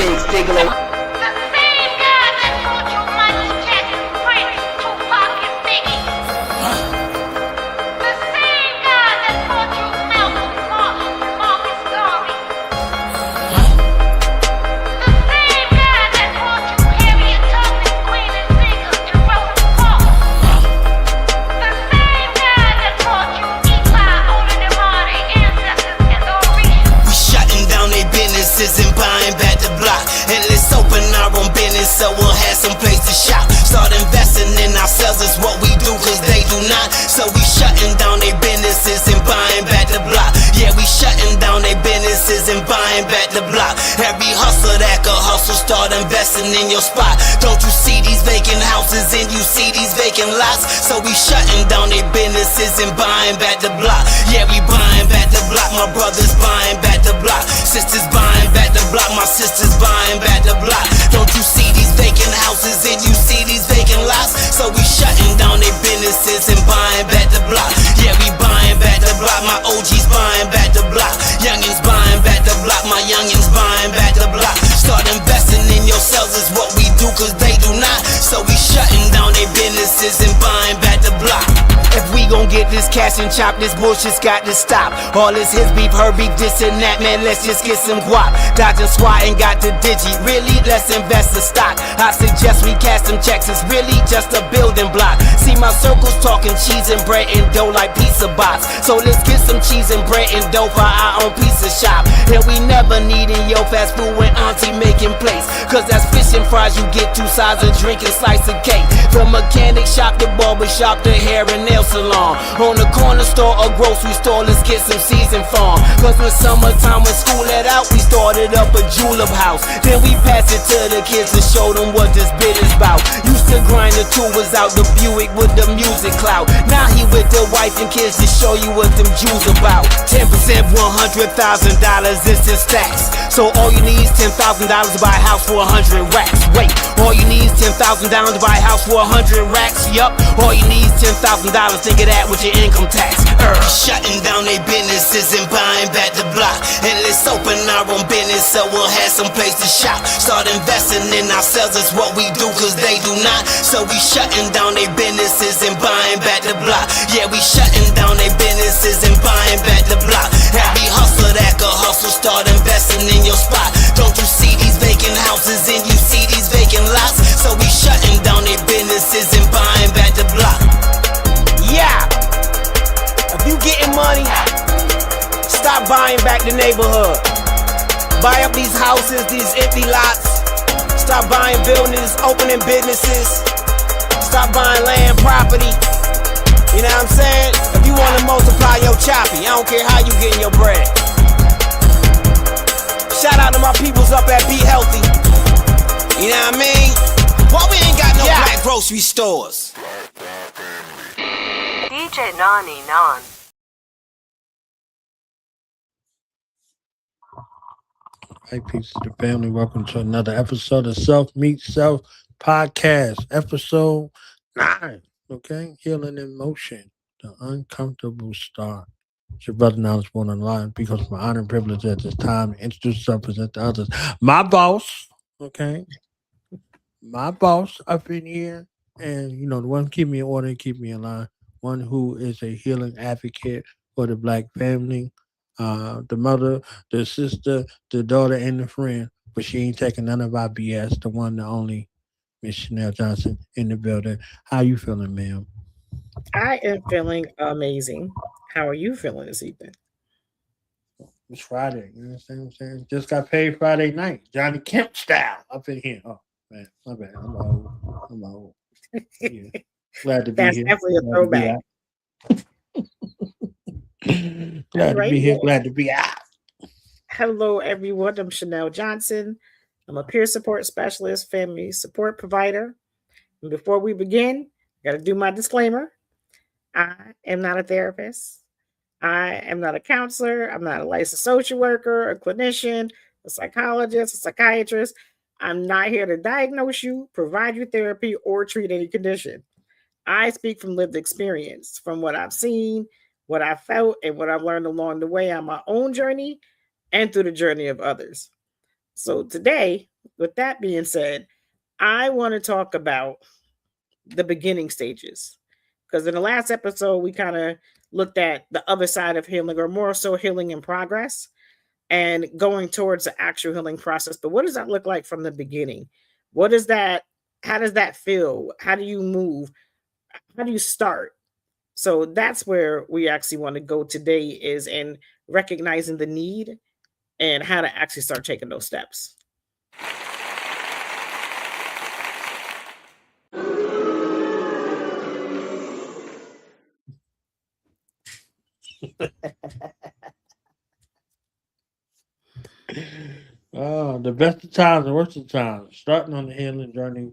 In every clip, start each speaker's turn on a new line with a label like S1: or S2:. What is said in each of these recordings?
S1: pigs, Diggler.
S2: And buying back the block, and let's open our own business so we'll have some place to shop. Start investing in ourselves, is what we do, cause they do not. So we shutting down their businesses and buying back the block. Yeah, we shutting down their businesses and buying back the block. Every hustler that could hustle, start investing in your spot. Don't you see these vacant houses and you see these vacant lots? So we shutting down their businesses and buying back the block. Yeah, we buying back the block. My brothers buying back the block. Sisters buying back the block. My sisters buying back the block. Don't you see these vacant houses and you see these vacant lots? So we shutting down their businesses and buying back the block. Yeah, we buying back the block. My OGs buying back the block. Youngins buying back the block. My youngins buying back the block. Start investing in yourselves is what we do, cause they do not. So we shutting down their businesses and buying back the block. If we gon' get this cash and chop, this bullshit's got to stop. All this his beef, her beef, this and that, man, let's just get some guap. Dodging SWAT and got the digi, really, let's invest in stock. I suggest we cash some checks, it's really just a building block. See my circles talking cheese and bread and dough like pizza box. So let's get some cheese and bread and dough for our own pizza shop. And we never needin' your fast food when auntie making plates, cause that's fish and fries, you get 2 sides of drink and slice of cake. From mechanic shop to barber shop to hair and nail salon. On the corner store or grocery store, let's get some season farm. Cause when summertime, when school let out, we started up a julep house. Then we passed it to the kids to show them what this bit is about. Used to grind the tubers out the Buick with the music clout. Now he with the wife and kids to show you what them Jews about. 10%, $100,000 is in stacks. So all you need is $10,000 to buy a house for 100 racks. Wait, all you need is $10,000 to buy a house for 100 racks. Yup, all you need is $10,000. Think of that with your income tax. Shutting down their businesses and buying back the block. And let's open our own business so we'll have some place to shop. Start investing in ourselves, is what we do, cause they do not. So we shutting down their businesses and buying back the block. Yeah, we shutting down their businesses and buying back the block. Every hustler that could hustle, start investing in your spot. Don't you see these vacant houses and you see these vacant lots? So we shutting down their businesses and buying back the block. Yeah, if you getting money, stop buying back the neighborhood. Buy up these houses, these empty lots. Stop buying buildings, opening businesses. Stop buying land, property. You know what I'm saying? If you want to multiply your choppy, I don't care how you getting your bread. Shout out to my peoples up at Be Healthy. You know what I mean? Why we ain't got no black grocery stores?
S3: DJ Nani Nan.
S4: Hey, peace to the family. Welcome to another episode of Self Meet Self Podcast, episode 9. Okay, Healing in Motion, the uncomfortable start. It's your brother now is born online because of my honor and privilege at this time to introduce and present to others. My boss, okay, my boss up in here, and you know the one keep me in order, keep me in line. One who is a healing advocate for the black family, the mother, the sister, the daughter, and the friend. But she ain't taking none of our BS. The one, the only, Miss Chanel Johnson in the building. How you feeling, ma'am?
S5: I am feeling amazing. How are you feeling this evening?
S4: It's Friday. You understand what I'm saying? Just got paid Friday night. Johnny Kemp style up in here. Oh, man. My bad. I'm old. Yeah. Glad to be
S5: That's
S4: here.
S5: definitely a throwback.
S4: Glad to be here. Glad to be out.
S5: Hello, everyone. I'm Chanel Johnson. I'm a peer support specialist, family support provider. And before we begin, I got to do my disclaimer. I am not a therapist. I am not a counselor. I'm not a licensed social worker, a clinician, a psychologist, a psychiatrist. I'm not here to diagnose you, provide you therapy, or treat any condition. I speak from lived experience, from what I've seen, what I felt, and what I've learned along the way on my own journey and through the journey of others. So today, with that being said, I want to talk about the beginning stages. Because in the last episode, we kind of looked at the other side of healing, or more so healing in progress and going towards the actual healing process. But what does that look like from the beginning? What is that? How does that feel? How do you move? How do you start? So that's where we actually want to go today, is in recognizing the need and how to actually start taking those steps.
S4: The best of times and worst of times, starting on the healing journey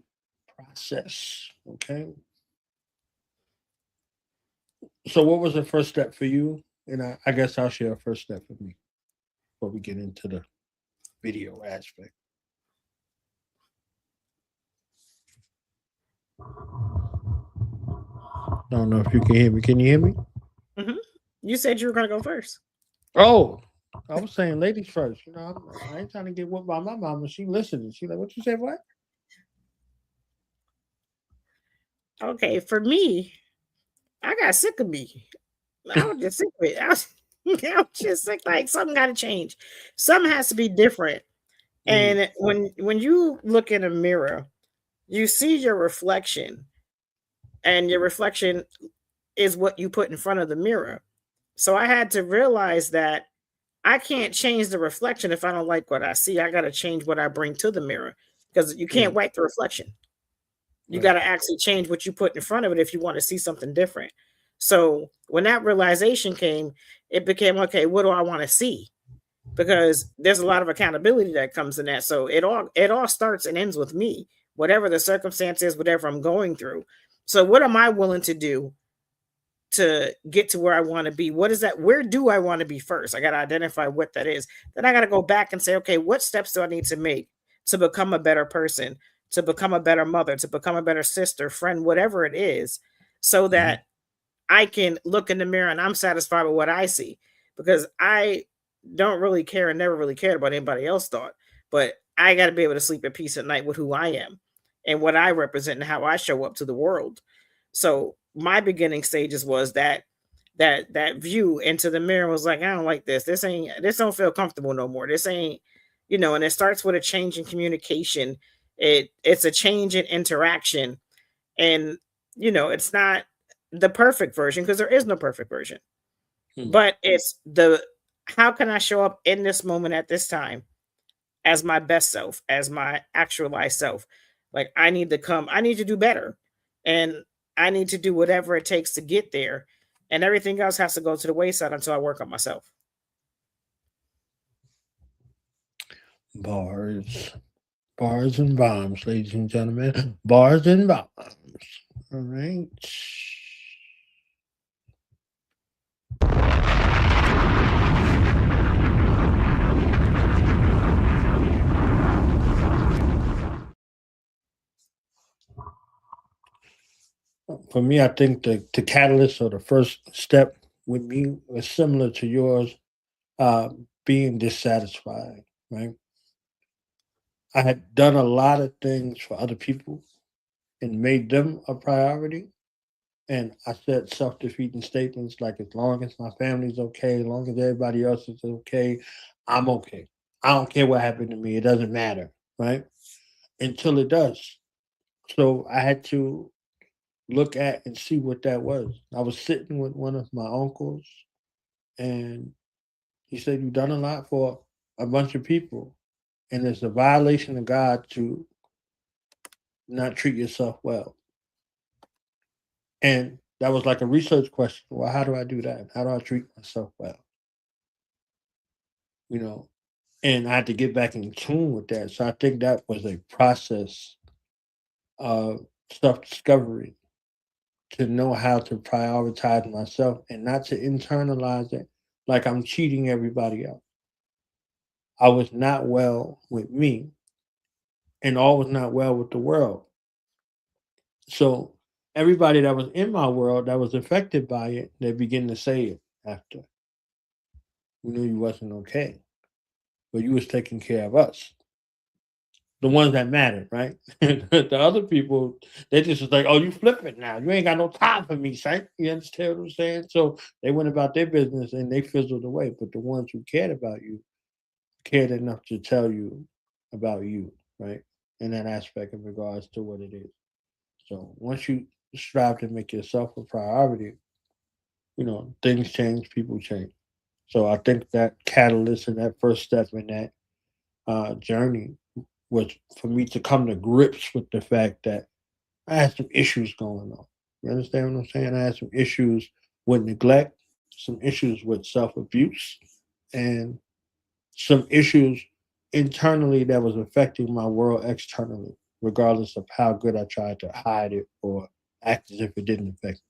S4: process. Okay. So, what was the first step for you? And I guess I'll share a first step for me before we get into the video aspect. I don't know if you can hear me. Can you hear me?
S5: Mhm. You said you were going to go first.
S4: Oh, I was saying ladies first. I ain't trying to get whooped by my mama. She listening. She like, what you said? What?
S5: Okay, for me, I got sick of me. I was just sick of it. I was just sick. Like something got to change. Something has to be different.
S4: Mm,
S5: And when you look in a mirror, you see your reflection, and your reflection is what you put in front of the mirror. So I had to realize that I can't change the reflection if I don't like what I see. I got to change what I bring to the mirror, because you can't
S4: mm,
S5: wipe the reflection. You got
S4: right.
S5: to actually change what you put in front of it if you want to see something different. So when that realization came, it became okay, what do I want to see? Because there's a lot of accountability that comes in that. So it all starts and ends with me, whatever the circumstance is, whatever I'm going through. So what am I willing to do to get to where I want to be? What is that? Where do I want to be first? I got to identify what that is. Then I got to go back and say, okay, what steps do I need to make to become a better person, to become a better mother, to become a better sister, friend, whatever it is, so
S4: Mhm.
S5: that I can look in the mirror and I'm satisfied with what I see, because I don't really care and never really cared about anybody else thought. But I got to be able to sleep at peace at night with who I am and what I represent and how I show up to the world. So my beginning stages was that view into the mirror was like, I don't like this. This don't feel comfortable no more. This ain't, and it starts with a change in communication. It's a change in interaction. And it's not the perfect version, because there is no perfect version,
S4: Mm.
S5: but it's the how can I show up in this moment at this time as my best self, as my actualized self. Like I need to do better, and I need to do whatever it takes to get there, and everything else has to go to the wayside until I work on myself.
S4: Bars, bars and bombs, ladies and gentlemen. Bars and bombs. All right. For me, I think the catalyst or the first step with me was similar to yours, being dissatisfied, right? I had done a lot of things for other people and made them a priority. And I said self defeating statements like, as long as my family's okay, as long as everybody else is okay, I'm okay. I don't care what happened to me. It doesn't matter, right? Until it does. So I had to look at and see what that was. I was sitting with one of my uncles, and he said, "You've done a lot for a bunch of people, and it's a violation of God to not treat yourself well." And that was like a research question. Well, how do I do that? How do I treat myself well? You know, and I had to get back in tune with that. So I think that was a process of self discovery, to know how to prioritize myself and not to internalize it like I'm cheating everybody else. I was not well with me, and all was not well with the world. So everybody that was in my world that was affected by it, they begin to say it after. We knew you wasn't okay, but you was taking care of us. the ones that matter, right? The other people, they just was like, oh, you flipping now. You ain't got no time for me, son. You understand what I'm saying? So they went about their business and they fizzled away. But the ones who cared about you cared enough to tell you about you, right? In that aspect in regards to what it is. So once you strive to make yourself a priority, things change, people change. So I think that catalyst and that first step in that journey was for me to come to grips with the fact that I had some issues going on. You understand what I'm saying? I had some issues with neglect, some issues with self abuse, and some issues internally that was affecting my world externally, regardless of how good I tried to hide it or act as if it didn't affect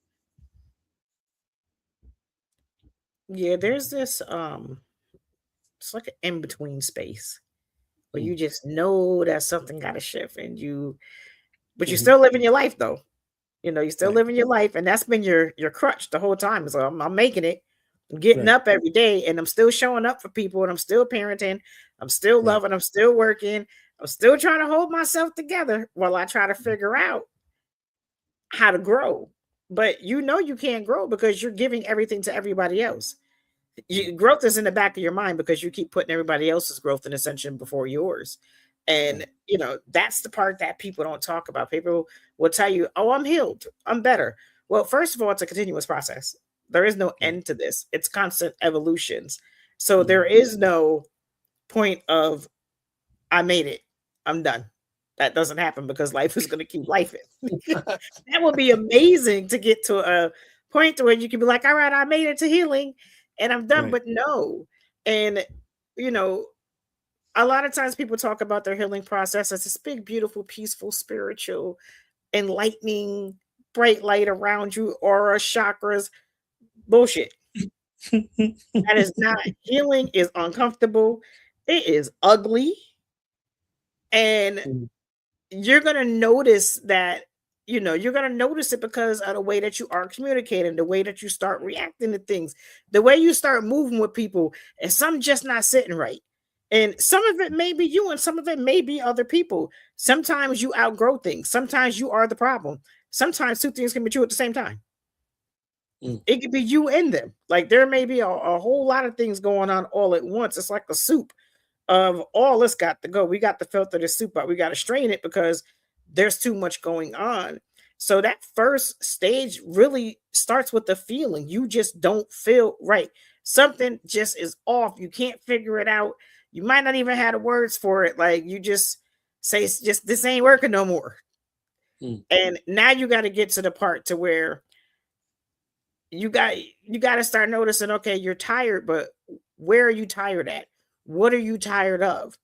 S5: Yeah, there's this it's like an in-between space where
S4: me.
S5: you just know that something gotta shift but you're
S4: Mm-hmm.
S5: still living your life though. You're still
S4: Right,
S5: living your life, and that's been your crutch the whole time. So I'm making it. I'm getting
S4: right,
S5: up every day, and I'm still showing up for people, and I'm still parenting. I'm still
S4: right.
S5: loving. I'm still working. I'm still trying to hold myself together while I try to figure out how to grow. But you can't grow because you're giving everything to everybody else.
S4: Right,
S5: Growth is in the back of your mind because you keep putting everybody else's growth and ascension before yours. And
S4: right.
S5: that's the part that people don't talk about. People will tell you, oh, I'm healed, I'm better. Well, first of all, it's a continuous process. There is no
S4: Right.
S5: end to this. It's constant evolutions. So there
S4: Mhm.
S5: is no point of I made it, I'm done. That doesn't happen because life is going to keep life. That would be amazing to get to a point to where you can be like, all right, I made it to healing and I'm done.
S4: Right.
S5: But no. And, you know, a lot of times people talk about their healing process as this big, beautiful, peaceful, spiritual, enlightening, bright light around you, aura, chakras. Bullshit. That is not healing, is uncomfortable. It is ugly. And
S4: Mhm.
S5: you're going to notice that you're going to notice it because of the way that you are communicating, the way that you start reacting to things, the way you start moving with people, and some just not sitting right. And some of it may be you and some of it may be other people. Sometimes you outgrow things, sometimes you are the problem, sometimes two things can be true at the same time.
S4: Mm.
S5: It could be you and them. Like there may be a whole lot of things going on all at once. It's like a soup of all this got to go. We got to filter the soup out. We got to strain it because there's too much going on. So that first stage really starts with the feeling. You just don't feel right. Something just is off. You can't figure it out. You might not even have the words for it. Like you just say, it's just this ain't working no more.
S4: Mm.
S5: And now you got to get to the part to where you got to start noticing, okay, you're tired, but where are you tired at? What are you tired of?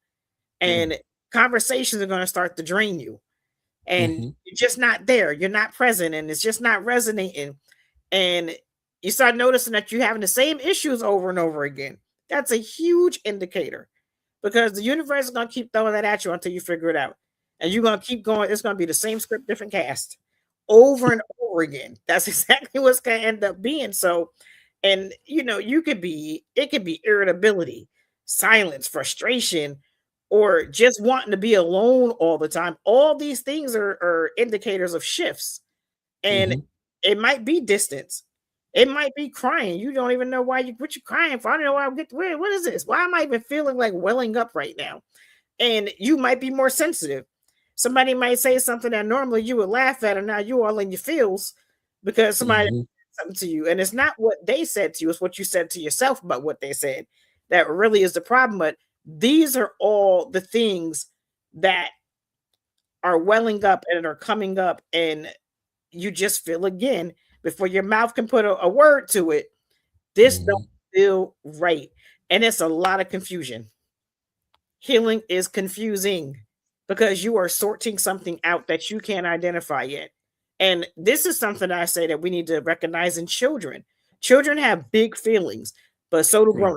S4: Mm.
S5: And conversations are going to start to drain you, and
S4: Mhm.
S5: you're just not there, you're not present, and it's just not resonating, and you start noticing that you're having the same issues over and over again. That's a huge indicator because the universe is going to keep throwing that at you until you figure it out, and you're going to keep going. It's going to be the same script, different cast, over and over again. That's exactly what's going to end up being. So, and it could be irritability, silence, frustration, or just wanting to be alone all the time. All these things are indicators of shifts. And
S4: Mhm.
S5: it might be distance. It might be crying. You don't even know what you're crying for. I don't know why what is this? Why am I even feeling like welling up right now? And you might be more sensitive. Somebody might say something that normally you would laugh at, and now you all in your feels because somebody
S4: Mhm.
S5: said something to you. And it's not what they said to you, it's what you said to yourself about what they said. That really is the problem. But these are all the things that are welling up and are coming up, and you just feel again before your mouth can put a word to it. This don't
S4: Mhm.
S5: feel right. And it's a lot of confusion. Healing is confusing because you are sorting something out that you can't identify yet. And this is something I say that we need to recognize in children. Children have big feelings, but so do
S4: Right.
S5: grown.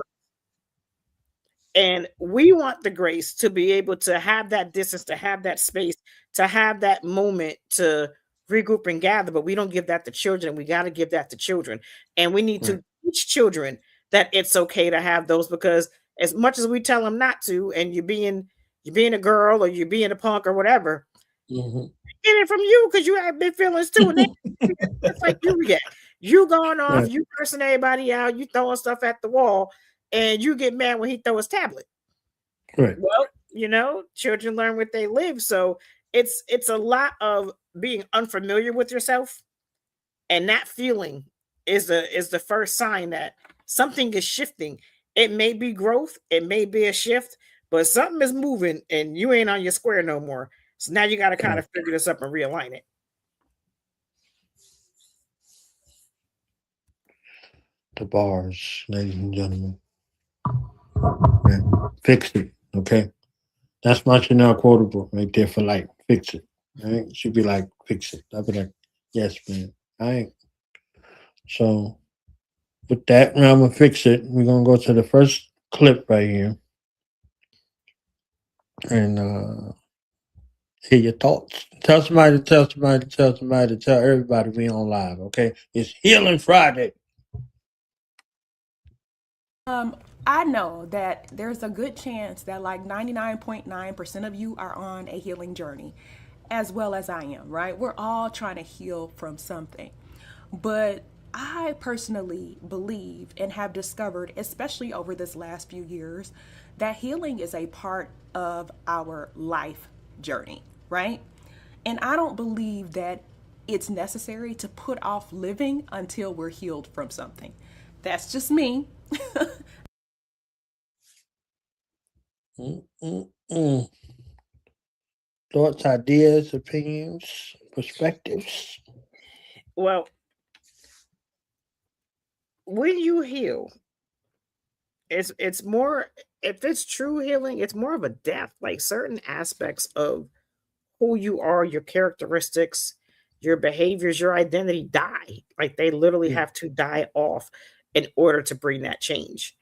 S5: And we want the grace to be able to have that distance, to have that space, to have that moment to regroup and gather. But we don't give that to children. We got to give that to children. And we need
S4: Right.
S5: to teach children that it's okay to have those because as much as we tell them not to, and you're being you being a girl or you being a punk or whatever,
S4: Mhm.
S5: get it from you because you have big feelings too. And it's like you react. You going off,
S4: Right.
S5: you cursing everybody out, you throwing stuff at the wall, and you get mad when he throw his tablet.
S4: Right.
S5: Well, children learn what they live. So it's a lot of being unfamiliar with yourself, and that feeling is the first sign that something is shifting. It may be growth, it may be a shift, but something is moving and you ain't on your square no more. So now you got to kind
S4: Right.
S5: of figure this up and realign it.
S4: The bars, ladies and gentlemen. Yeah. Fix it. Okay. That's my Chanel quotable right there for life. Fix it. Right? She'd be like, fix it. I'd be like, yes, man. I ain't. So with that, now I'm gonna fix it. We're gonna go to the first clip right here and hear your thoughts. Tell somebody, tell somebody, tell somebody, tell everybody we on live, okay? It's Healing Friday.
S1: I know that there's a good chance that like 99.9% of you are on a healing journey, as well as I am, right? We're all trying to heal from something. But I personally believe and have discovered, especially over this last few years, that healing is a part of our life journey, right? And I don't believe that it's necessary to put off living until we're healed from something. That's just me.
S4: Mm-mm-mm. Thoughts, ideas, opinions, perspectives.
S5: Well, when you heal, it's more, if it's true healing, it's more of a death. Like certain aspects of who you are, your characteristics, your behaviors, your identity die. Like they literally
S4: Yeah.
S5: have to die off in order to bring that change.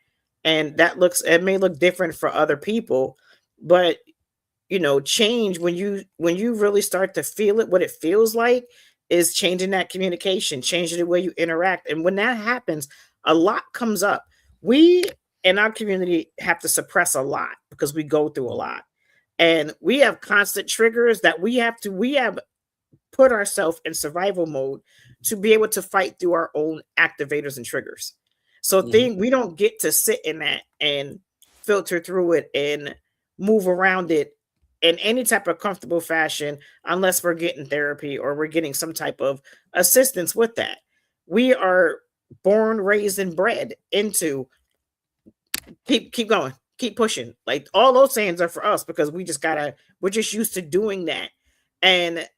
S5: And it may look different for other people, but change, when you really start to feel it, what it feels like is changing that communication, changing the way you interact. And when that happens, a lot comes up. We in our community have to suppress a lot because we go through a lot, and we have constant triggers that we have put ourselves in survival mode to be able to fight through our own activators and triggers. So
S4: Mhm.
S5: we don't get to sit in that and filter through it and move around it in any type of comfortable fashion unless we're getting therapy or we're getting some type of assistance with that. We are born, raised, and bred into keep going, keep pushing. Like all those sayings are for us because we're just used to doing that. And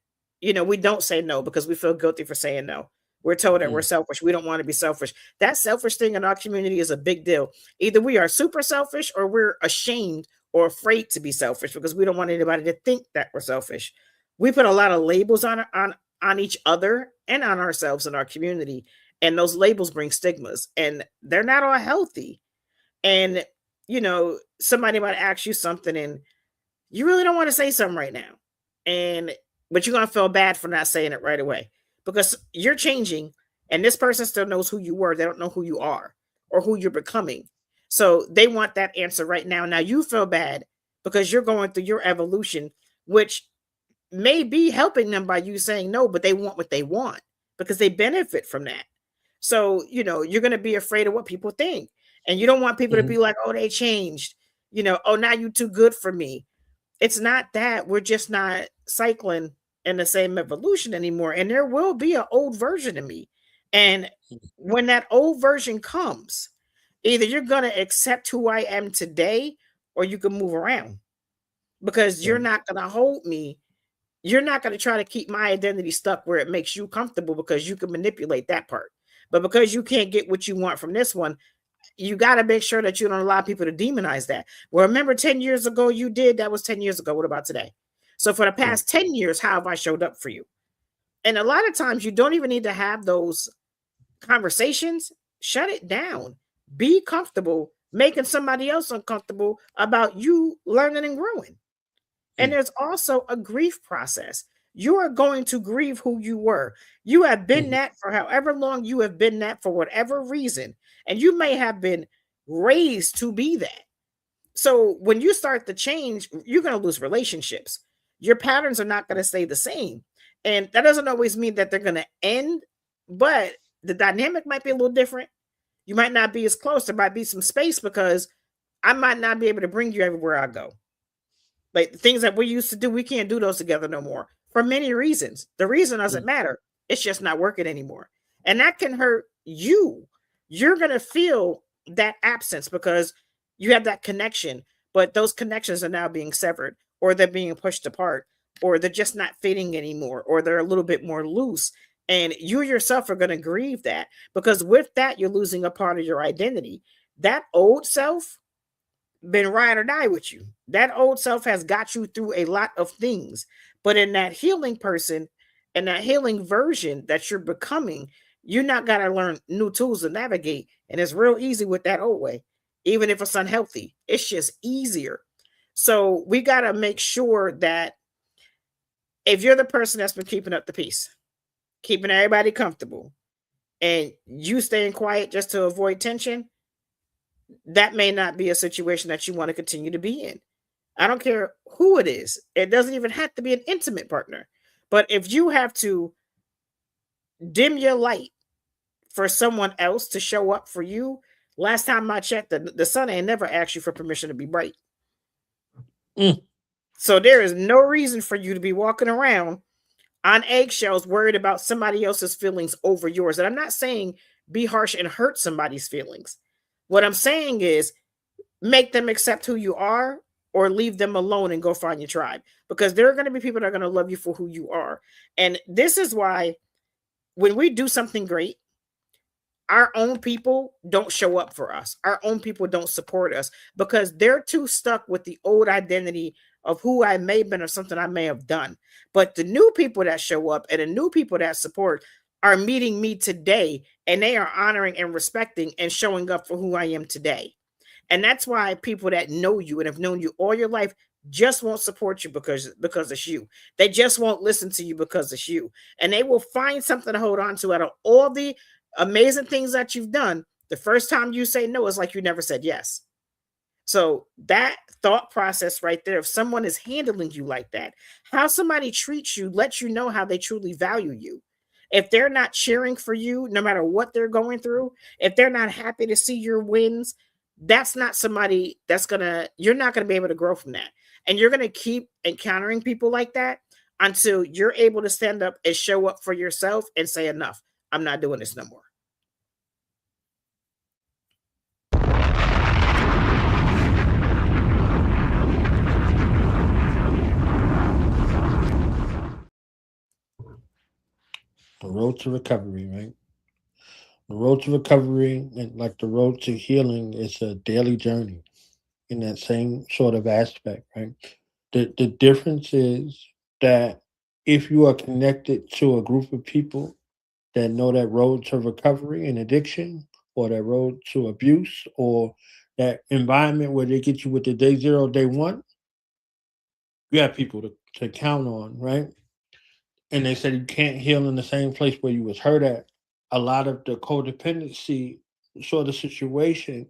S5: we don't say no because we feel guilty for saying no. We're told that we're
S4: Mm.
S5: selfish. We don't want to be selfish. That selfish thing in our community is a big deal. Either we are super selfish or we're ashamed or afraid to be selfish because we don't want anybody to think that we're selfish. We put a lot of labels on each other and on ourselves in our community, and those labels bring stigmas, and they're not all healthy. And somebody might ask you something and you really don't want to say something right now, and but you're going to feel bad for not saying it right away because you're changing, and this person still knows who you were. They don't know who you are or who you're becoming, so they want that answer right now. You feel bad because you're going through your evolution, which may be helping them by you saying no, but they want what they want because they benefit from that. So, you're going to be afraid of what people think. And you don't want people to
S4: Mhm.
S5: be like, oh, they changed. Oh, now you too good for me. It's not that. We're just not cycling in the same evolution anymore. And there will be an old version of me. And when that old version comes, either you're going to accept who I am today or you can move around because you're
S4: Right.
S5: not going to hold me. You're not going to try to keep my identity stuck where it makes you comfortable because you can manipulate that part. But because you can't get what you want from this one, you got to make sure that you don't allow people to demonize that. Well, remember 10 years ago you did, that was 10 years ago. What about today? So for the
S4: Right.
S5: past 10 years, how have I showed up for you? And a lot of times you don't even need to have those conversations. Shut it down. Be comfortable making somebody else uncomfortable about you learning and growing. And
S4: Mm.
S5: there's also a grief process. You are going to grieve who you were. You have been
S4: Mhm.
S5: that for however long you have been that for whatever reason. And you may have been raised to be that. So when you start to change, you're going to lose relationships. Your patterns are not going to stay the same. And that doesn't always mean that they're going to end, but the dynamic might be a little different. You might not be as close. There might be some space because I might not be able to bring you everywhere I go. Like the things that we used to do, we can't do those together no more for many reasons. The reason doesn't matter. It's just not working anymore. And that can hurt you. You're going to feel that absence because you have that connection, but those connections are now being severed, or they're being pushed apart, or they're just not fitting anymore, or they're a little bit more loose. And you yourself are going to grieve that because with that, you're losing a part of your identity. That old self been ride or die with you. That old self has got you through a lot of things. But in that healing person and that healing version that you're becoming, you not got to learn new tools to navigate. And it's real easy with that old way, even if it's unhealthy. It's just easier. So we got to make sure that if you're the person that's been keeping up the peace, keeping everybody comfortable, and you staying quiet just to avoid tension, that may not be a situation that you want to continue to be in. I don't care who it is. It doesn't even have to be an intimate partner. But if you have to dim your light for someone else to show up for you, last time I checked, the sun ain't never asked you for permission to be bright. So there is no reason for you to be walking around on eggshells worried about somebody else's feelings over yours. And I'm not saying be harsh and hurt somebody's feelings. What I'm saying is make them accept who you are or leave them alone and go find your tribe, because there are going to be people that are going to love you for who you are. And this is why when we do something great, our own people don't show up for us. Our own people don't support us because they're too stuck with the old identity of who I may have been or something I may have done. But the new people that show up and the new people that support are meeting me today, and they are honoring and respecting and showing up for who I am today. And that's why people that know you and have known you all your life just won't support you because it's you. They just won't listen to you because it's you. And they will find something to hold on to out of all the amazing things that you've done. The first time you say no, it's like you never said yes. So that thought process right there, if someone is handling you like that, how somebody treats you lets you know how they truly value you. If they're not cheering for you, no matter what they're going through, if they're not happy to see your wins, that's not somebody you're not gonna be able to grow from that. And you're gonna keep encountering people like that until you're able to stand up and show up for yourself and say, enough, I'm not doing this no more.
S4: The road to recovery, right? The road to recovery and like the road to healing is a daily journey in that same sort of aspect, right? The difference is that if you are connected to a group of people that know that road to recovery and addiction, or that road to abuse, or that environment where they get you with the day zero, day one, you have people to count on, right? And they said you can't heal in the same place where you was hurt at. A lot of the codependency sort of situation,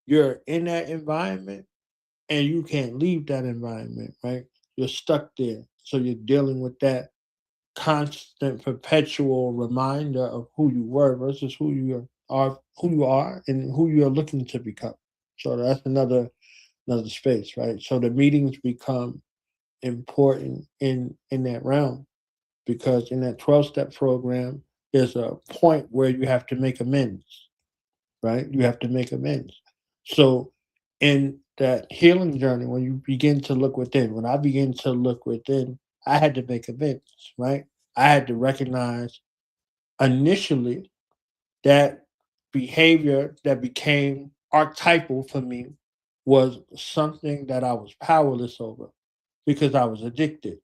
S4: you're in that environment and you can't leave that environment, right? You're stuck there. So you're dealing with that constant perpetual reminder of who you were versus who you are and who you are looking to become. So that's another space, right? So the meetings become important in that realm, because in that 12-step program there's a point where you have to make amends, right? You have to make amends. So in that healing journey, when you begin to look within, when I begin to look within, I had to make amends, right? I had to recognize initially that behavior that became archetypal for me was something that I was powerless over because I was addicted,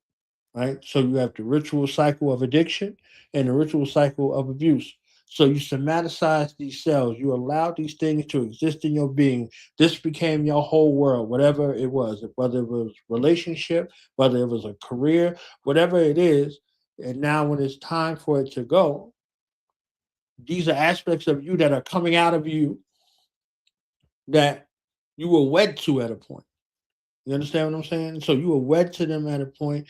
S4: right? So you have the ritual cycle of addiction and the ritual cycle of abuse. So you somaticize these cells, you allow these things to exist in your being. This became your whole world, whatever it was, whether it was relationship, whether it was a career, whatever it is. And now when it's time for it to go, these are aspects of you that are coming out of you that you were wed to at a point. You understand what I'm saying? So you were wed to them at a point,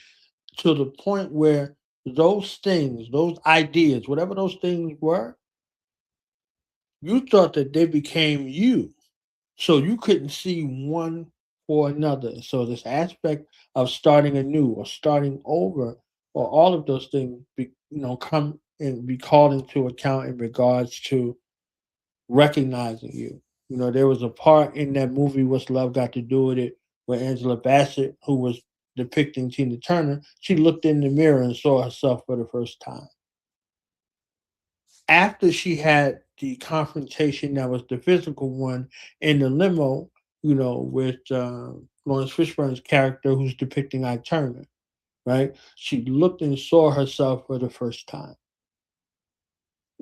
S4: to the point where those things, those ideas, whatever those things were, you thought that they became you. So you couldn't see one or another. So this aspect of starting anew or starting over, or all of those things, come and be called into account in regards to recognizing you. There was a part in that movie, What's Love Got to Do with It, where Angela Bassett, who was depicting Tina Turner, she looked in the mirror and saw herself for the first time. After she had the confrontation that was the physical one in the limo, with Lawrence Fishburne's character who's depicting Ike Turner, right? She looked and saw herself for the first time.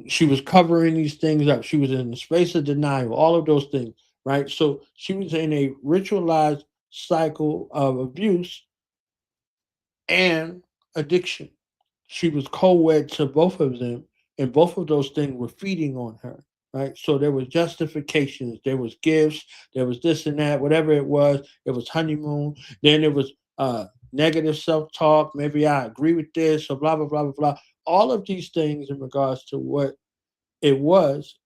S4: She was covering these things up. She was in a space of denial, all of those things, right? So she was in a ritualized cycle of abuse and addiction. She was co-wed to both of them, and both of those things were feeding on her, right? So there was justifications, there was gifts, there was this and that, whatever it was. It was honeymoon. Then there was negative self-talk. Maybe I agree with this, or blah blah blah blah blah. All of these things in regards to what it was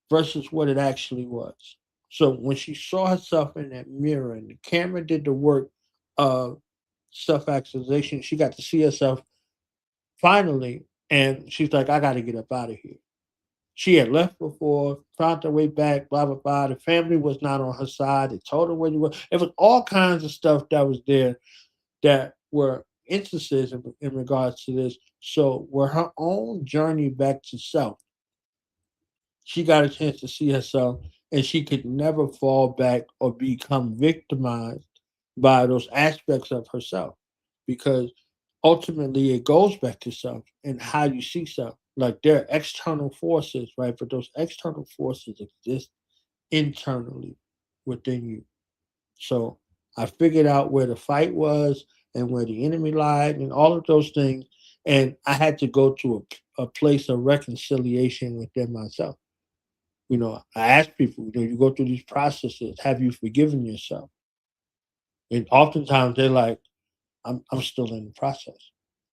S4: versus what it actually was. So when she saw herself in that mirror and the camera did the work of self-actualization, she got to see herself finally, and she's like, I got to get up out of here. She had left before, found her way back, blah, blah, blah. The family was not on her side. They told her where you were. It was all kinds of stuff that was there that were instances in regards to this. So, where her own journey back to self, she got a chance to see herself, and she could never fall back or become victimized by those aspects of herself, because ultimately it goes back to self and how you see self. Like, there are external forces, right? But those external forces exist internally within you. So I figured out where the fight was and where the enemy lied and all of those things. And I had to go to a place of reconciliation within myself. I ask people, you go through these processes, have you forgiven yourself? And oftentimes they're like, I'm still in the process.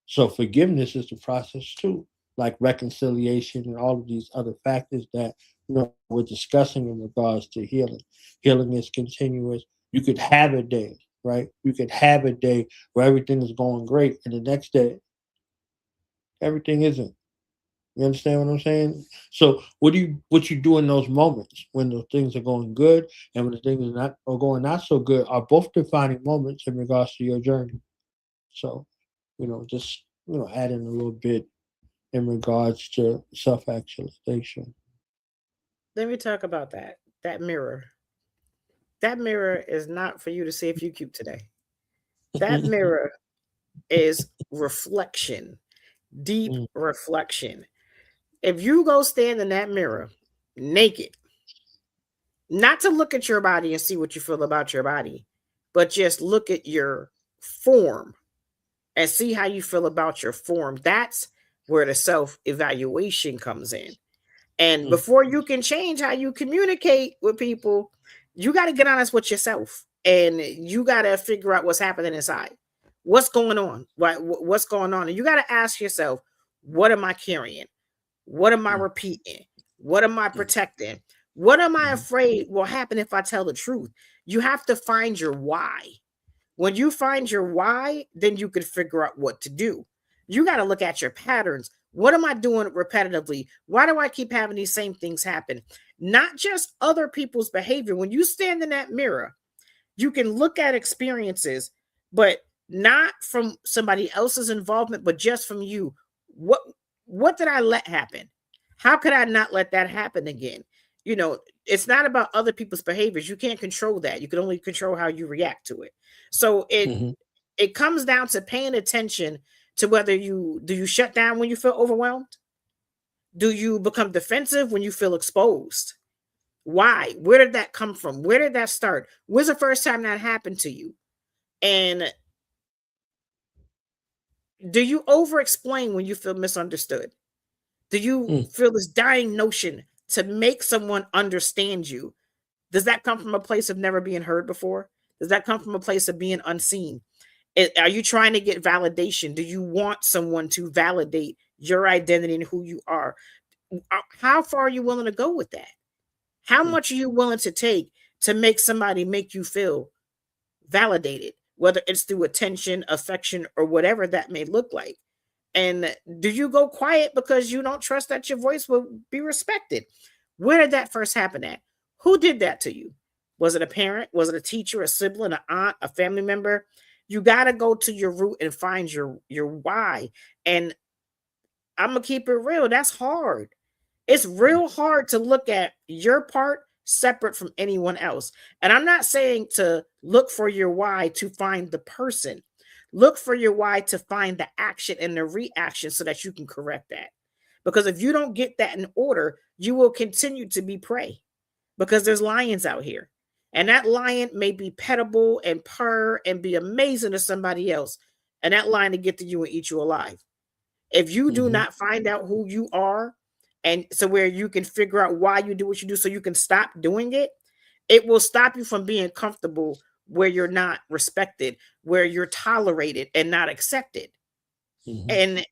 S4: So forgiveness is the process too, like reconciliation and all of these other factors that we're discussing in regards to healing. Healing is continuous. You could have a day, right? You could have a day where everything is going great, and the next day everything isn't. You understand what I'm saying? So what you do in those moments when the things are going good and when the things are going not so good are both defining moments in regards to your journey. So, just adding a little bit in regards to self actualization.
S5: Let me talk about that. That mirror. That mirror is not for you to see if you cute today. That mirror is reflection, deep
S4: Mm,
S5: reflection. If you go stand in that mirror naked, not to look at your body and see what you feel about your body, but just look at your form and see how you feel about your form. That's where the self evaluation comes in. And
S4: mm,
S5: before you can change how you communicate with people, you got to get honest with yourself and you got to figure out what's happening inside. What's going on? Right? What's going on? And you got to ask yourself, what am I carrying? What am I
S4: mm,
S5: repeating? What am I
S4: mm,
S5: protecting? What am I
S4: mhm,
S5: afraid will happen if I tell the truth? You have to find your why. When you find your why, then you can figure out what to do. You got to look at your patterns. What am I doing repetitively? Why do I keep having these same things happen? Not just other people's behavior. When you stand in that mirror, you can look at experiences, but not from somebody else's involvement, but just from you. What what did I let happen? How could I not let that happen again? It's not about other people's behaviors. You can't control that. You can only control how you react to it. So
S4: mhm,
S5: it comes down to paying attention to whether you shut down when you feel overwhelmed? Do you become defensive when you feel exposed? Why? Where did that come from? Where did that start? When's the first time that happened to you? And do you over explain when you feel misunderstood? Do you
S4: mm,
S5: feel this dying notion to make someone understand you? Does that come from a place of never being heard before? Does that come from a place of being unseen? Are you trying to get validation? Do you want someone to validate your identity and who you are? How far are you willing to go with that? How much are you willing to take to make somebody make you feel validated, whether it's through attention, affection, or whatever that may look like? And do you go quiet because you don't trust that your voice will be respected? Where did that first happen at? Who did that to you? Was it a parent? Was it a teacher, a sibling, an aunt, a family member? You got to go to your root and find your why. And I'm going to keep it real. That's hard. It's real hard to look at your part separate from anyone else. And I'm not saying to look for your why to find the person. Look for your why to find the action and the reaction so that you can correct that. Because if you don't get that in order, you will continue to be prey, because there's lions out here. And that lion may be petable and purr and be amazing to somebody else. And that lion to get to you and eat you alive. If you do not find out who you are, and so where you can figure out why you do what you do so you can stop doing it, it will stop you from being comfortable where you're not respected, where you're tolerated and not accepted. And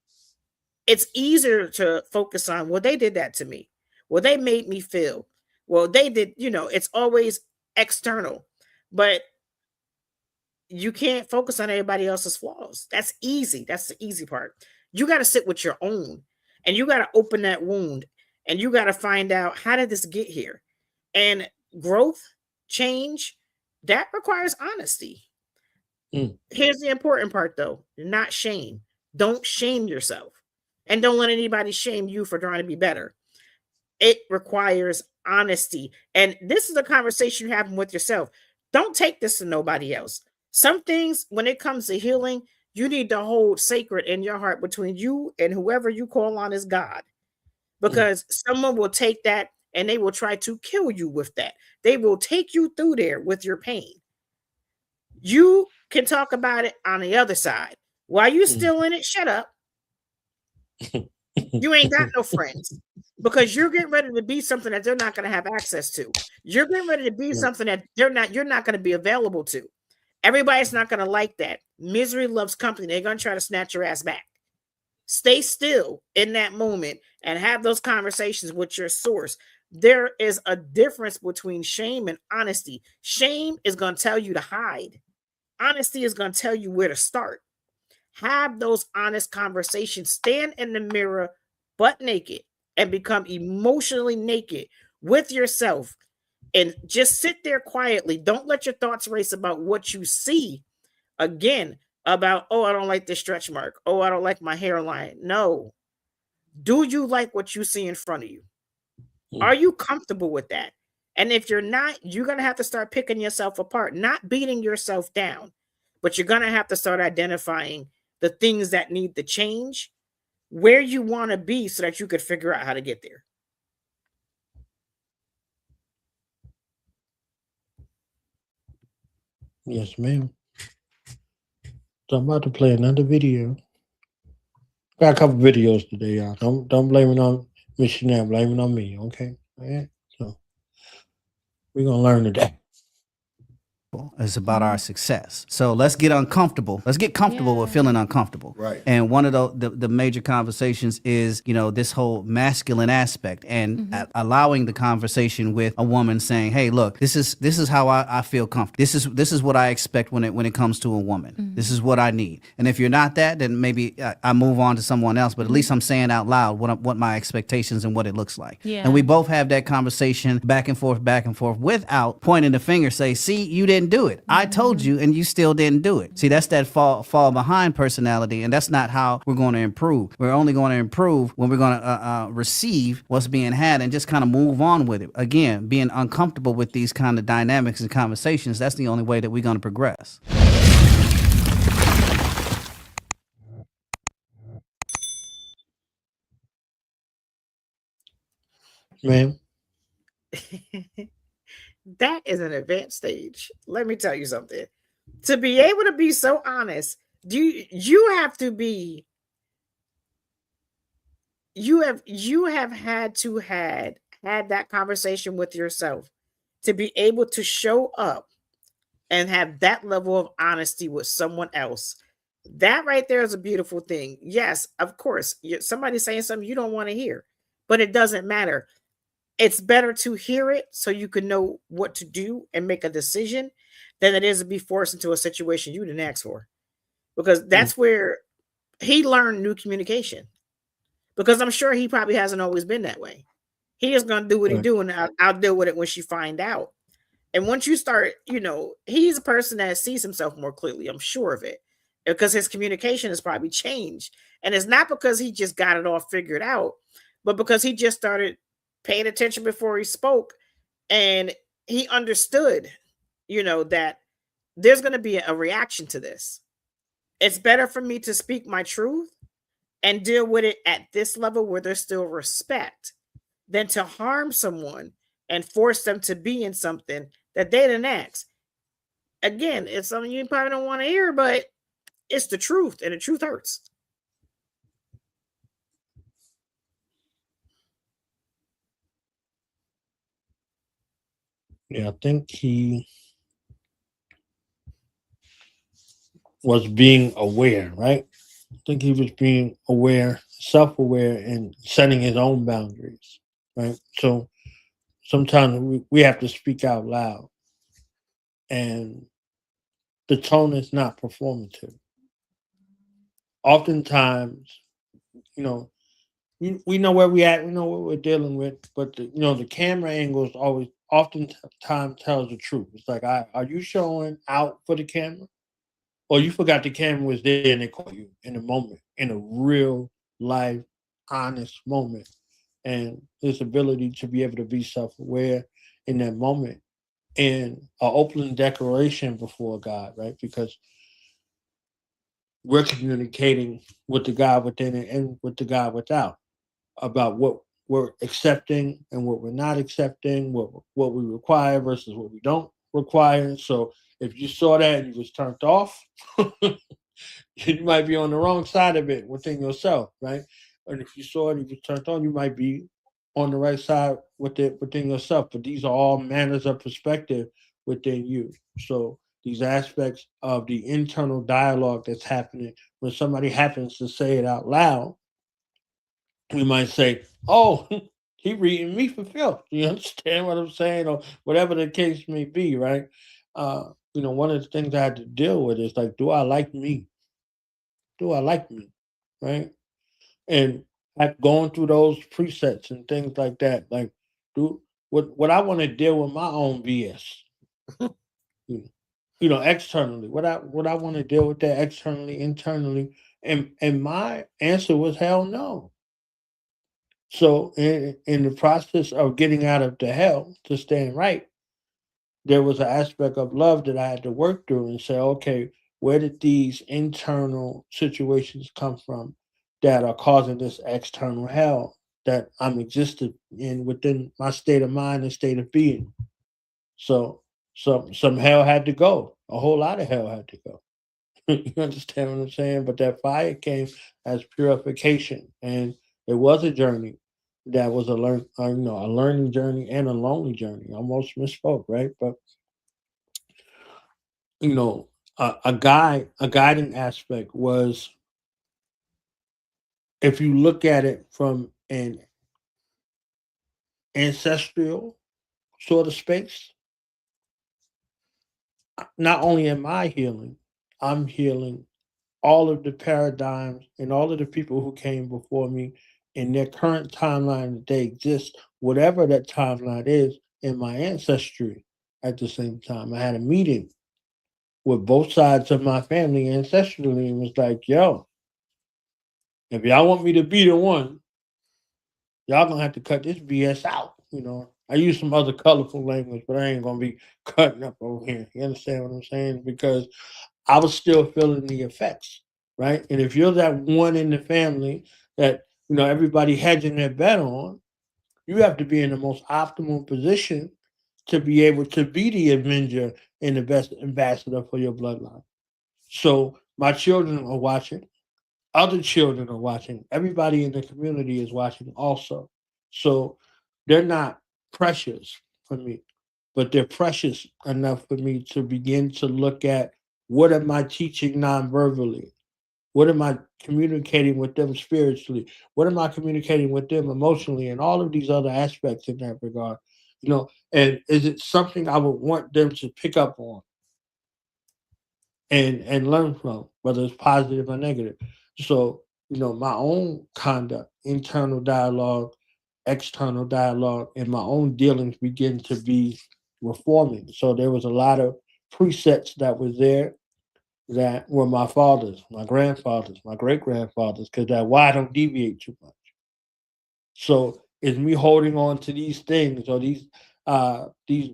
S5: it's easier to focus on, well, they did that to me. Well, they made me feel. Well, they did, it's always external. But you can't focus on everybody else's flaws. That's easy. That's the easy part. You got to sit with your own, and you got to open that wound, and you got to find out, how did this get here? And growth, change, that requires honesty. Here's the important part, though, not shame. Don't shame yourself, and don't let anybody shame you for trying to be better. It requires honesty. And this is a conversation you're having with yourself. Don't take this to nobody else. Some things, when it comes to healing, you need to hold sacred in your heart between you and whoever you call on as God. Because someone will take that and they will try to kill you with that. They will take you through there with your pain. You can talk about it on the other side. While you're still in it, shut up. You ain't got no friends, because you're getting ready to be something that they're not going to have access to. You're getting ready to be something that you're not going to be available to. Everybody's not going to like that. Misery loves company. They're going to try to snatch your ass back. Stay still in that moment and have those conversations with your source. There is a difference between shame and honesty. Shame is going to tell you to hide. Honesty is going to tell you where to start. Have those honest conversations. Stand in the mirror butt naked and become emotionally naked with yourself, and just sit there quietly. Don't let your thoughts race about what you see. Again, about, oh, I don't like this stretch mark. Oh, I don't like my hairline. No. Do you like what you see in front of you? Are you comfortable with that? And if you're not, you're going to have to start picking yourself apart, not beating yourself down, but you're going to have to start identifying the things that need to change, where you want to be, so that you could figure out how to get there.
S4: Yes, ma'am. So I'm about to play another video. Got a couple videos today, y'all. Don't blame it on Miss Chanel. Blame it on me, okay? All right? So we're gonna learn today.
S6: It's about our success. So let's get uncomfortable. Let's get comfortable with feeling uncomfortable.
S7: Right.
S6: And one of the major conversations is, this whole masculine aspect, and allowing the conversation with a woman saying, hey, look, this is how I feel comfortable. This is what I expect when it comes to a woman. This is what I need. And if you're not that, then maybe I move on to someone else. But at least I'm saying out loud what my expectations and what it looks like.
S8: Yeah.
S6: And we both have that conversation back and forth, without pointing the finger, say, see, you didn't do it. I told you, and you still didn't do it. See, that's that fall behind personality, and that's not how we're going to improve. We're only going to improve when we're going to receive what's being had and just kind of move on with it. Again, being uncomfortable with these kind of dynamics and conversations, that's the only way that we're going to progress.
S4: Ma'am.
S5: That is an advanced stage. Let me tell you something. To be able to be so honest, you have had that conversation with yourself to be able to show up and have that level of honesty with someone else. That right there is a beautiful thing. Yes, of course, somebody's saying something you don't want to hear, but it doesn't matter. It's better to hear it so you can know what to do and make a decision than it is to be forced into a situation you didn't ask for. Because
S4: Mm.
S5: that's where he learned new communication. Because I'm sure he probably hasn't always been that way. He is going to do what he
S4: Right.
S5: do, and I'll deal with it when she find out. And once you start, he's a person that sees himself more clearly. I'm sure of it, because his communication has probably changed, and it's not because he just got it all figured out, but because he just started paying attention before he spoke, and he understood, that there's going to be a reaction to this. It's better for me to speak my truth and deal with it at this level where there's still respect than to harm someone and force them to be in something that they didn't ask. Again, it's something you probably don't want to hear, but it's the truth, and the truth hurts.
S4: Yeah, I think he was being aware, right? I think he was being aware, self-aware, and setting his own boundaries, right? So sometimes we have to speak out loud, and the tone is not performative. Oftentimes, you know, we know where we at, we know what we're dealing with, but the camera angles always oftentimes tells the truth. It's like, are you showing out for the camera, or you forgot the camera was there and they caught you in a moment, in a real life, honest moment, and his ability to be able to be self-aware in that moment and an open declaration before God, right? Because we're communicating with the God within it and with the God without about what we're accepting and what we're not accepting, what we require versus what we don't require. So if you saw that and you was turned off, you might be on the wrong side of it within yourself, right? And if you saw it and you turned on, you might be on the right side with it within yourself. But these are all manners of perspective within you. So these aspects of the internal dialogue that's happening when somebody happens to say it out loud, we might say, "Oh, he reading me for filth." You understand what I'm saying, or whatever the case may be, right? One of the things I had to deal with is like, do I like me? Do I like me? Right? And going through those presets and things like that, like, do what I want to deal with my own BS, you externally. What I want to deal with that externally, internally, and my answer was hell no. So in the process of getting out of the hell to staying right, there was an aspect of love that I had to work through and say, okay, where did these internal situations come from that are causing this external hell that I'm existed in within my state of mind and state of being? So some hell had to go. A whole lot of hell had to go. You understand what I'm saying? But that fire came as purification, and it was a journey that was a learning journey and a lonely journey. I almost misspoke, right? But you know, a guiding aspect was, if you look at it from an ancestral sort of space, not only am I healing, I'm healing all of the paradigms and all of the people who came before me in their current timeline that they exist, whatever that timeline is, in my ancestry. At the same time, I had a meeting with both sides of my family ancestrally and was like, yo, if y'all want me to be the one, y'all gonna have to cut this BS out. I use some other colorful language, but I ain't gonna be cutting up over here. You understand what I'm saying? Because I was still feeling the effects, right? And if you're that one in the family that everybody hedging their bet on, you have to be in the most optimal position to be able to be the avenger and the best ambassador for your bloodline. So my children are watching. Other children are watching. Everybody in the community is watching also. So they're not precious for me. but they're precious enough for me to begin to look at what am I teaching non-verbally? What am I communicating with them spiritually? What am I communicating with them emotionally? And all of these other aspects in that regard, and is it something I would want them to pick up on and learn from, whether it's positive or negative? So, my own conduct, internal dialogue, external dialogue, and my own dealings begin to be reforming. So there was a lot of presets that was there that were my father's, my grandfather's, my great grandfather's, because that why I don't deviate too much. So is me holding on to these things or these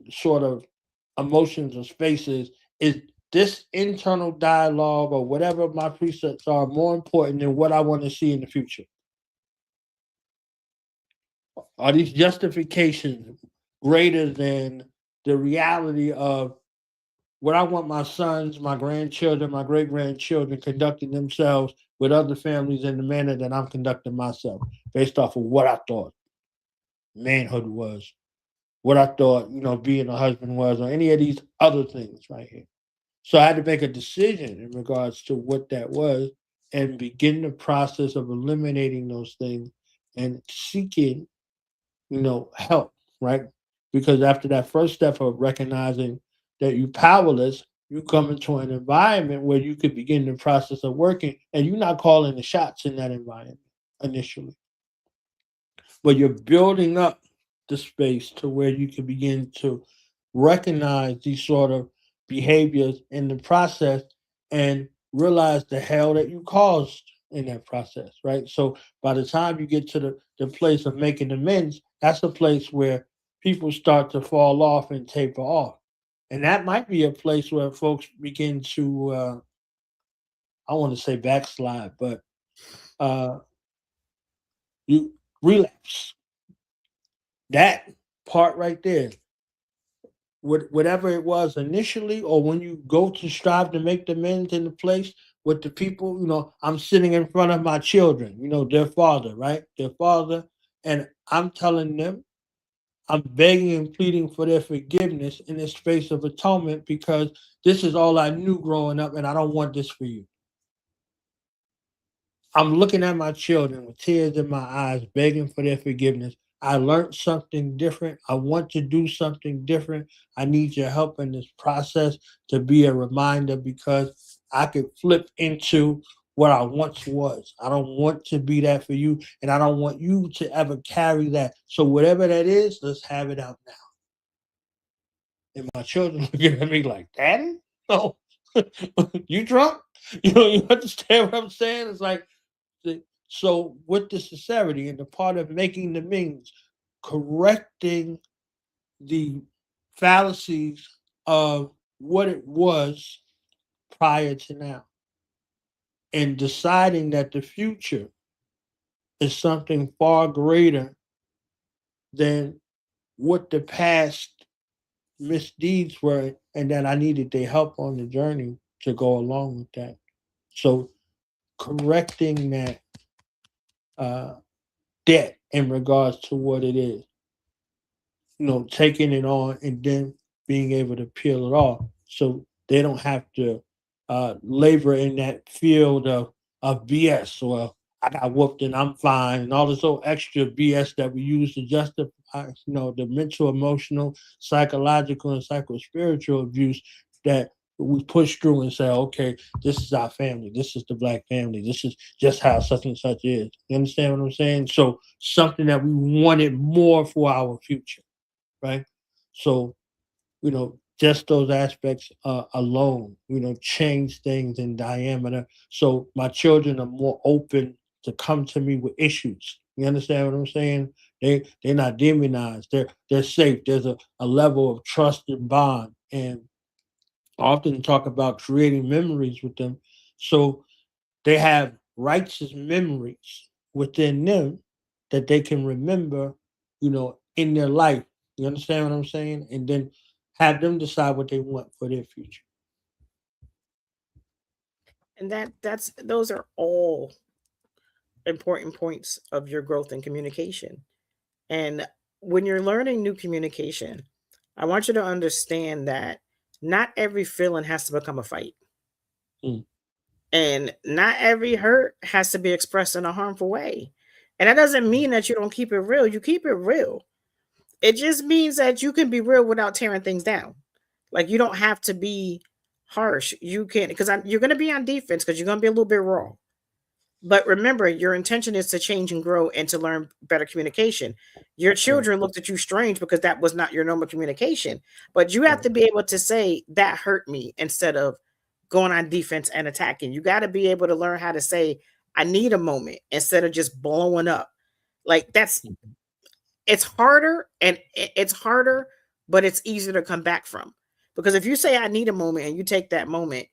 S4: sort of emotions or spaces, is this internal dialogue or whatever my precepts are more important than what I want to see in the future? Are these justifications greater than the reality of what I want my sons, my grandchildren, my great grandchildren conducting themselves with other families in the manner that I'm conducting myself, based off of what I thought manhood was, what I thought, being a husband was, or any of these other things right here. So I had to make a decision in regards to what that was and begin the process of eliminating those things and seeking, help, right? Because after that first step of recognizing that you're powerless, you come into an environment where you could begin the process of working and you're not calling the shots in that environment initially, but you're building up the space to where you can begin to recognize these sort of behaviors in the process and realize the hell that you caused in that process, right? So by the time you get to the place of making amends, that's a place where people start to fall off and taper off. And that might be a place where folks begin to, I want to say backslide, but uh, you relapse. That part right there, whatever it was initially, or when you go to strive to make the amends in the place with the people, I'm sitting in front of my children, their father, right? Their father, and I'm telling them, I'm begging and pleading for their forgiveness in this space of atonement because this is all I knew growing up, and I don't want this for you. I'm looking at my children with tears in my eyes, begging for their forgiveness. I learned something different. I want to do something different. I need your help in this process to be a reminder because I could flip into what I once was. I don't want to be that for you, and I don't want you to ever carry that. So, whatever that is, let's have it out now. And my children looking at me like, Daddy? No. You drunk? You understand what I'm saying? It's like, so with the sincerity and the part of making the means, correcting the fallacies of what it was prior to now, and deciding that the future is something far greater than what the past misdeeds were, and that I needed their help on the journey to go along with that. So correcting that uh, debt in regards to what it is, taking it on and then being able to peel it off so they don't have to labor in that field of BS or I got whooped and I'm fine and all this old extra BS that we use to justify, the mental, emotional, psychological, and psycho-spiritual abuse that we push through and say, okay, this is our family. This is the Black family. This is just how such and such is. You understand what I'm saying? So something that we wanted more for our future, right? So, just those aspects alone, change things in diameter. So my children are more open to come to me with issues. You understand what I'm saying? They're not demonized. They're safe. There's a level of trust and bond. And I often talk about creating memories with them. So they have righteous memories within them that they can remember, in their life. You understand what I'm saying? And then have them decide what they want for their future.
S5: And that's those are all important points of your growth in communication. And when you're learning new communication, I want you to understand that not every feeling has to become a fight.
S4: Mm.
S5: And not every hurt has to be expressed in a harmful way. And that doesn't mean that you don't keep it real. You keep it real. It just means that you can be real without tearing things down. Like you don't have to be harsh. You can because you're going to be on defense because you're going to be a little bit raw. But remember, your intention is to change and grow and to learn better communication. Your
S4: Right.
S5: children looked at you strange because that was not your normal communication. But you have
S4: Right.
S5: to be able to say that hurt me instead of going on defense and attacking. You got to be able to learn how to say, I need a moment instead of just blowing up. Like that's
S4: Mhm.
S5: it's harder and it's harder, but it's easier to come back from. Because if you say I need a moment and you take that moment,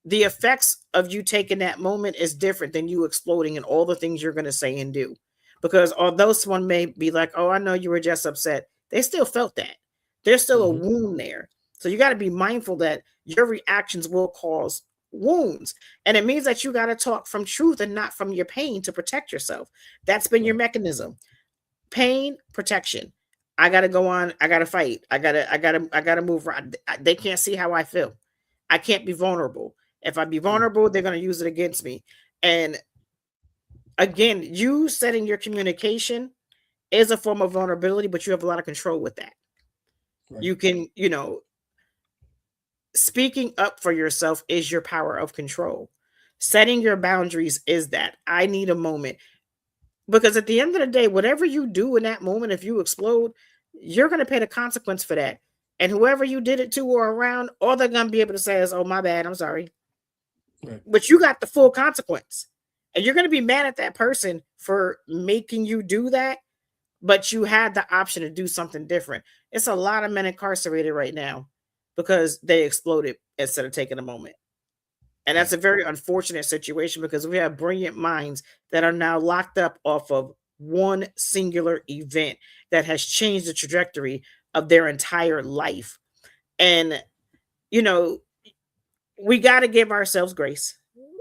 S5: the effects of you taking that moment is different than you exploding and all the things you're going to say and do. Because although someone may be like, oh, I know you were just upset, they still felt that. There's still a
S4: Mhm.
S5: wound there. So you got to be mindful that your reactions will cause wounds. And it means that you got to talk from truth and not from your pain to protect yourself. That's been your
S4: Right.
S5: mechanism. Pain, protection. I got to go on. I got to fight. I got to move around. They can't see how I feel. I can't be vulnerable. If I be
S4: Mm.
S5: vulnerable, they're going to use it against me. And again, you setting your communication is a form of vulnerability, but you have a lot of control with that.
S4: Right.
S5: You can, speaking up for yourself is your power of control. Setting your boundaries is that. I need a moment. Because at the end of the day, whatever you do in that moment, if you explode, you're going to pay the consequence for that. And whoever you did it to or around, all they're going to be able to say is, oh, my bad. I'm sorry.
S4: Right.
S5: But you got the full consequence. And you're going to be mad at that person for making you do that, but you had the option to do something different. It's a lot of men incarcerated right now because they exploded instead of taking a moment. And that's
S4: Right.
S5: a very unfortunate situation because we have brilliant minds that are now locked up off of one singular event that has changed the trajectory of their entire life. And, you know, we got to give ourselves grace.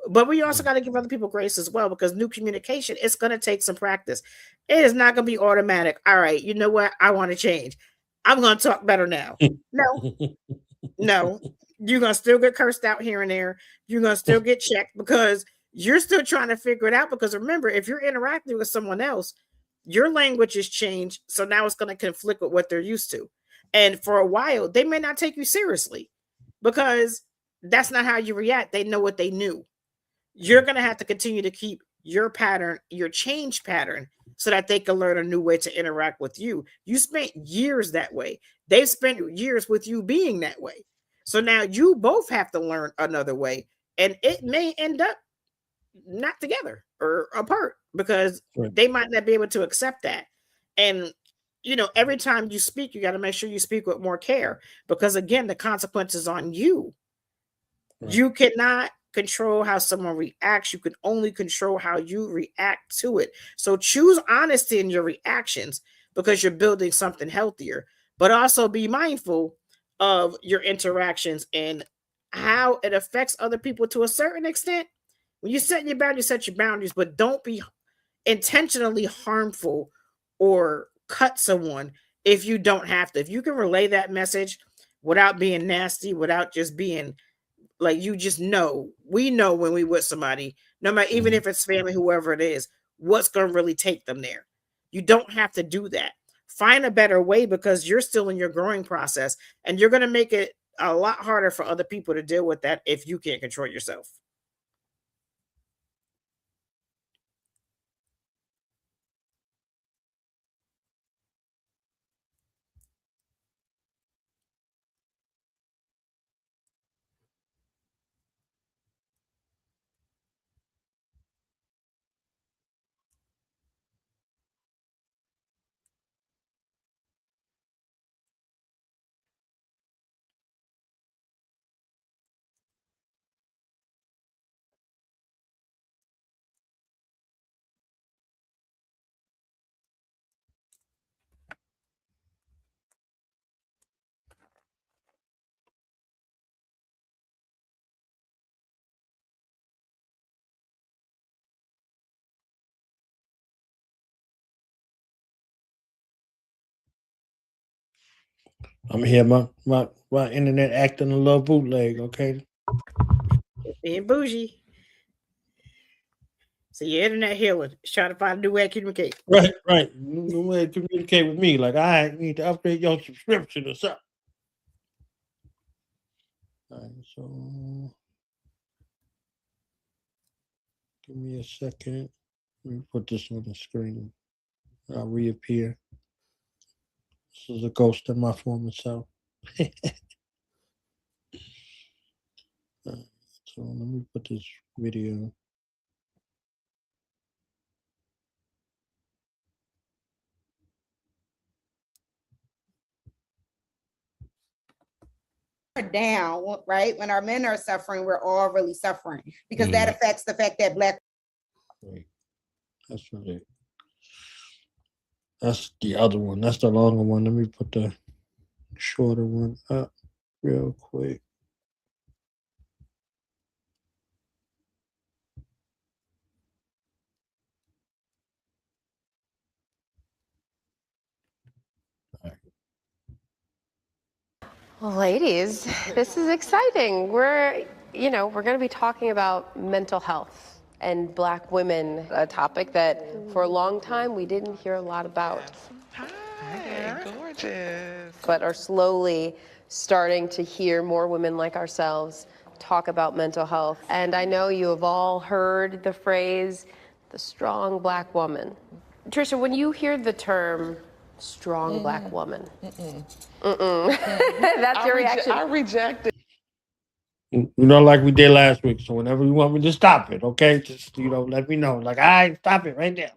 S5: But we also
S4: Mm.
S5: got to give other people grace as well because new communication, it's going to take some practice. It is not going to be automatic. All right, you know what? I want to change. I'm going to talk better now. No, no. You're going to still get cursed out here and there. You're going to still get checked because you're still trying to figure it out. Because remember, if you're interacting with someone else, your language has changed. So now it's going to conflict with what they're used to. And for a while, they may not take you seriously because that's not how you react. They know what they knew. You're
S4: Right.
S5: going to have to continue to keep your pattern, your change pattern, so that they can learn a new way to interact with you. You spent years that way. They've spent years with you being that way. So now you both have to learn another way. And it may end up not together or apart because
S4: Right.
S5: they might not be able to accept that. And every time you speak, you got to make sure you speak with more care because again, the consequences on you.
S4: Right.
S5: You cannot control how someone reacts. You can only control how you react to it. So choose honesty in your reactions because you're building something healthier, but also be mindful of your interactions and how it affects other people to a certain extent. When you set your boundaries, but don't be intentionally harmful or cut someone if you don't have to. If you can relay that message without being nasty, without just being like you just know, we know when we with somebody, no matter even
S4: Mhm.
S5: if it's family, whoever it is, what's gonna really take them there. You don't have to do that. Find a better way because you're still in your growing process and you're gonna make it a lot harder for other people to deal with that if you can't control yourself.
S4: I'm here. My internet acting a little bootleg. Okay.
S5: Being bougie. So your internet healing. It's trying to find a new way to communicate.
S4: Right. No way to communicate with me. Like I need to upgrade your subscription or something. All right, so give me a second. Let me put this on the screen. I'll reappear. This is a ghost of my former self. So let me put this video.
S7: down, right? When our men are suffering, we're all really suffering because that affects the fact that Black.
S4: Right. That's right. That's the other one. That's the longer one. Let me put the shorter one up real quick.
S8: Well, ladies, this is exciting. We're going to be talking about mental health and Black women, a topic that for a long time we didn't hear a lot about.
S9: Hi, gorgeous.
S8: But are slowly starting to hear more women like ourselves talk about mental health. And I know you have all heard the phrase, the strong Black woman. Trisha, when you hear the term strong Black woman, that's your reaction.
S9: I reject it.
S4: Like we did last week. So whenever you want me to stop it, okay, just let me know. Like, I stop it right now.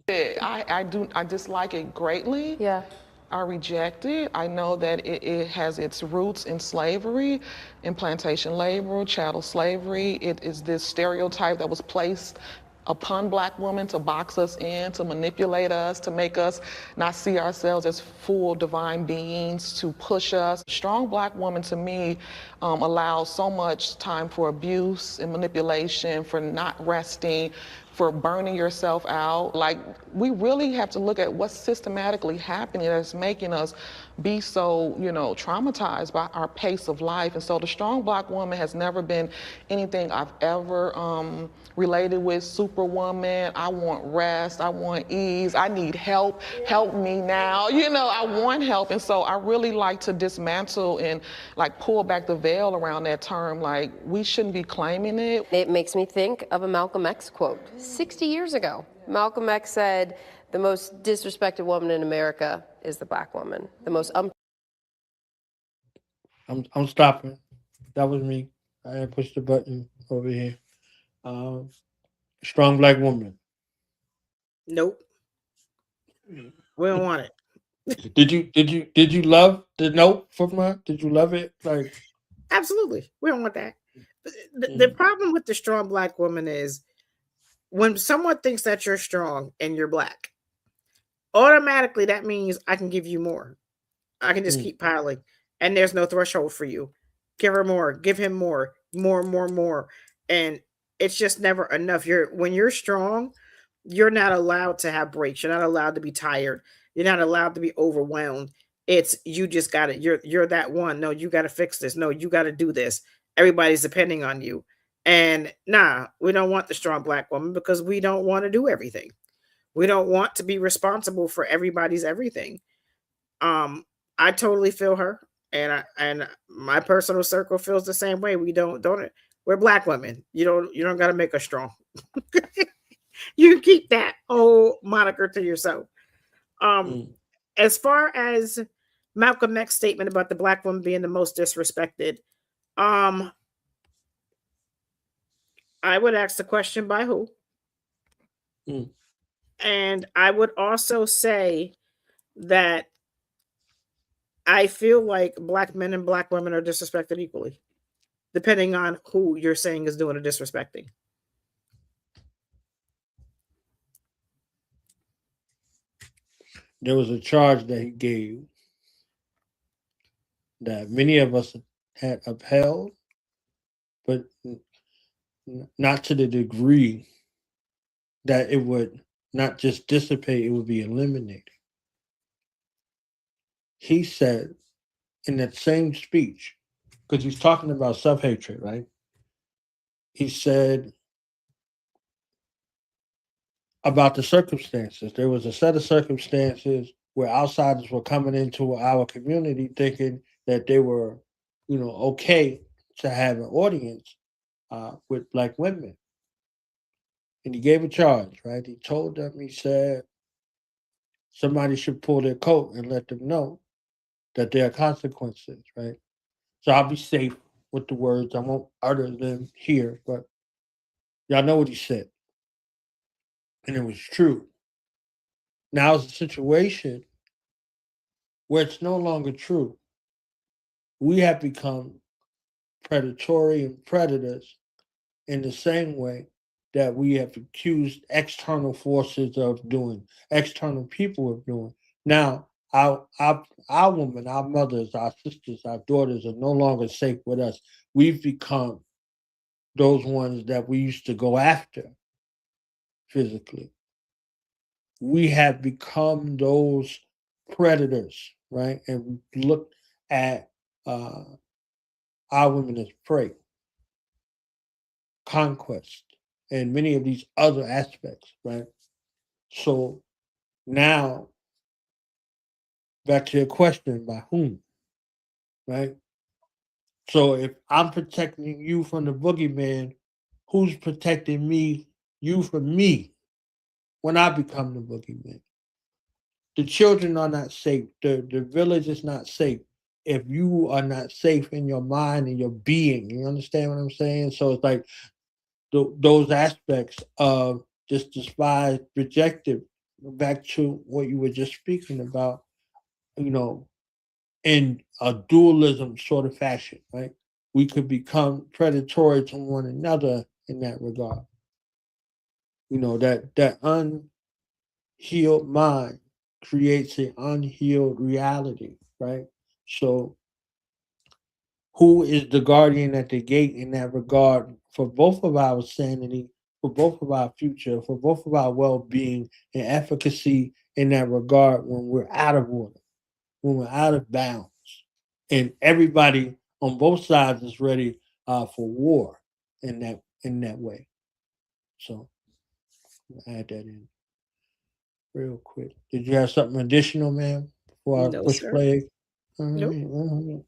S9: I dislike it greatly.
S8: Yeah.
S9: I reject it. I know that it has its roots in slavery, in plantation labor, chattel slavery. It is this stereotype that was placed upon Black women to box us in, to manipulate us, to make us not see ourselves as full divine beings, to push us. A strong Black woman, to me, allows so much time for abuse and manipulation, for not resting, for burning yourself out. Like, we really have to look at what's systematically happening that's making us be so, traumatized by our pace of life. And so the strong Black woman has never been anything I've ever related with. Superwoman, I want rest, I want ease, I need help, help me now. I want help. And so I really like to dismantle and pull back the veil around that term. Like, we shouldn't be claiming it.
S8: It makes me think of a Malcolm X quote. 60 years ago, Malcolm X said, the most disrespected woman in America is the Black woman. The most
S4: I'm stopping. That was me. I had pushed the button over here. Strong Black woman.
S5: Nope. We don't want it.
S4: Did you love the note from her? Did you love it? Like,
S5: absolutely, we don't want that. The problem with the strong Black woman is when someone thinks that you're strong and you're Black, automatically that means I can give you more. I can just keep piling, and there's no threshold for you. Give her more, give him more, and it's just never enough. When you're strong, you're not allowed to have breaks. You're not allowed to be tired. You're not allowed to be overwhelmed. It's you just got it. You're that one. No, you got to fix this. No, you got to do this. Everybody's depending on you. And we don't want the strong Black woman because we don't want to do everything. We don't want to be responsible for everybody's everything. I totally feel her, and my personal circle feels the same way. We're Black women. You don't got to make us strong. You can keep that old moniker to yourself. As far as Malcolm X's statement about the Black woman being the most disrespected, I would ask the question by who? And I would also say that I feel like Black men and Black women are disrespected equally, depending on who you're saying is doing the disrespecting.
S4: There was a charge that he gave that many of us had upheld, but not to the degree that it would not just dissipate, it would be eliminated. he said in that same speech, because he's talking about self-hatred, right? He said about the circumstances. There was a set of circumstances where outsiders were coming into our community thinking that they were, okay to have an audience with Black women. And he gave a charge, right? He told them, he said, somebody should pull their coat and let them know that there are consequences, right? So I'll be safe with the words. I won't utter them here, but y'all know what he said. And it was true. Now it's a situation where it's no longer true. We have become predatory and predators in the same way that we have accused external forces of doing, external people of doing. Now, our women, our mothers, our sisters, our daughters are no longer safe with us. We've become those ones that we used to go after physically. We have become those predators, right? And we look at our women as prey, conquest, and many of these other aspects, right? So now, back to your question, by whom, right? So if I'm protecting you from the boogeyman, who's protecting you from me when I become the boogeyman? The children are not safe. The village is not safe if you are not safe in your mind and your being. You understand what I'm saying? So it's like those aspects of this despised, rejected, back to what you were just speaking about, in a dualism sort of fashion, right? We could become predatory to one another in that regard. That unhealed mind creates an unhealed reality, right? So who is the guardian at the gate in that regard for both of our sanity, for both of our future, for both of our well-being and efficacy in that regard when we're out of order, when we're out of bounds, and everybody on both sides is ready for war in that way. So I'll add that in real quick. Did you have something additional, ma'am, before I
S5: No,
S4: push
S5: sir.
S4: play? All
S5: Nope.
S4: right, all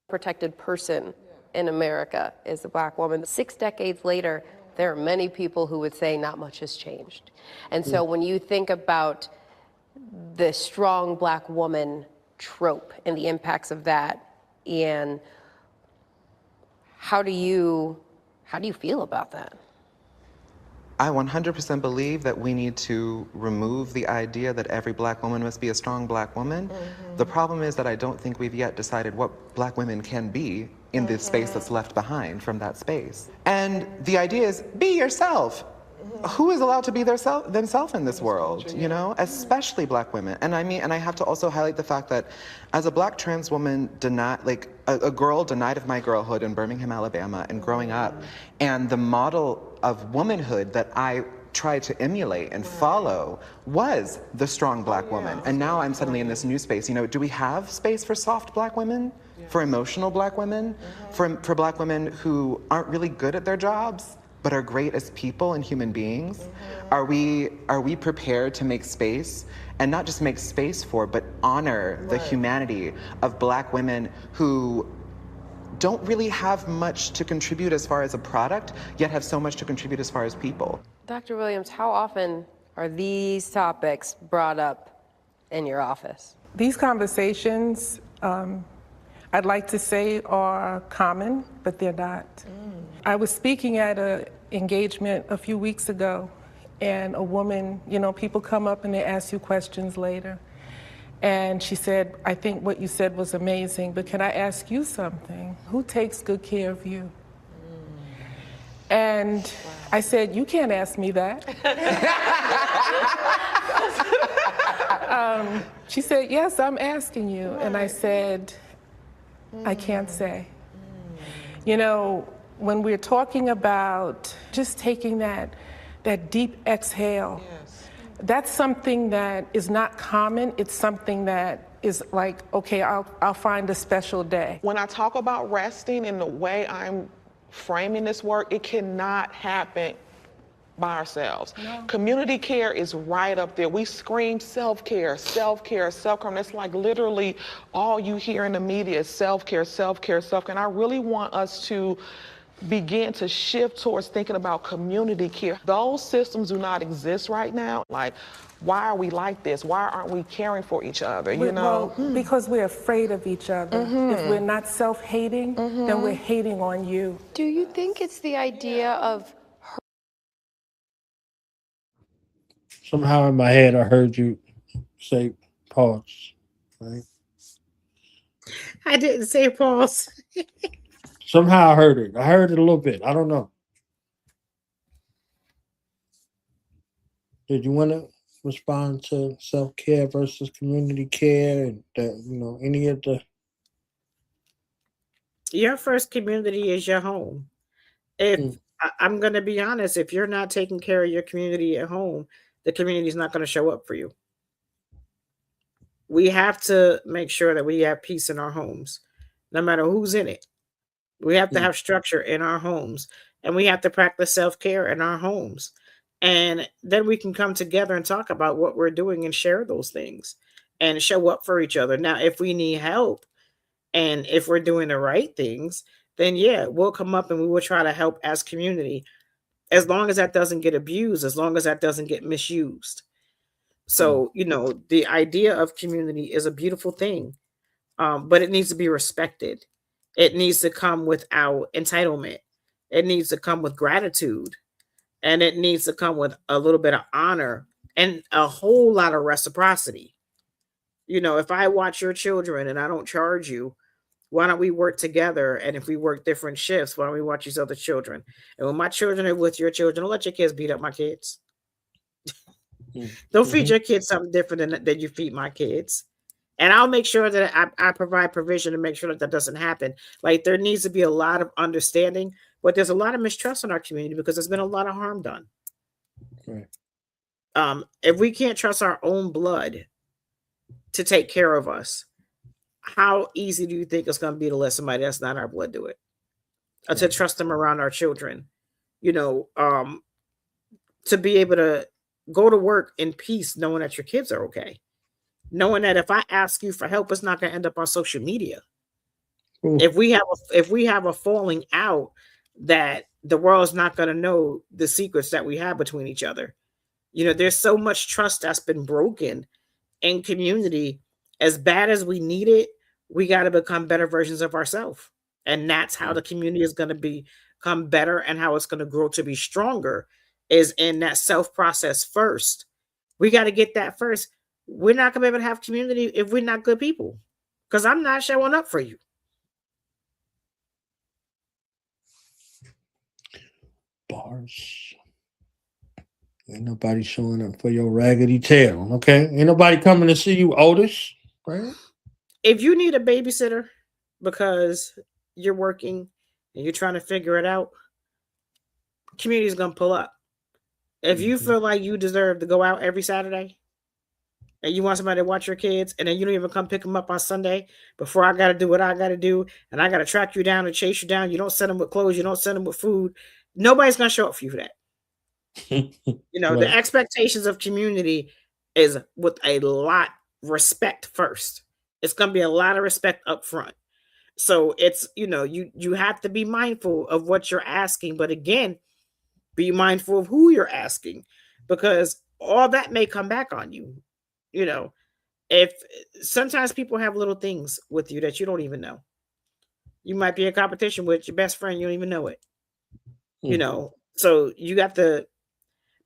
S8: Protected person in America is a Black woman. 6 decades later, there are many people who would say not much has changed. And so when you think about the strong Black woman trope and the impacts of that, and how do you feel about that?
S10: I 100% believe that we need to remove the idea that every Black woman must be a strong Black woman. The problem is that I don't think we've yet decided what Black women can be in the space that's left behind from that space. And the idea is, be yourself. Who is allowed to be themselves in this world, especially Black women? And I have to also highlight the fact that as a Black trans woman, a girl denied of my girlhood in Birmingham, Alabama, and growing up, and the model of womanhood that I tried to emulate and follow was the strong Black woman. And now I'm suddenly in this new space. Do we have space for soft Black women? For emotional Black women? For Black women who aren't really good at their jobs, but are great as people and human beings? Are we prepared to make space, and not just make space for, but honor the humanity of Black women who don't really have much to contribute as far as a product, yet have so much to contribute as far as people?
S8: Dr. Williams, how often are these topics brought up in your office?
S1: These conversations, I'd like to say are common, but they're not. I was speaking at an engagement a few weeks ago, and a woman, people come up and they ask you questions later. And she said, I think what you said was amazing, but can I ask you something? Who takes good care of you? And I said, you can't ask me that. She said, yes, I'm asking you. And I said, I can't say. When we're talking about just taking that deep exhale, that's something that is not common. It's something that
S11: is like, okay, I'll find a special day.
S9: When I talk about resting and the way I'm framing this work, it cannot happen by ourselves. No. Community care is right up there. We scream self-care, self-care, self-care. And it's like literally all you hear in the media is self-care, self-care, self-care. And I really want us to begin to shift towards thinking about community care. Those systems do not exist right now. Like, why are we like this? Why aren't we caring for each other? You know,
S11: because we're afraid of each other. If we're not self-hating, then we're hating on you.
S8: Do you think it's the idea of
S4: Somehow in my head, I heard you say pause. Right?
S5: I didn't say pause.
S4: Somehow I heard it. I heard it a little bit. I don't know. Did you want to respond to self-care versus community care and any of the?
S5: Your first community is your home. If I'm going to be honest, if you're not taking care of your community at home, the community is not going to show up for you. We have to make sure that we have peace in our homes, no matter who's in it. We have to have structure in our homes, and we have to practice self-care in our homes. And then we can come together and talk about what we're doing and share those things and show up for each other. Now, if we need help and if we're doing the right things, then yeah, we'll come up and we will try to help as community, as long as that doesn't get abused, as long as that doesn't get misused. So, the idea of community is a beautiful thing, but it needs to be respected. It needs to come without entitlement. It needs to come with gratitude. And it needs to come with a little bit of honor and a whole lot of reciprocity. If I watch your children and I don't charge you, why don't we work together? And if we work different shifts, why don't we watch these other children? And when my children are with your children, don't let your kids beat up my kids. Don't feed your kids something different than you feed my kids. And I'll make sure that I provide provision to make sure that doesn't happen. Like, there needs to be a lot of understanding, but there's a lot of mistrust in our community because there's been a lot of harm done.
S4: Right.
S5: If we can't trust our own blood to take care of us, how easy do you think it's going to be to let somebody that's not our blood do it? Or to trust them around our children, to be able to go to work in peace, knowing that your kids are okay. Knowing that if I ask you for help, it's not going to end up on social media. If we have a falling out, that the world's not going to know the secrets that we have between each other. There's so much trust that's been broken in community. As bad as we need it, we got to become better versions of ourselves. And that's how the community is going to become better, and how it's going to grow to be stronger is in that self process first. We got to get that first. We're not going to be able to have community if we're not good people, because I'm not showing up for you.
S4: Bars. Ain't nobody showing up for your raggedy tail, okay? Ain't nobody coming to see you, Otis, right?
S5: If you need a babysitter because you're working and you're trying to figure it out, community is going to pull up. If you feel like you deserve to go out every Saturday and you want somebody to watch your kids, and then you don't even come pick them up on Sunday before I got to do what I got to do, and I got to track you down and chase you down, you don't send them with clothes, you don't send them with food, nobody's going to show up for you for that.
S4: Right.
S5: The expectations of community is with a lot respect first. It's going to be a lot of respect up front. So it's, you have to be mindful of what you're asking, but again, be mindful of who you're asking, because all that may come back on you. If sometimes people have little things with you that you don't even know. You might be in competition with your best friend, you don't even know it. So you got to,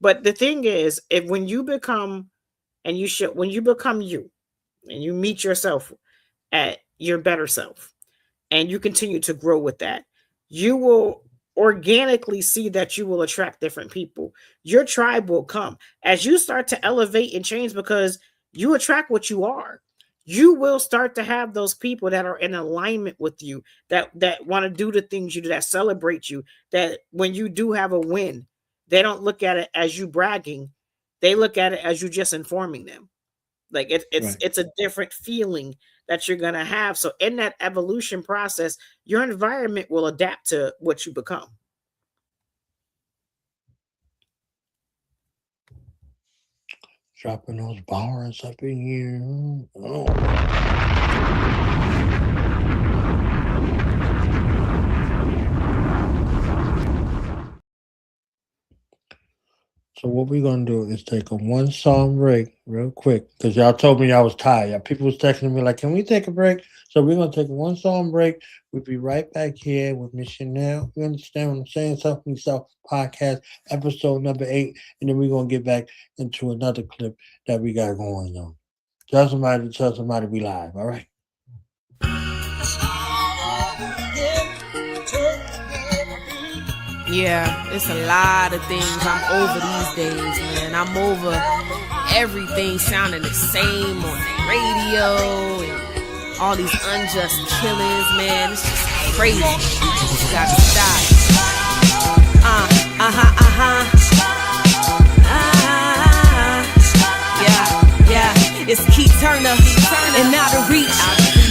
S5: but the thing is, when you become you and you meet yourself at your better self and you continue to grow with that, you will organically see that you will attract different people. Your tribe will come as you start to elevate and change, because you attract what you are. You will start to have those people that are in alignment with you, that want to do the things you do, that celebrate you, that when you do have a win, they don't look at it as you bragging. They look at it as you just informing them. Like it's
S4: Right.
S5: it's a different feeling that you're gonna have. So in that evolution process, your environment will adapt to what you become.
S4: Dropping those bars up in here. Oh. So what we're gonna do is take a 1 song break real quick because y'all told me I was tired. People was texting me like, "Can we take a break?" So we're gonna take a 1 song break. We'll be right back here with Miss Chanel. You understand what I'm saying? Something Self Podcast, episode number 8, and then we're gonna get back into another clip that we got going on. Tell somebody we live. All right.
S12: Yeah, it's a lot of things I'm over these days, man. I'm over everything sounding the same on the radio and all these unjust killings, man. It's just crazy. You gotta stop. Yeah, it's Keith Turner and Out of Reach.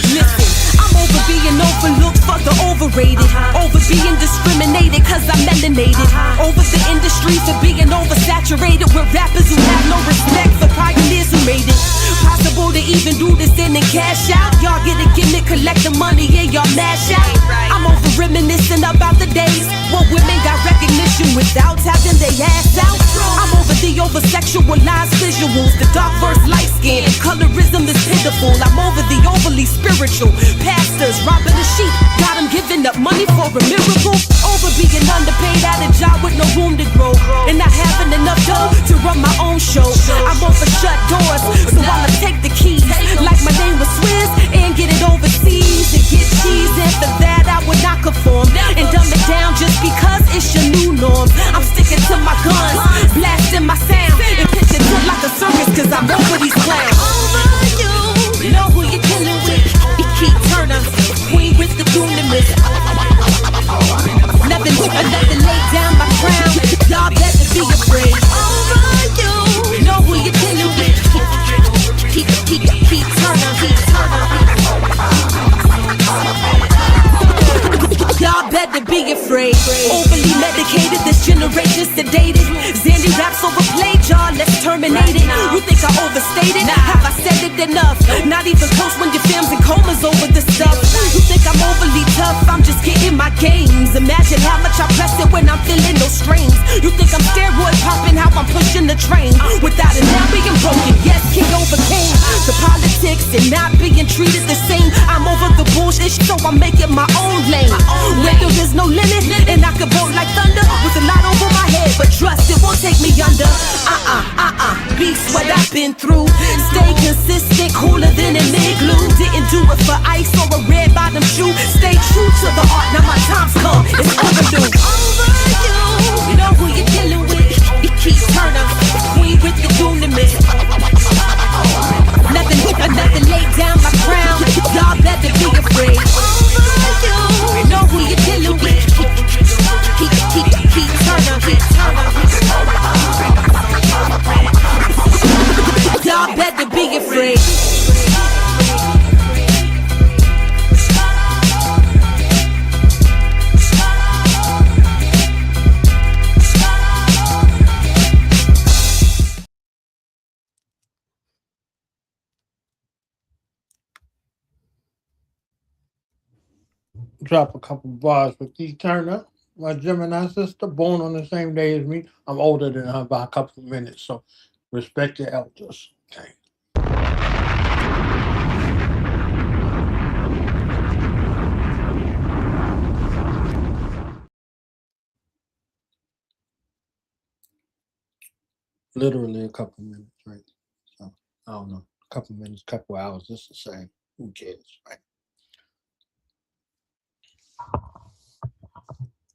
S12: Listen, I'm over being overlooked, fuck the overrated. Over being discriminated cause I'm melanated. Over the industry for being oversaturated with rappers who have no respect for pioneers who made it possible to even do this in and cash out. Y'all get a gimmick, collect the money, and y'all mash out. I'm over reminiscing about the days when women got recognition without having their ass out. I'm over the over-sexualized visuals, the dark versus light skin, colorism is pitiful. I'm over the overly spiritual pastors robbing the sheep, got them giving up money for a miracle. Over being underpaid at a job with no room to grow, and not having enough dough to run my own show. I'm over shut doors, so I'ma take the keys like my name was Swizz and get it overseas and get cheese. And for that I would not conform and dumb it down just because it's your new norm. I'm sticking to my guns, blasting my sound, and pitching it like a circus cause I'm over these clowns. Over you know who you're dealing with. Keith Turner, queen with the dunamis. Nothing laid down my crown. Y'all better be afraid. Over you know who you're dealing with. Keith Turner. Y'all better be afraid. Overly medicated, this generation's sedated. Zandy raps overplayed, y'all, let's terminate it. You think I overstated? Have I said it enough? Not even close when your fam's in comas over the stuff. You think I'm overly tough? I'm just getting my games. Imagine how much I press it when I'm feeling no strains. You think I'm steroid popping, how I'm pushing the train. Without it now being broken, yes, King overcame the politics and not being treated the same. I'm over the bullshit, so I'm making my own lane. Where there is no limit, and I could vote like thunder with a lot over my head, but trust it won't take me under. Beast what I've been through. Stay consistent, cooler than an igloo. Didn't do it for ice or a red bottom shoe. Stay true to the art, now my time's come. It's overdue. Over you know who you're dealing with. Keith Turner, queen with the dunamis. Nothing laid down my crown. Y'all better be afraid. Over you know who you're dealing with. Keith Turner. Y'all better be afraid.
S4: Drop a couple bars with Keith Turner, my Gemini sister, born on the same day as me. I'm older than her by a couple of minutes, so respect your elders. Okay. Literally a couple minutes, right? So I don't know, a couple minutes, couple hours, it's the same. Who cares, right?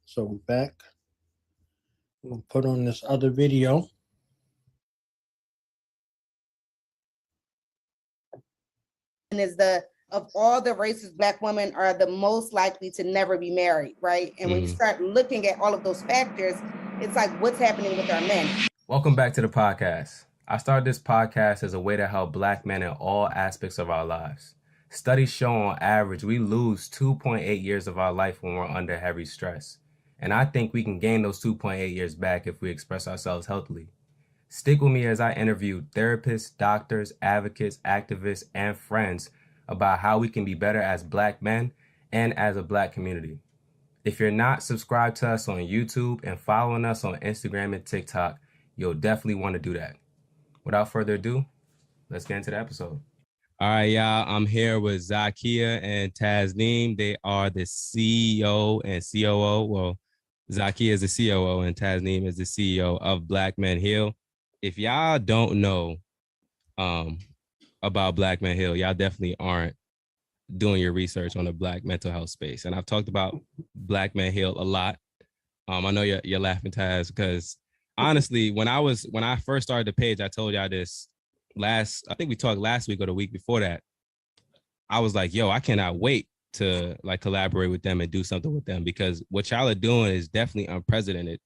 S4: So we're back. We'll put on this other video.
S7: And is of all the races, Black women are the most likely to never be married, right? And when you start looking at all of those factors, it's like, what's happening with our men?
S13: Welcome back to the podcast. I started this podcast as a way to help Black men in all aspects of our lives. Studies show on average we lose 2.8 years of our life when we're under heavy stress. And I think we can gain those 2.8 years back if we express ourselves healthily. Stick with me as I interview therapists, doctors, advocates, activists, and friends about how we can be better as Black men and as a Black community. If you're not subscribed to us on YouTube and following us on Instagram and TikTok, you'll definitely want to do that. Without further ado, let's get into the episode. All right, y'all. I'm here with Zakia and Tasneem. They are the CEO and COO. Well, Zakia is the COO and Tasneem is the CEO of Black Men Heal. If y'all don't know about Black Men Heal, y'all definitely aren't doing your research on the Black mental health space. And I've talked about Black Men Heal a lot. I know you're laughing, Taz, because honestly, when I first started the page, I told y'all this I think we talked last week or the week before that. I was like, yo, I cannot wait to like collaborate with them and do something with them, because what y'all are doing is definitely unprecedented,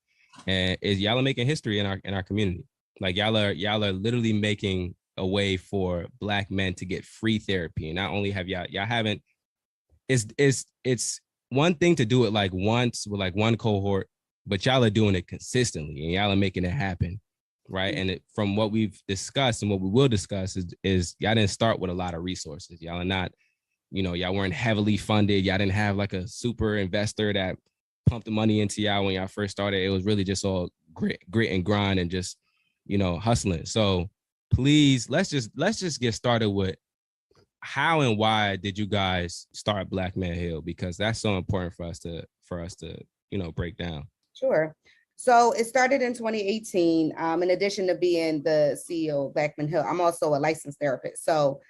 S13: and y'all are making history in our community. Like y'all are literally making a way for Black men to get free therapy. And not only have y'all haven't, it's one thing to do it like once with like one cohort, but y'all are doing it consistently and y'all are making it happen, right? And from what we've discussed and what we will discuss is y'all didn't start with a lot of resources. Y'all are not, y'all weren't heavily funded. Y'all didn't have like a super investor that pumped the money into y'all when y'all first started. It was really just all grit and grind and just, hustling. So please, let's just get started with how and why did you guys start Black Men Heal? Because that's so important for us to break down.
S7: Sure. So it started in 2018. In addition to being the CEO of Black Men Heal, I'm also a licensed therapist. So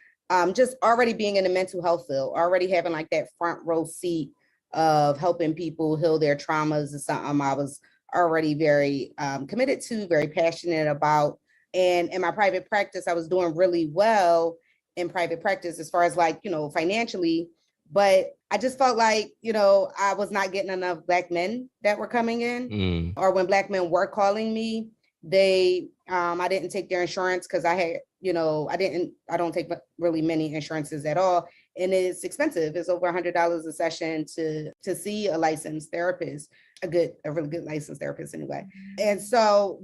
S7: just already being in the mental health field, already having like that front row seat of helping people heal their traumas is something I was already very committed to, very passionate about. And in my private practice, I was doing really well in private practice as far as like, financially, but I just felt like, I was not getting enough Black men that were coming in, or when Black men were calling me, I didn't take their insurance because I had, I don't take really many insurances at all. And it's expensive. It's over $100 a session to see a licensed therapist, a really good licensed therapist anyway. And so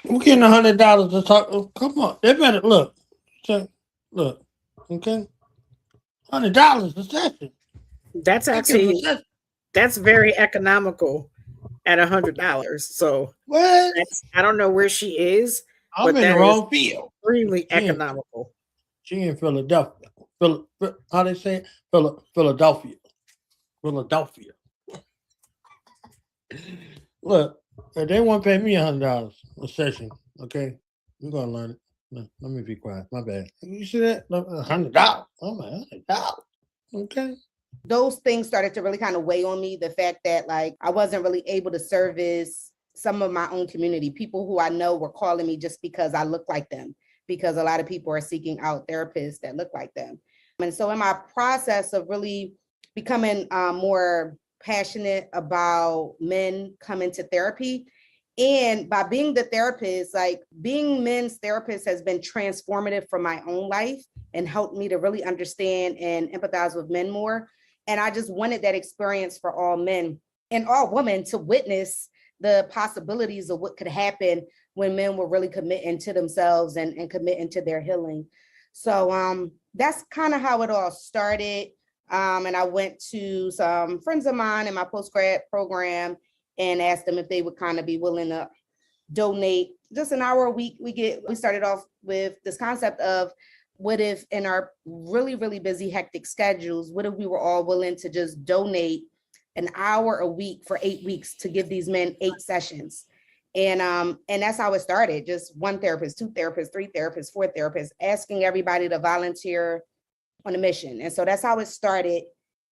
S4: we're getting $100 to talk. Oh, come on, they better look. Okay, $100 a session.
S5: That's actually that's very economical at $100. So
S4: what?
S5: I don't know where she is.
S4: I'm in the wrong field.
S5: Extremely economical.
S4: She in Philadelphia. How they say it? Philadelphia. Look, if they want to pay me $100 a session, okay, we're gonna learn it. No, let me be quiet. My bad. You see that? $100. Oh my, $100. Okay.
S7: Those things started to really kind of weigh on me. The fact that like I wasn't really able to service some of my own community, people who I know were calling me just because I look like them, because a lot of people are seeking out therapists that look like them. And so in my process of really becoming more passionate about men coming to therapy, and by being the therapist, like being men's therapist has been transformative for my own life and helped me to really understand and empathize with men more. And I just wanted that experience for all men and all women to witness the possibilities of what could happen when men were really committing to themselves and committing to their healing. So that's kind of how it all started. And I went to some friends of mine in my post-grad program and asked them if they would kind of be willing to donate just an hour a week. We started off with this concept of what if in our really, really busy, hectic schedules, what if we were all willing to just donate an hour a week for 8 weeks to give these men 8 sessions. And that's how it started. Just one therapist, 2 therapists, 3 therapists, 4 therapists, asking everybody to volunteer on a mission. And so that's how it started.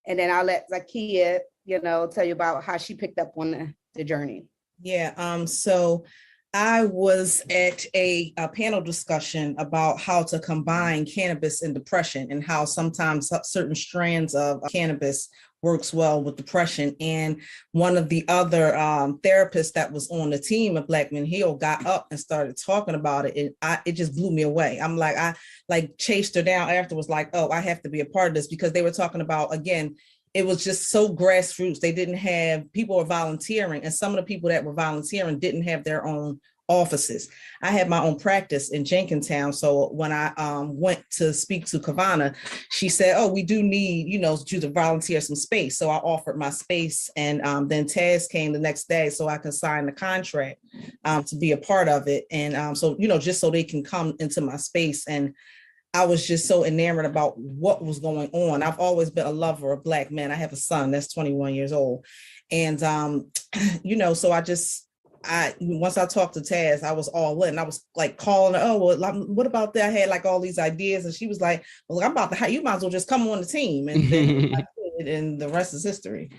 S7: And then I'll let Zakia, tell you about how she picked up on the journey.
S14: Yeah. So I was at a panel discussion about how to combine cannabis and depression and how sometimes certain strands of cannabis works well with depression. And one of the other therapists that was on the team of Black Men Heal got up and started talking about it. It just blew me away. I'm like, I like chased her down afterwards, like, oh, I have to be a part of this, because they were talking about, again, it was just so grassroots. They didn't have, people were volunteering, and some of the people that were volunteering didn't have their own offices. I had my own practice in Jenkintown. So when I went to speak to Kavana, she said, oh, we do need, you to volunteer some space. So I offered my space, and then Taz came the next day so I could sign the contract to be a part of it. And so, just so they can come into my space. And I was just so enamored about what was going on. I've always been a lover of Black men. I have a son that's 21 years old. And, so once I talked to Taz, I was all in. I was like calling her, oh, well, what about that? I had like all these ideas. And she was like, well, I'm about to, you might as well just come on the team. And then and the rest is history.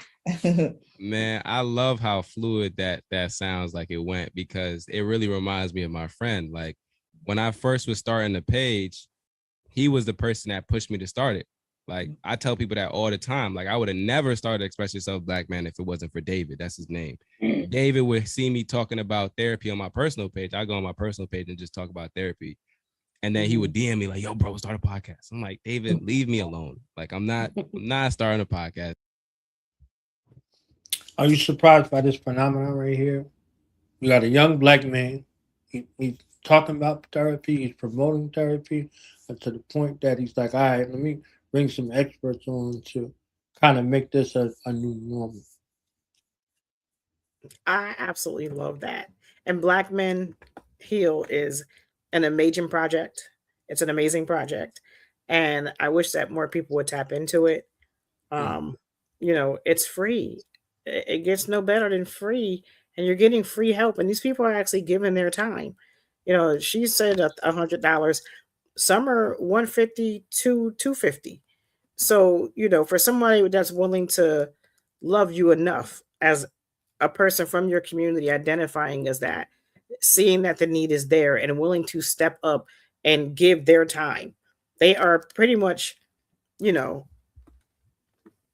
S13: Man, I love how fluid that sounds like it went, because it really reminds me of my friend. Like when I first was starting the page, he was the person that pushed me to start it. Like I tell people that all the time. Like I would have never started Express Yourself Black Man if it wasn't for David. That's his name. David would see me talking about therapy on my personal page. I go on my personal page and just talk about therapy. And then he would DM me like, yo, bro, start a podcast. I'm like, David, leave me alone. Like I'm not starting a podcast.
S4: Are you surprised by this phenomenon right here? You got a young Black man. He's talking about therapy. He's promoting therapy, and to the point that he's like, all right, let me bring some experts on to kind of make this a new normal.
S5: I absolutely love that. And Black Men Heal is an amazing project. It's an amazing project. And I wish that more people would tap into it. It's free. It gets no better than free. And you're getting free help. And these people are actually giving their time. She said $100. Some are $150 to $250. So, for somebody that's willing to love you enough as a person from your community, identifying as that, seeing that the need is there and willing to step up and give their time, they are pretty much,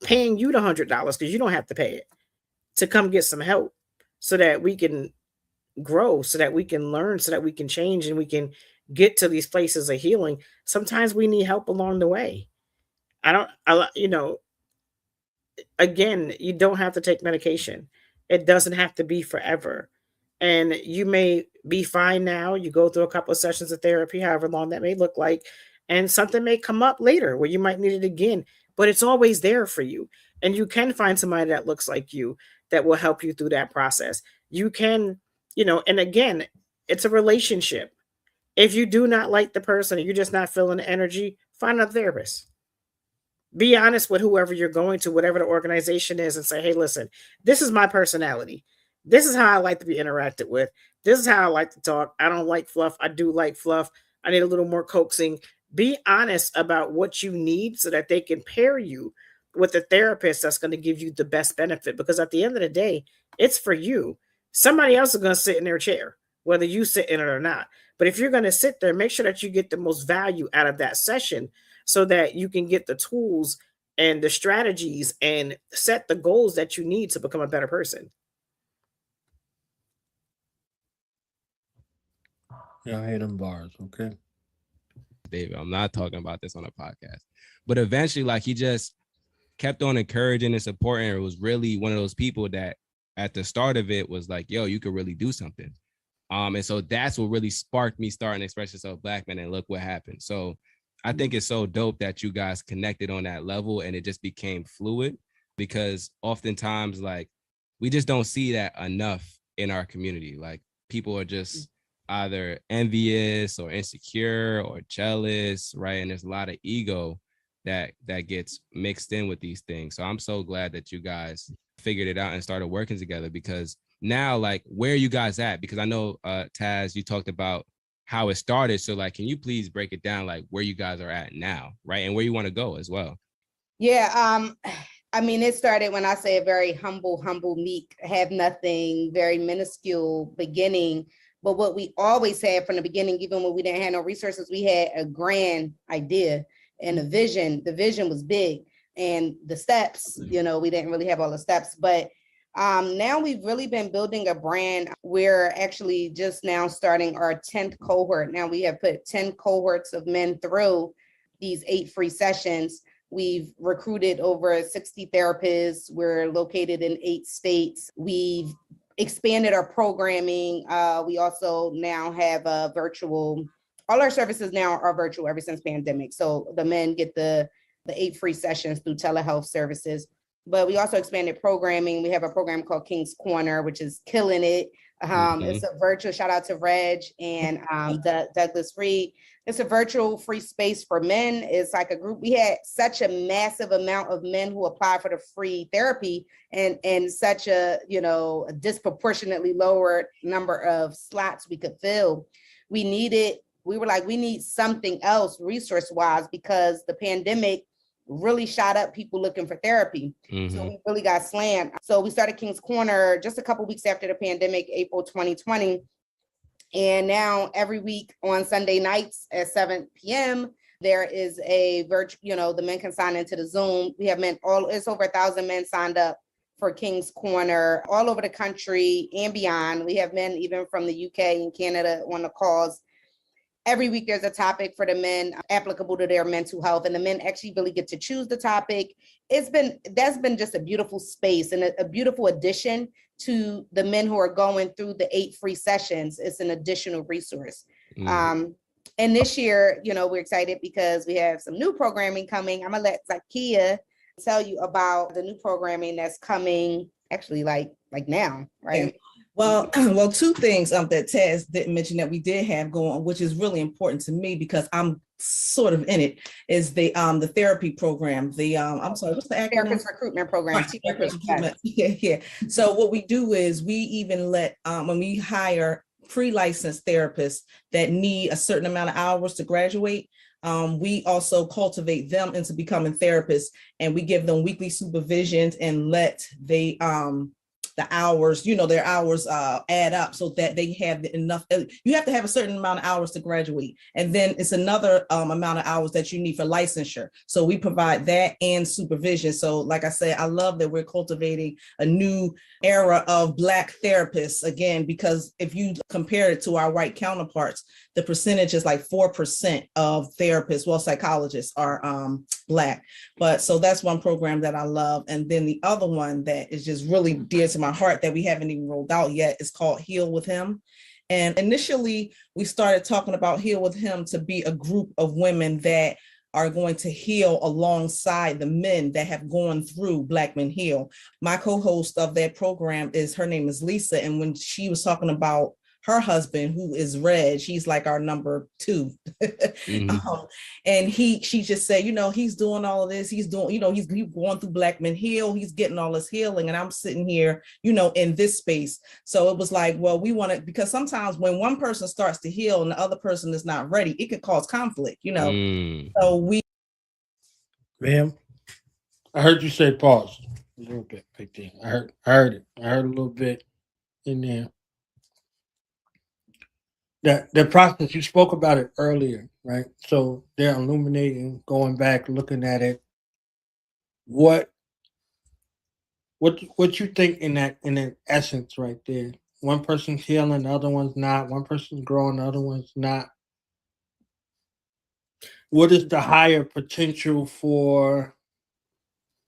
S5: paying you the $100 because you don't have to pay it to come get some help so that we can grow, so that we can learn, so that we can change and we can get to these places of healing. Sometimes we need help along the way. Again, you don't have to take medication. It doesn't have to be forever. And you may be fine now. You go through a couple of sessions of therapy, however long that may look like, and something may come up later where you might need it again, but it's always there for you. And you can find somebody that looks like you that will help you through that process. You can, and again, it's a relationship. If you do not like the person and you're just not feeling the energy, find a therapist. Be honest with whoever you're going to, whatever the organization is, and say, hey, listen, this is my personality. This is how I like to be interacted with. This is how I like to talk. I don't like fluff. I do like fluff. I need a little more coaxing. Be honest about what you need so that they can pair you with a therapist that's going to give you the best benefit. Because at the end of the day, it's for you. Somebody else is going to sit in their chair, whether you sit in it or not. But if you're going to sit there, make sure that you get the most value out of that session so that you can get the tools and the strategies and set the goals that you need to become a better person.
S4: Yeah, I hate them bars, okay?
S13: David, I'm not talking about this on a podcast. But eventually, like, he just kept on encouraging and supporting. It was really one of those people that at the start of it was like, yo, you could really do something. And so that's what really sparked me starting to Express Yourself Black Man, and look what happened. So I think it's so dope that you guys connected on that level and it just became fluid, because oftentimes, like, we just don't see that enough in our community. Like, people are just either envious or insecure or jealous, right? And there's a lot of ego that gets mixed in with these things. So I'm so glad that you guys figured it out and started working together, because now, like, where are you guys at? Because I know, Taz, you talked about how it started. So, like, can you please break it down, like, where you guys are at now, right? And where you want to go as well.
S7: Yeah. I mean, it started when I say a very humble, meek, have nothing, very minuscule beginning. But what we always had from the beginning, even when we didn't have no resources, we had a grand idea and a vision. The vision was big. and the steps, we didn't really have all the steps, but now we've really been building a brand. We're actually just now starting our 10th cohort. Now we have put 10 cohorts of men through these 8 free sessions. We've recruited over 60 therapists. We're located in 8 states. We've expanded our programming. We also now have a virtual, all our services now are virtual ever since pandemic. So the men get the 8 free sessions through telehealth services. But we also expanded programming. We have a program called King's Corner, which is killing it. It's a virtual, shout out to Reg and Douglas Reed. It's a virtual free space for men. It's like a group. We had such a massive amount of men who applied for the free therapy and such a, a disproportionately lower number of slots we could fill. We were like, we need something else resource-wise because the pandemic really shot up people looking for therapy. So we really got slammed. So we started King's Corner just a couple weeks after the pandemic, April 2020. And now every week on Sunday nights at 7 p.m., there is a virtual, the men can sign into the Zoom. We have men, it's over 1,000 men signed up for King's Corner all over the country and beyond. We have men even from the UK and Canada on the calls. Every week there's a topic for the men applicable to their mental health, and the men actually really get to choose the topic. That's been just a beautiful space and a beautiful addition to the men who are going through the 8 free sessions. It's an additional resource. And this year, we're excited because we have some new programming coming. I'm gonna let Zakia tell you about the new programming that's coming actually like now, right?
S14: Yeah. Well, 2 things that Taz didn't mention that we did have going on, which is really important to me because I'm sort of in it, is the therapy program. I'm sorry, what's the acronym?
S7: Therapist recruitment program.
S14: Therapist recruitment. Yeah. So what we do is we even let when we hire pre-licensed therapists that need a certain amount of hours to graduate, we also cultivate them into becoming therapists, and we give them weekly supervisions and let the hours, their hours add up so that they have enough. You have to have a certain amount of hours to graduate. And then it's another amount of hours that you need for licensure. So we provide that and supervision. So like I said, I love that we're cultivating a new era of Black therapists again, because if you compare it to our white counterparts, the percentage is like 4% of therapists, psychologists are Black. But so that's one program that I love. And then the other one that is just really dear to my heart that we haven't even rolled out yet is called Heal with Him. And initially we started talking about Heal with Him to be a group of women that are going to heal alongside the men that have gone through Black Men Heal. My co-host of that program her name is Lisa. And when she was talking about her husband, who is Reg, he's like our number 2. And she just said, he's doing all of this. He's doing, he's going through Black Men Heal. He's getting all this healing. And I'm sitting here, in this space. So it was like, well, we want to, because sometimes when one person starts to heal and the other person is not ready, it could cause conflict, So we.
S4: Ma'am, I heard you say pause a little bit right there. I heard it. I heard a little bit in there. The process, you spoke about it earlier, right? So they're illuminating, going back, looking at it. What you think in that essence right there? One person's healing, the other one's not. One person's growing, the other one's not. What is the higher potential for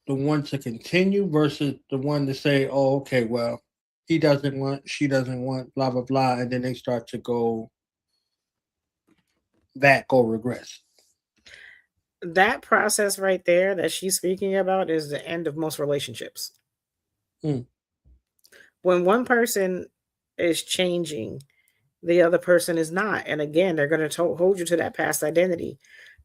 S4: the one to continue versus the one to say, oh, okay, well, he doesn't want, she doesn't want, blah, blah, blah. And then they start to go back or regress.
S5: That process right there that she's speaking about is the end of most relationships. When one person is changing, the other person is not. And again, they're going to hold you to that past identity.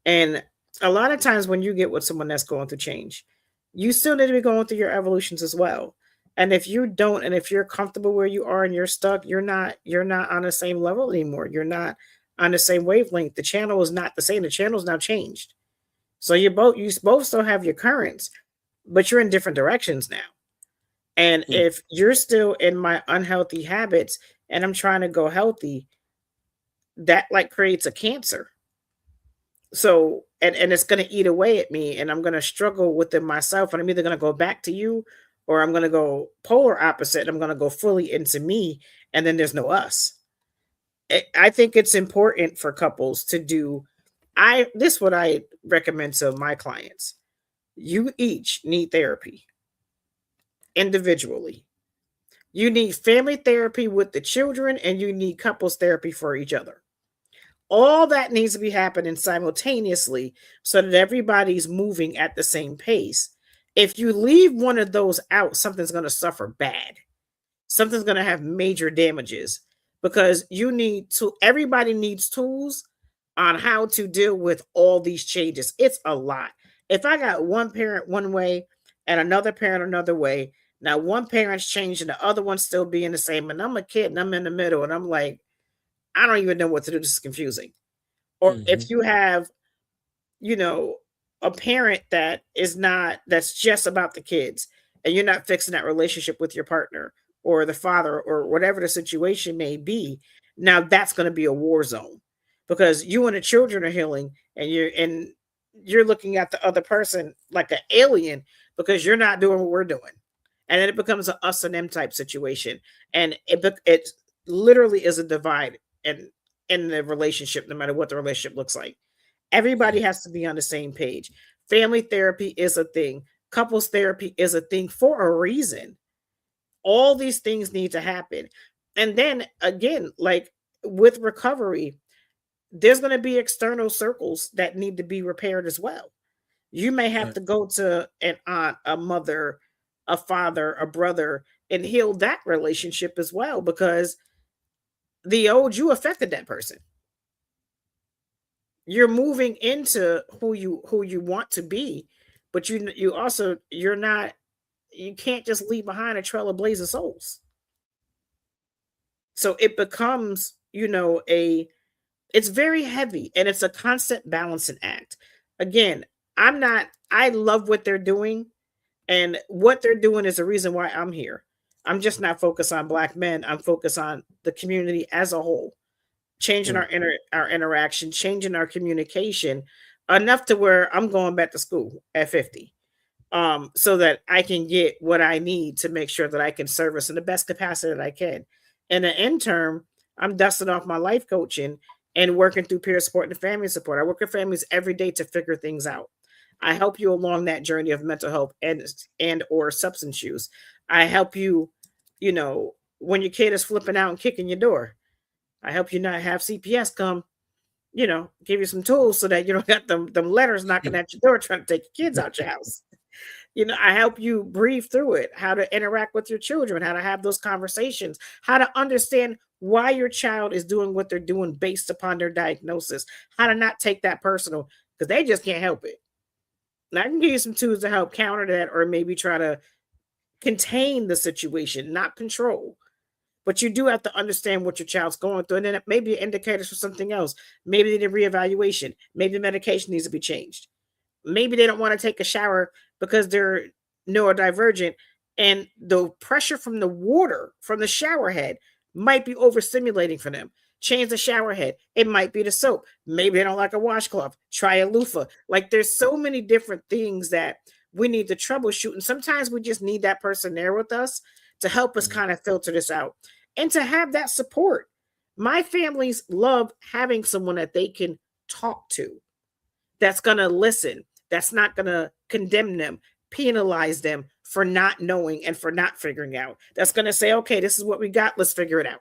S5: And a lot of times when you get with someone that's going through change, you still need to be going through your evolutions as well. And if you don't, and if you're comfortable where you are and you're stuck, you're not on the same level anymore. You're not on the same wavelength. The channel is not the same. The channel's now changed. So you both still have your currents, but you're in different directions now. And if you're still in my unhealthy habits and I'm trying to go healthy, that like creates a cancer. So and it's going to eat away at me, and I'm going to struggle within myself, and I'm either going to go back to you, or I'm going to go polar opposite. I'm going to go fully into me, and then there's no us. I think it's important for couples to do. This is what I recommend to my clients. You each need therapy individually. You need family therapy with the children, and you need couples therapy for each other. All that needs to be happening simultaneously so that everybody's moving at the same pace. If you leave one of those out, something's going to suffer bad. Something's going to have major damages, because everybody needs tools on how to deal with all these changes. It's a lot. If I got one parent one way and another parent another way, now one parent's changing, the other one's still being the same, and I'm a kid and I'm in the middle, and I'm like, I don't even know what to do. This is confusing. Or if you have, a parent that's just about the kids, and you're not fixing that relationship with your partner or the father or whatever the situation may be, now that's going to be a war zone, because you and the children are healing, and you're looking at the other person like an alien because you're not doing what we're doing. And then it becomes an us and them type situation. And it literally is a divide in the relationship, no matter what the relationship looks like. Everybody has to be on the same page. Family therapy is a thing. Couples therapy is a thing for a reason. All these things need to happen. And then again, like with recovery, there's going to be external circles that need to be repaired as well. You may have to go to an aunt, a mother, a father, a brother, and heal that relationship as well, because the old you affected that person. You're moving into who you want to be, but you can't just leave behind a trail of blazing souls. So it becomes, it's very heavy, and it's a constant balancing act. Again, I love what they're doing, and what they're doing is the reason why I'm here. I'm just not focused on Black men. I'm focused on the community as a whole, changing our interaction, changing our communication enough to where I'm going back to school at 50, so that I can get what I need to make sure that I can service in the best capacity that I can. In the interim, I'm dusting off my life coaching and working through peer support and family support. I work with families every day to figure things out. I help you along that journey of mental health and or substance use. I help you, when your kid is flipping out and kicking your door. I help you not have CPS come, give you some tools so that you don't got them letters knocking at your door trying to take your kids out your house. I help you breathe through it, how to interact with your children, how to have those conversations, how to understand why your child is doing what they're doing based upon their diagnosis, how to not take that personal, because they just can't help it. And I can give you some tools to help counter that, or maybe try to contain the situation, not control. But you do have to understand what your child's going through. And then it may be indicators for something else. Maybe they need a reevaluation. Maybe the medication needs to be changed. Maybe they don't want to take a shower because they're neurodivergent, and the pressure from the water from the shower head might be overstimulating for them. Change the shower head. It might be the soap. Maybe they don't like a washcloth. Try a loofah. Like, there's so many different things that we need to troubleshoot. And sometimes we just need that person there with us to help us kind of filter this out and to have that support. My families love having someone that they can talk to, that's going to listen, that's not going to condemn them, penalize them for not knowing and for not figuring out. That's going to say, okay, this is what we got. Let's figure it out.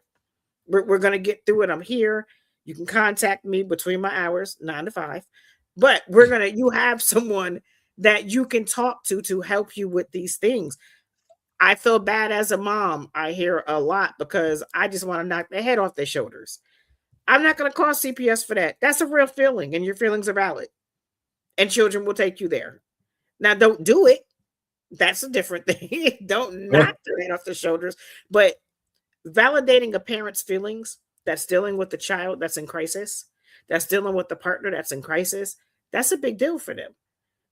S5: We're going to get through it. I'm here. You can contact me between my hours, 9 to 5. But you have someone that you can talk to help you with these things. I feel bad as a mom. I hear a lot because I just want to knock their head off their shoulders. I'm not going to call CPS for that. That's a real feeling, and your feelings are valid. And children will take you there. Now, don't do it. That's a different thing. Don't knock their head off their shoulders. But validating a parent's feelings that's dealing with the child that's in crisis, that's dealing with the partner that's in crisis, that's a big deal for them.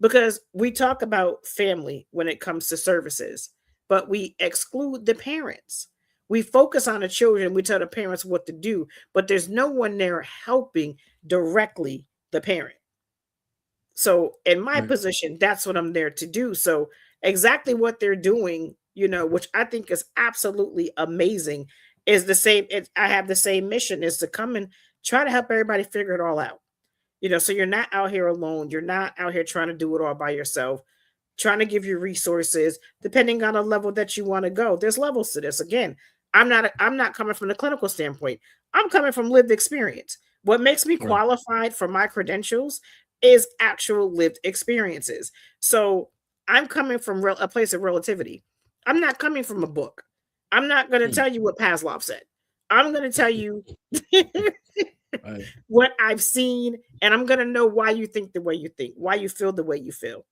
S5: Because we talk about family when it comes to services, but we exclude the parents. We focus on the children. We tell the parents what to do, but there's no one there helping directly the parent. So in my
S4: Right.
S5: position, that's what I'm there to do. So exactly what they're doing, which I think is absolutely amazing, is the same. I have the same mission, is to come and try to help everybody figure it all out. So you're not out here alone. You're not out here trying to do it all by yourself, trying to give you resources depending on the level that you want to go. There's levels to this. Again, I'm not coming from the clinical standpoint. I'm coming from lived experience. What makes me
S4: Right.
S5: qualified for my credentials is actual lived experiences. So I'm coming from a place of relativity. I'm not coming from a book. I'm not going to tell you what Pavlov said. I'm going to tell you
S4: Right.
S5: what I've seen, and I'm going to know why you think the way you think, why you feel the way you feel,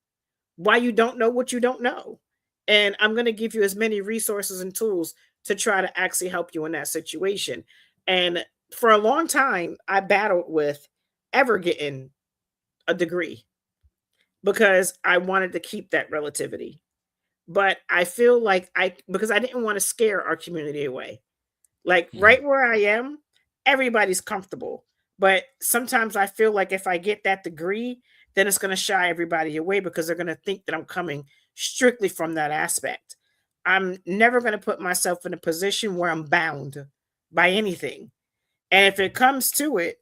S5: why you don't know what you don't know. And I'm going to give you as many resources and tools to try to actually help you in that situation. And for a long time, I battled with ever getting a degree because I wanted to keep that relativity. But I feel like because I didn't want to scare our community away. Like right where I am, everybody's comfortable. But sometimes I feel like if I get that degree, then it's going to shy everybody away because they're going to think that I'm coming strictly from that aspect. I'm never going to put myself in a position where I'm bound by anything. And if it comes to it,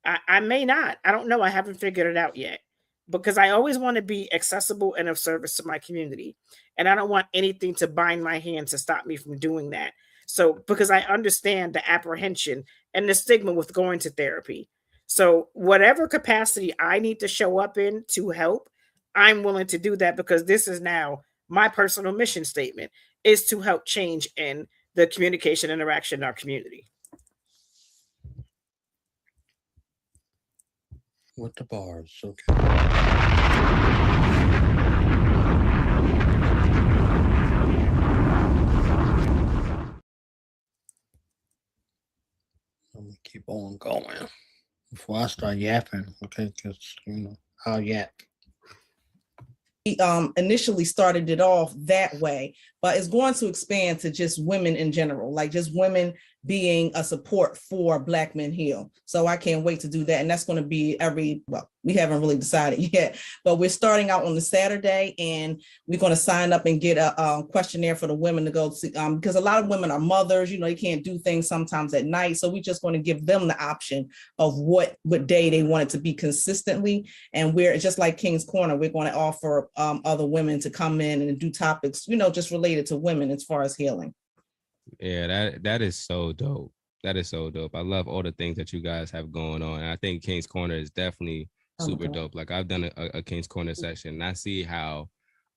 S5: I may not. I don't know. I haven't figured it out yet because I always want to be accessible and of service to my community. And I don't want anything to bind my hands to stop me from doing that. So, because I understand the apprehension and the stigma with going to therapy. So, whatever capacity I need to show up in to help, I'm willing to do that because this is now my personal mission statement is to help change in the communication interaction in our community.
S4: With the bars, okay. I'm gonna keep on going before I start yapping, okay? Because I'll yap.
S14: Initially started it off that way, but it's going to expand to just women in general, like just women being a support for Black Men Heal. So I can't wait to do that. And that's going to be we haven't really decided yet, but we're starting out on the Saturday and we're going to sign up and get a questionnaire for the women to go see, because a lot of women are mothers, they can't do things sometimes at night. So we're just going to give them the option of what day they want it to be consistently. And we're just like King's Corner, we're going to offer other women to come in and do topics, just related to women as far as healing.
S13: Yeah, that is so dope. That is so dope. I love all the things that you guys have going on. And I think King's Corner is definitely super dope. Like I've done a King's Corner session and I see how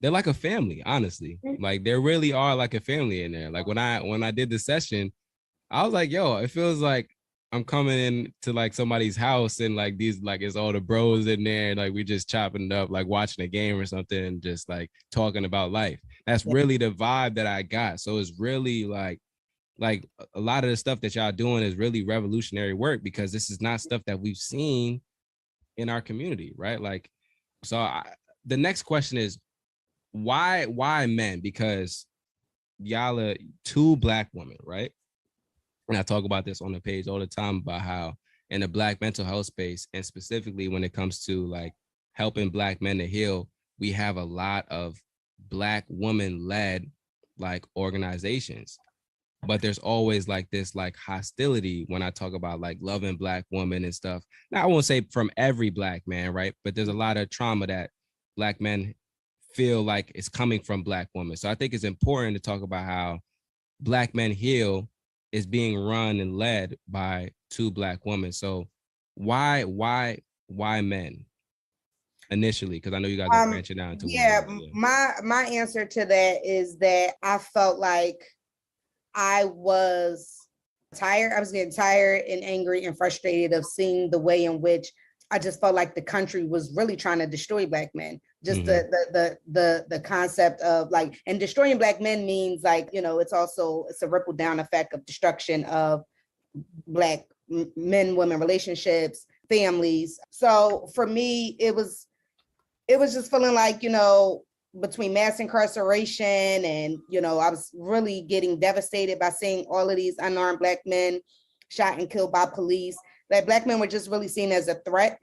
S13: they're like a family, honestly. Like they really are like a family in there. Like when I did the session, I was like, yo, it feels like I'm coming in to like somebody's house and like it's all the bros in there and like we just chopping it up, like watching a game or something and just like talking about life. That's really the vibe that I got. So it's really like a lot of the stuff that y'all doing is really revolutionary work because this is not stuff that we've seen in our community, right? Like, so the next question is why men? Because y'all are two Black women, right? And I talk about this on the page all the time about how in the Black mental health space, and specifically when it comes to like helping Black men to heal, we have a lot of Black woman-led like organizations. But there's always like this like hostility when I talk about like loving Black women and stuff. Now, I won't say from every Black man, right? But there's a lot of trauma that Black men feel like it's coming from Black women. So I think it's important to talk about how Black Men Heal is being run and led by two Black women. So why men initially? Because I know you guys are branching out into women.
S7: My answer to that is that I felt like I was tired. I was getting tired and angry and frustrated of seeing the way in which I just felt like the country was really trying to destroy Black men. Just the concept of like, and destroying Black men means like, it's a ripple down effect of destruction of Black men, women relationships, families. So for me, it was just feeling like, between mass incarceration and, I was really getting devastated by seeing all of these unarmed Black men shot and killed by police, that Black men were just really seen as a threat.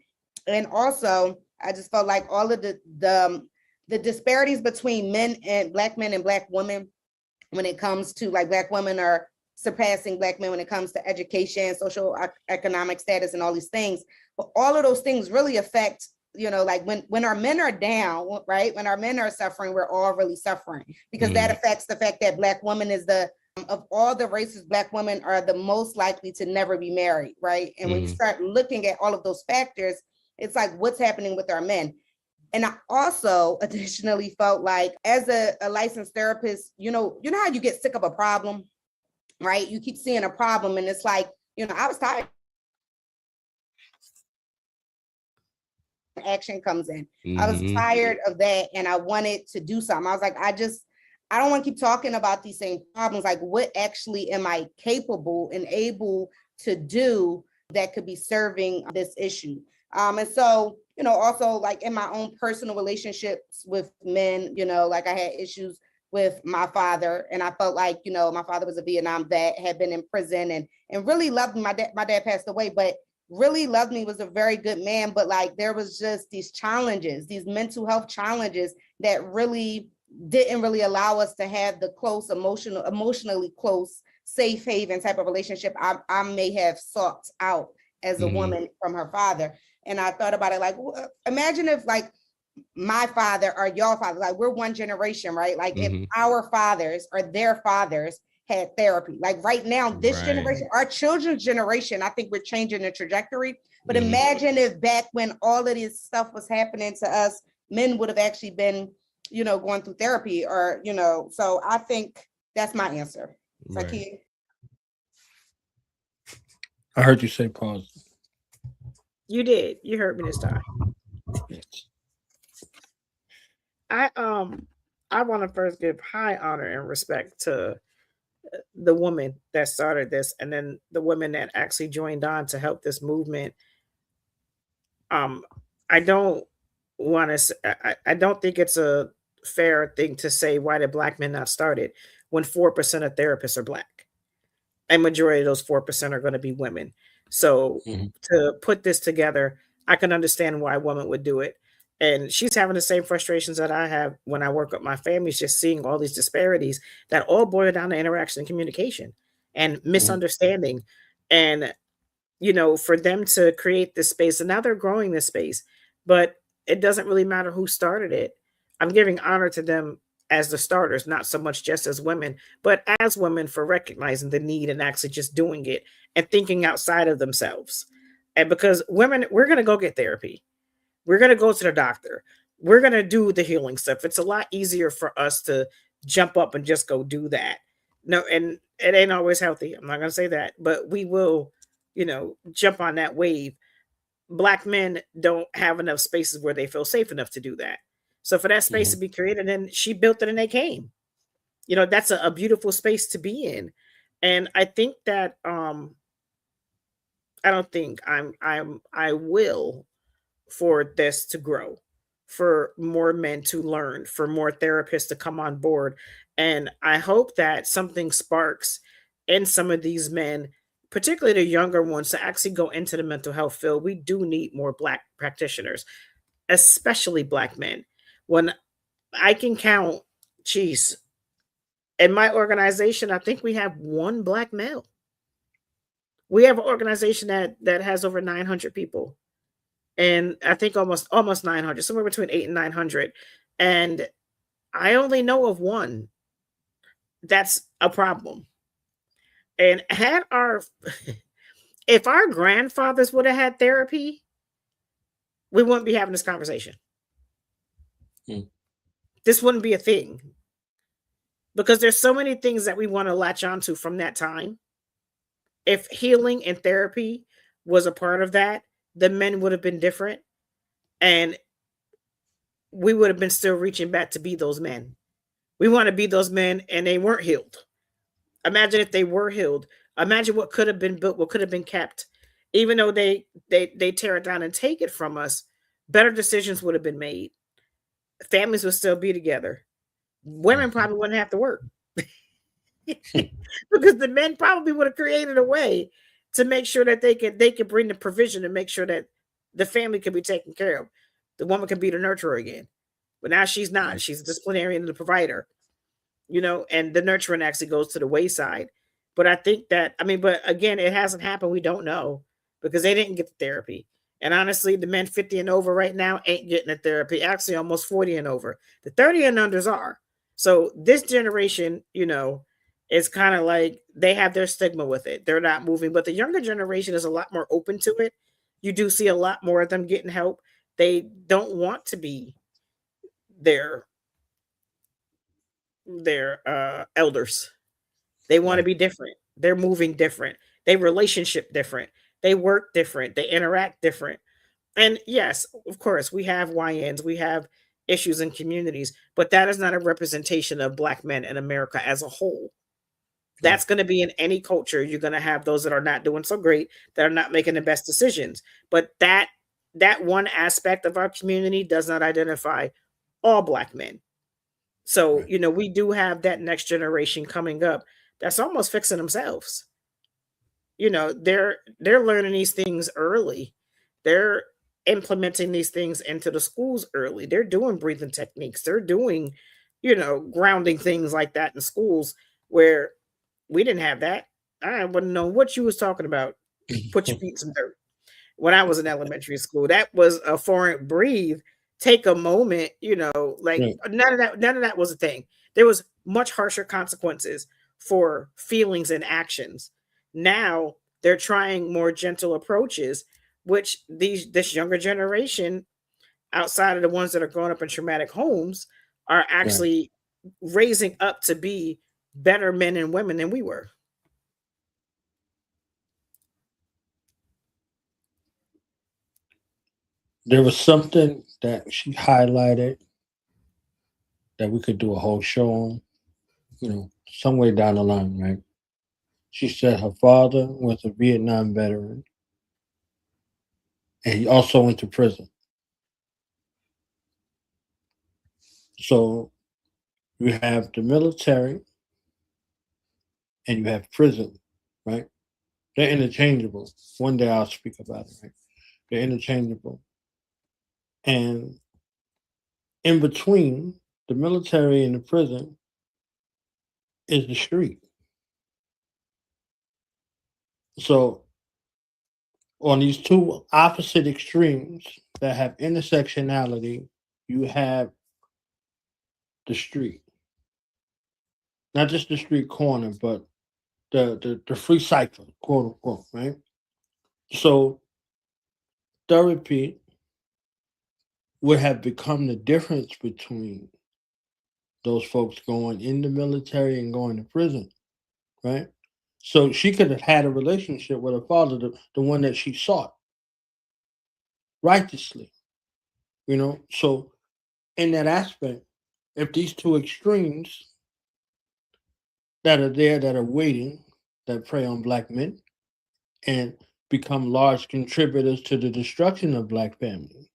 S7: And also I just felt like all of the disparities between men and Black women when it comes to like Black women are surpassing Black men when it comes to education, social economic status, and all these things. But all of those things really affect, you know, like when our men are down, right? When our men are suffering, we're all really suffering, because that affects the fact that Black woman is of all the races, Black women are the most likely to never be married, right? And when you start looking at all of those factors, it's like, what's happening with our men? And I also additionally felt like, as a licensed therapist, you know how you get sick of a problem, right? You keep seeing a problem, and it's like, you know, I was tired. Action comes in. I was tired of that, and I wanted to do something. I was like, I don't want to keep talking about these same problems. Like, what actually am I capable and able to do that could be serving this issue? And so, you know, also like in my own personal relationships with men, you know, like I had issues with my father, and I felt like, you know, my father was a Vietnam vet, had been in prison, and really loved me. My dad passed away, but really loved me, was a very good man. But like, there was just these challenges, these mental health challenges that really didn't really allow us to have the close, emotionally close, safe haven type of relationship I may have sought out as a woman from her father. And I thought about it like, imagine if like my father or your father, like we're one generation, right? Like if our fathers or their fathers had therapy, like right now, this generation, our children's generation, I think we're changing the trajectory. But imagine if back when all of this stuff was happening to us, men would have actually been, you know, going through therapy, or, you know, so I think that's my answer.
S4: Right. I heard you say pause.
S5: You did. You heard me this time.
S4: Yes.
S5: I want to first give high honor and respect to the woman that started this, and then the women that actually joined on to help this movement. I don't want to. I don't think it's a fair thing to say, why did Black men not start it when 4% of therapists are Black, and majority of those 4% are going to be women. So to put this together, I can understand why a woman would do it. And she's having the same frustrations that I have when I work with my families, just seeing all these disparities that all boil down to interaction and communication and misunderstanding. And, you know, for them to create this space, and now they're growing this space, but it doesn't really matter who started it. I'm giving honor to them as the starters, not so much just as women, but as women, for recognizing the need and actually just doing it and thinking outside of themselves. And because women, we're going to go get therapy. We're going to go to the doctor. We're going to do the healing stuff. It's a lot easier for us to jump up and just go do that. No, and it ain't always healthy. I'm not going to say that, but we will, you know, jump on that wave. Black men don't have enough spaces where they feel safe enough to do that. So for that space to be created, and she built it and they came. You know, that's a beautiful space to be in. And I think that I don't think I will for this to grow, for more men to learn, for more therapists to come on board. And I hope that something sparks in some of these men, particularly the younger ones, to actually go into the mental health field. We do need more Black practitioners, especially Black men. When I can count, geez, in my organization, I think we have one Black male. We have an organization that has over 900 people. And I think almost 900, somewhere between 800 and 900. And I only know of one that's a problem. And if our grandfathers would have had therapy, we wouldn't be having this conversation. This wouldn't be a thing. Because there's so many things that we want to latch onto from that time. If healing and therapy was a part of that, the men would have been different. And we would have been still reaching back to be those men. We want to be those men, and they weren't healed. Imagine if they were healed. Imagine what could have been built, what could have been kept. Even though they tear it down and take it from us, better decisions would have been made. Families would still be together. Women probably wouldn't have to work. Because the men probably would have created a way to make sure that they could bring the provision and make sure that the family could be taken care of. the woman could be the nurturer again. But now she's not. She's a disciplinarian and the provider, and the nurturing actually goes to the wayside. But I think that, but again, it hasn't happened. We don't know because they didn't get the therapy. And honestly, the men 50 and over right now ain't getting the therapy. Actually, almost 40 and over. The 30 and unders are. So this generation, is kind of like they have their stigma with it. They're not moving. But the younger generation is a lot more open to it. You do see a lot more of them getting help. They don't want to be their elders. They want to be different. They're moving different. They relationship different. They work different. They interact different. And yes, of course, we have YNs, we have issues in communities, but that is not a representation of Black men in America as a whole. That's going to be in any culture. You're going to have those that are not doing so great, that are not making the best decisions. But that one aspect of our community does not identify all Black men. So, we do have that next generation coming up that's almost fixing themselves. They're learning these things early. They're implementing these things into the schools early. They're doing breathing techniques. They're doing, grounding things like that in schools where we didn't have that. I wouldn't know what you was talking about. Put your feet in some dirt. When I was in elementary school, that was a foreign breathe. Take a moment, like none of that was a thing. There was much harsher consequences for feelings and actions. Now they're trying more gentle approaches, which this younger generation, outside of the ones that are growing up in traumatic homes, are actually raising up to be better men and women than we were.
S4: There was something that she highlighted that we could do a whole show on, somewhere down the line, right? She said her father was a Vietnam veteran and he also went to prison. So you have the military and you have prison, right? They're interchangeable. One day I'll speak about it, right? They're interchangeable. And in between the military and the prison is the street. So on these two opposite extremes that have intersectionality, you have the street. Not just the street corner, but the free cycle, quote unquote, right? So therapy would have become the difference between those folks going in the military and going to prison, right? So she could have had a relationship with her father, the one that she sought righteously, So in that aspect, if these two extremes that are there, that are waiting, that prey on Black men and become large contributors to the destruction of Black families,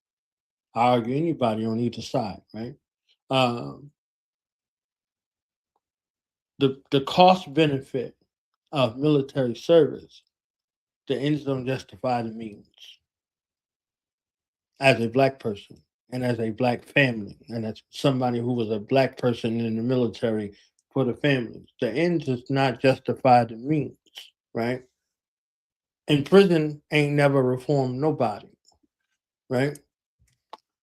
S4: I argue anybody on either side, right? The cost benefit of military service, the ends don't justify the means. As a Black person and as a Black family, and as somebody who was a Black person in the military for the families, the ends does not justify the means, right? And prison ain't never reformed nobody, right?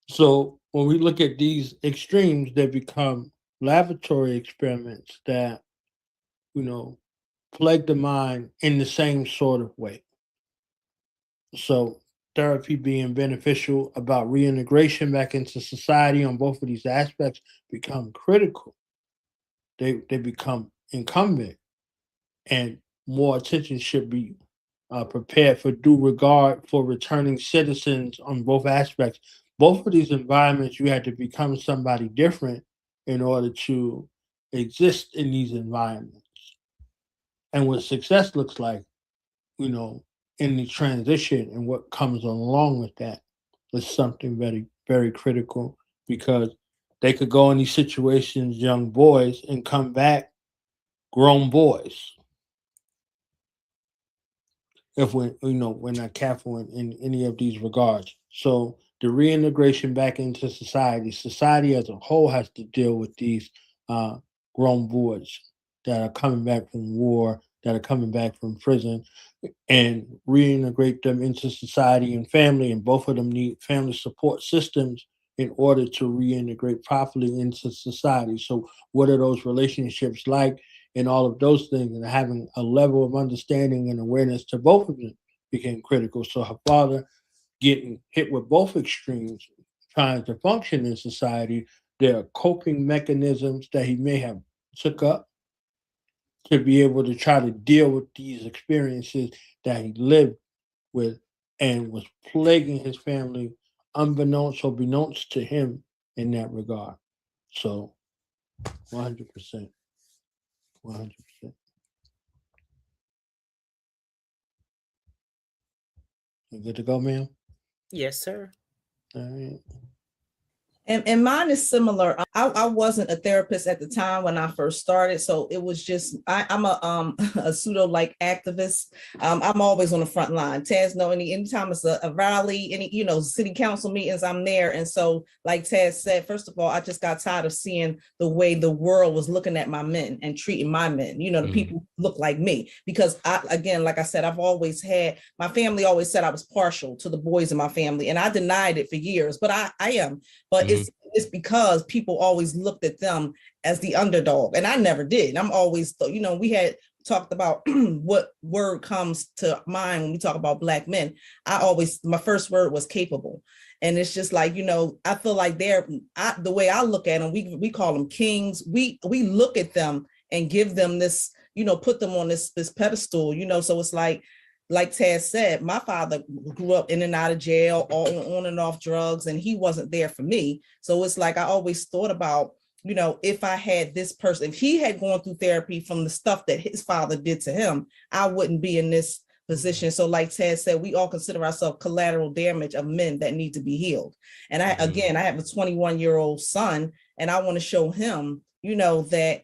S4: So when we look at these extremes, they become laboratory experiments that, plague the mind in the same sort of way. So therapy being beneficial about reintegration back into society on both of these aspects become critical. They become incumbent, and more attention should be prepared for due regard for returning citizens on both aspects. Both of these environments, you had to become somebody different in order to exist in these environments. And what success looks like, in the transition and what comes along with that is something very, very critical, because they could go in these situations, young boys, and come back grown boys if we're not careful in any of these regards. So the reintegration back into society. Society as a whole has to deal with these grown boys that are coming back from war, that are coming back from prison, and reintegrate them into society and family. And both of them need family support systems in order to reintegrate properly into society. So, what are those relationships like, and all of those things, and having a level of understanding and awareness to both of them became critical. So, her father getting hit with both extremes, trying to function in society, there are coping mechanisms that he may have took up to be able to try to deal with these experiences that he lived with and was plaguing his family unbeknownst or beknownst to him in that regard. So 100%. 100%. You good to go, ma'am?
S5: Yes, sir.
S4: All right.
S14: And mine is similar. I wasn't a therapist at the time when I first started, so it was just I'm a a pseudo like activist. I'm always on the front line. Taz know anytime it's a rally, any city council meetings, I'm there. And so, like Taz said, first of all, I just got tired of seeing the way the world was looking at my men and treating my men. The people who look like me, because again, like I said, I've always had, my family always said I was partial to the boys in my family, and I denied it for years, but I am. But it's because people always looked at them as the underdog, and I never did. I'm always, we had talked about what word comes to mind when we talk about Black men. My first word was capable. And it's just like, I feel like the way I look at them, we call them kings. We look at them and give them this, put them on this pedestal, so it's like Taz said, my father grew up in and out of jail, all on and off drugs, and he wasn't there for me. So it's like I always thought about, if I had this person, if he had gone through therapy from the stuff that his father did to him, I wouldn't be in this position. So like Taz said, we all consider ourselves collateral damage of men that need to be healed. And I have a 21-year-old son, and I want to show him, that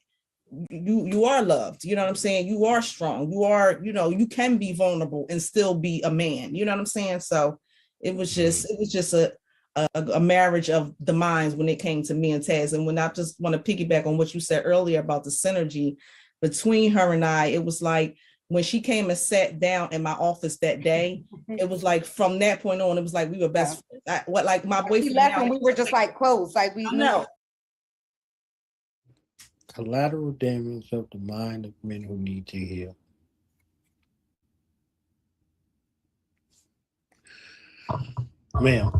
S14: you are loved, what I'm saying? You are strong, you are, you can be vulnerable and still be a man, what I'm saying? So it was just a marriage of the minds when it came to me and Taz. And when I just want to piggyback on what you said earlier about the synergy between her and I, it was like when she came and sat down in my office that day, it was like from that point on, it was like we were best friends. Like my boyfriend,
S7: we left and we were just like close, like we know.
S4: Collateral damage of the mind of men who need to heal. Ma'am.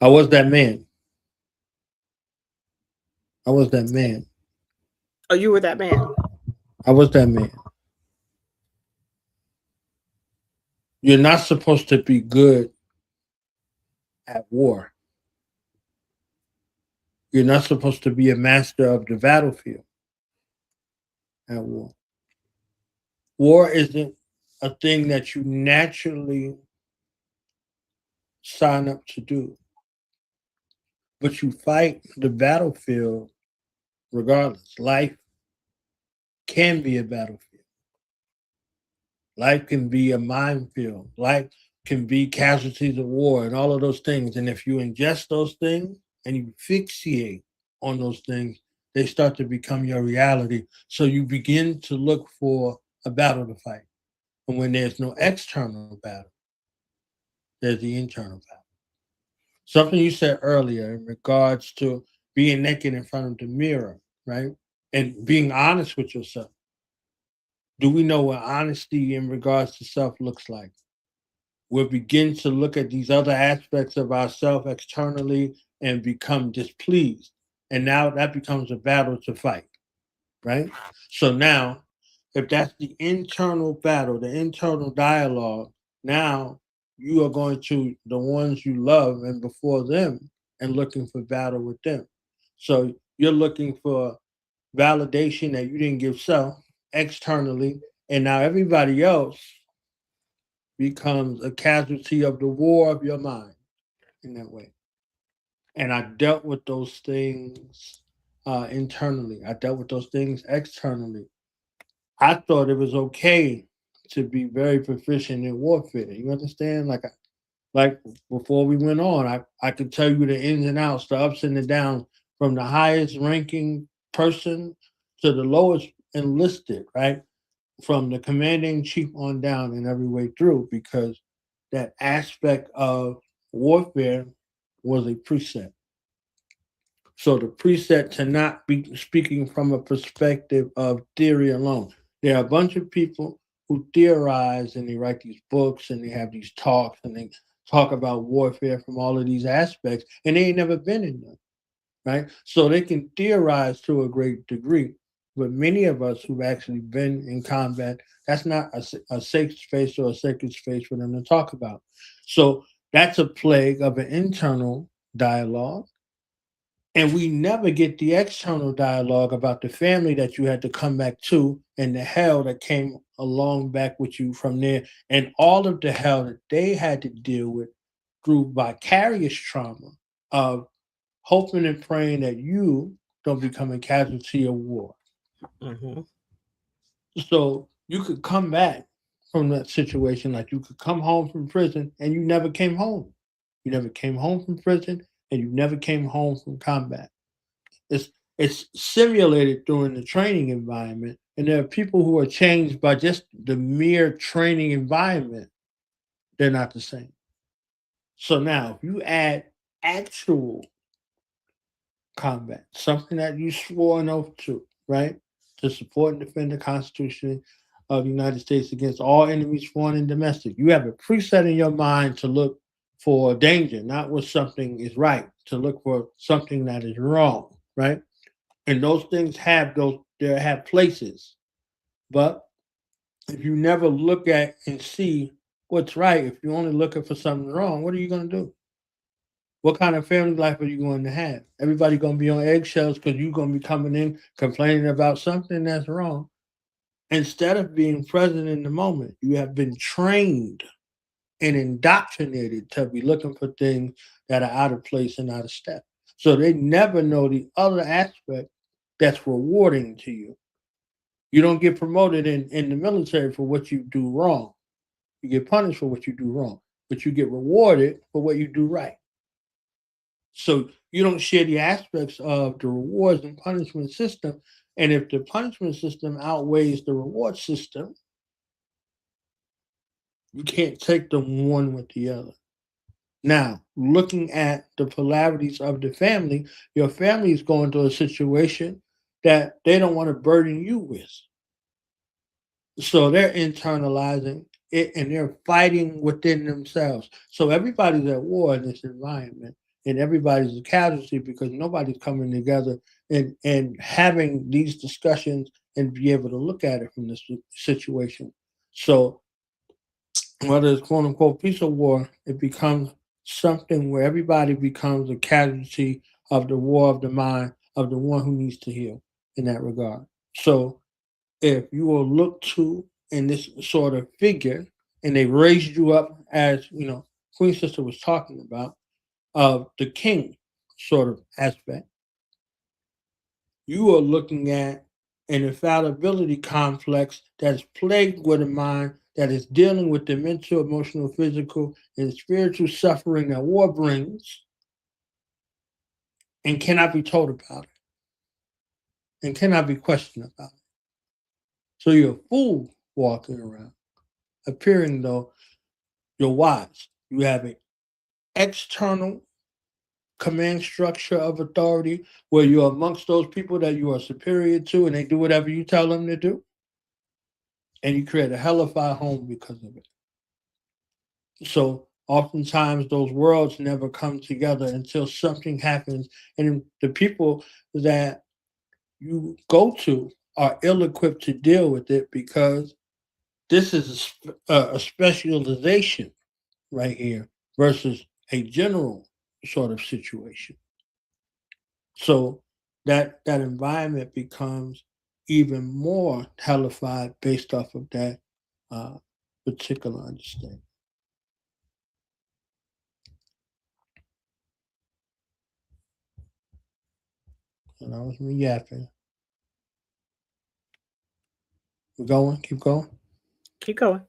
S4: I was that man. I was that man.
S5: Oh, you were that man.
S4: I was that man. You're not supposed to be good at war. You're not supposed to be a master of the battlefield at war. War isn't a thing that you naturally sign up to do, but you fight the battlefield regardless. Life can be a battlefield. Life can be a minefield. Life can be casualties of war and all of those things. And if you ingest those things and you fixate on those things, they start to become your reality. So you begin to look for a battle to fight. And when there's no external battle, there's the internal battle. Something you said earlier in regards to being naked in front of the mirror, right? And being honest with yourself. Do we know what honesty in regards to self looks like? We'll begin to look at these other aspects of ourselves externally and become displeased. And now that becomes a battle to fight, right? So now, if that's the internal battle, the internal dialogue, now you are going to the ones you love and before them and looking for battle with them. So you're looking for validation that you didn't give self externally, and now everybody else becomes a casualty of the war of your mind in that way. And I dealt with those things internally. I dealt with those things externally. I thought it was okay to be very proficient in warfare. You understand? Like before we went on, I could tell you the ins and outs, the ups and the downs, from the highest ranking person to the lowest enlisted, right? From the commanding chief on down and every way through, because that aspect of warfare was a preset. So the preset to not be speaking from a perspective of theory alone. There are a bunch of people who theorize and they write these books and they have these talks and they talk about warfare from all of these aspects, and they ain't never been in them, right? So they can theorize to a great degree, but many of us who've actually been in combat, that's not a safe space or a sacred space for them to talk about. So that's a plague of an internal dialogue, and we never get the external dialogue about the family that you had to come back to and the hell that came along back with you from there, and all of the hell that they had to deal with through vicarious trauma of hoping and praying that you don't become a casualty of war.
S5: Mhm.
S4: So you could come back from that situation, like you could come home from prison and you never came home. You never came home from prison and you never came home from combat. It's simulated during the training environment, and there are people who are changed by just the mere training environment. They're not the same. So now, if you add actual combat, something that you swore an oath to, right, to support and defend the Constitution of the United States against all enemies, foreign and domestic, you have a preset in your mind to look for danger, not where something is right, to look for something that is wrong, right? And those things have they have places. But if you never look at and see what's right, if you're only looking for something wrong, what are you going to do? What kind of family life are you going to have? Everybody going to be on eggshells because you're going to be coming in complaining about something that's wrong. Instead of being present in the moment, you have been trained and indoctrinated to be looking for things that are out of place and out of step. So they never know the other aspect that's rewarding to you. You don't get promoted in the military for what you do wrong. You get punished for what you do wrong, but you get rewarded for what you do right. So you don't share the aspects of the rewards and punishment system. And if the punishment system outweighs the reward system, you can't take them one with the other. Now, looking at the polarities of the family, your family is going through a situation that they don't want to burden you with. So they're internalizing it and they're fighting within themselves. So everybody's at war in this environment and everybody's a casualty because nobody's coming together and having these discussions and be able to look at it from this situation. So whether it's quote unquote peace or war, it becomes something where everybody becomes a casualty of the war of the mind of the one who needs to heal in that regard. So if you will look to in this sort of figure, and they raised you up as Queen Sister was talking about, of the king sort of aspect, you are looking at an infallibility complex that's plagued with a mind that is dealing with the mental, emotional, physical, and spiritual suffering that war brings and cannot be told about it and cannot be questioned about it. So you're a fool walking around, appearing though you're wise. You have an external command structure of authority where you're amongst those people that you are superior to and they do whatever you tell them to do. And you create a hellified home because of it. So oftentimes those worlds never come together until something happens. And the people that you go to are ill equipped to deal with it because this is a specialization right here versus a general sort of situation. So that environment becomes even more hellified based off of that uh, particular understanding. So that was me yapping. We're going. Keep going.
S5: Keep going.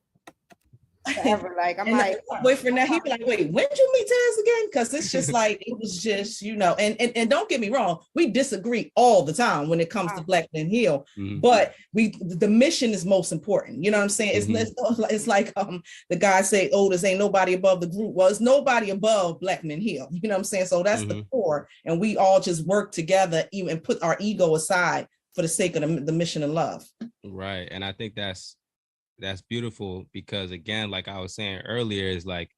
S7: Forever. Like I'm
S14: And
S7: like,
S14: my boyfriend now, he'd be like, wait, when did you meet Taz again? Because it's just like, it was just, and don't get me wrong, we disagree all the time when it comes to Black Men Heal, but the mission is most important. You know what I'm saying? It's like the guy say, oh, there's ain't nobody above the group. Well, it's nobody above Black Men Heal. You know what I'm saying? So that's the core. And we all just work together, even put our ego aside for the sake of the mission of love.
S13: Right. And I think that's beautiful because, again, like I was saying earlier, is like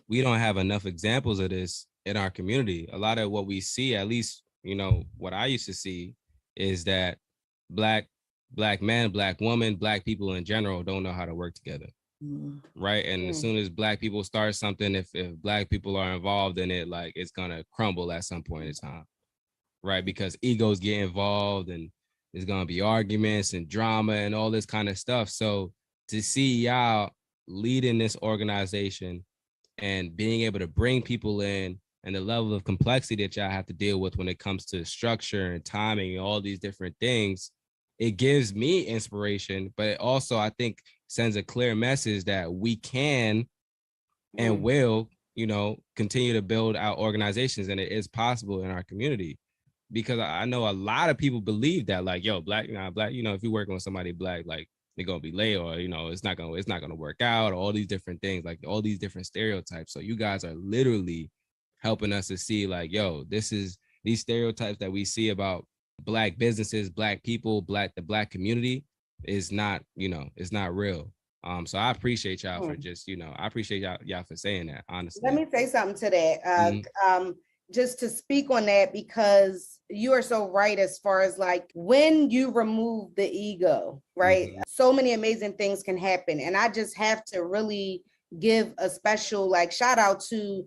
S13: we don't have enough examples of this in our community. A lot of what we see, at least, what I used to see, is that black men, Black women, Black people in general don't know how to work together. Right. And as soon as Black people start something, if Black people are involved in it, like it's gonna crumble at some point in time. Right. Because egos get involved and there's gonna be arguments and drama and all this kind of stuff. So to see y'all leading this organization and being able to bring people in, and the level of complexity that y'all have to deal with when it comes to structure and timing and all these different things, it gives me inspiration, but it also, I think, sends a clear message that we can and will, continue to build our organizations, and it is possible in our community. Because I know a lot of people believe that, like, yo, Black, if you're working with somebody Black, like, they're gonna be late, or it's not gonna work out, or all these different things, like all these different stereotypes. So you guys are literally helping us to see, like, yo, these stereotypes that we see about Black businesses, Black people, the Black community is not, it's not real. So I appreciate y'all for just, I appreciate y'all for saying that, honestly.
S7: Let me say something to that. Just to speak on that, because you are so right as far as like when you remove the ego, right? So many amazing things can happen. And I just have to really give a special shout out to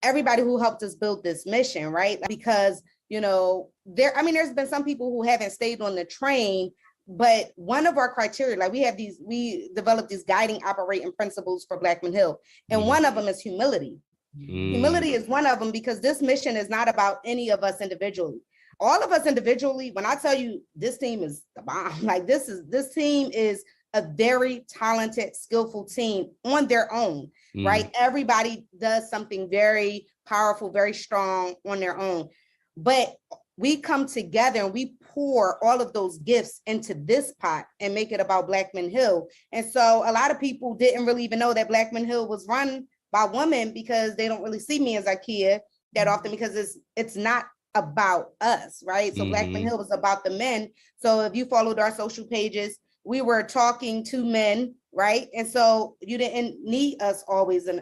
S7: everybody who helped us build this mission, right? Because, there's been some people who haven't stayed on the train, but one of our criteria, we developed these guiding operating principles for Black Men Heal. And one of them is humility. Humility is one of them, because this mission is not about any of us individually. All of us individually, when I tell you this team is the bomb, this team is a very talented, skillful team on their own, right? Everybody does something very powerful, very strong on their own. But we come together and we pour all of those gifts into this pot and make it about Black Men Heal. And so a lot of people didn't really even know that Black Men Heal was run by women, because they don't really see me as Ikea that often, because it's not about us, right? So Black Men Heal was about the men. So if you followed our social pages, we were talking to men, right? And so you didn't need us always in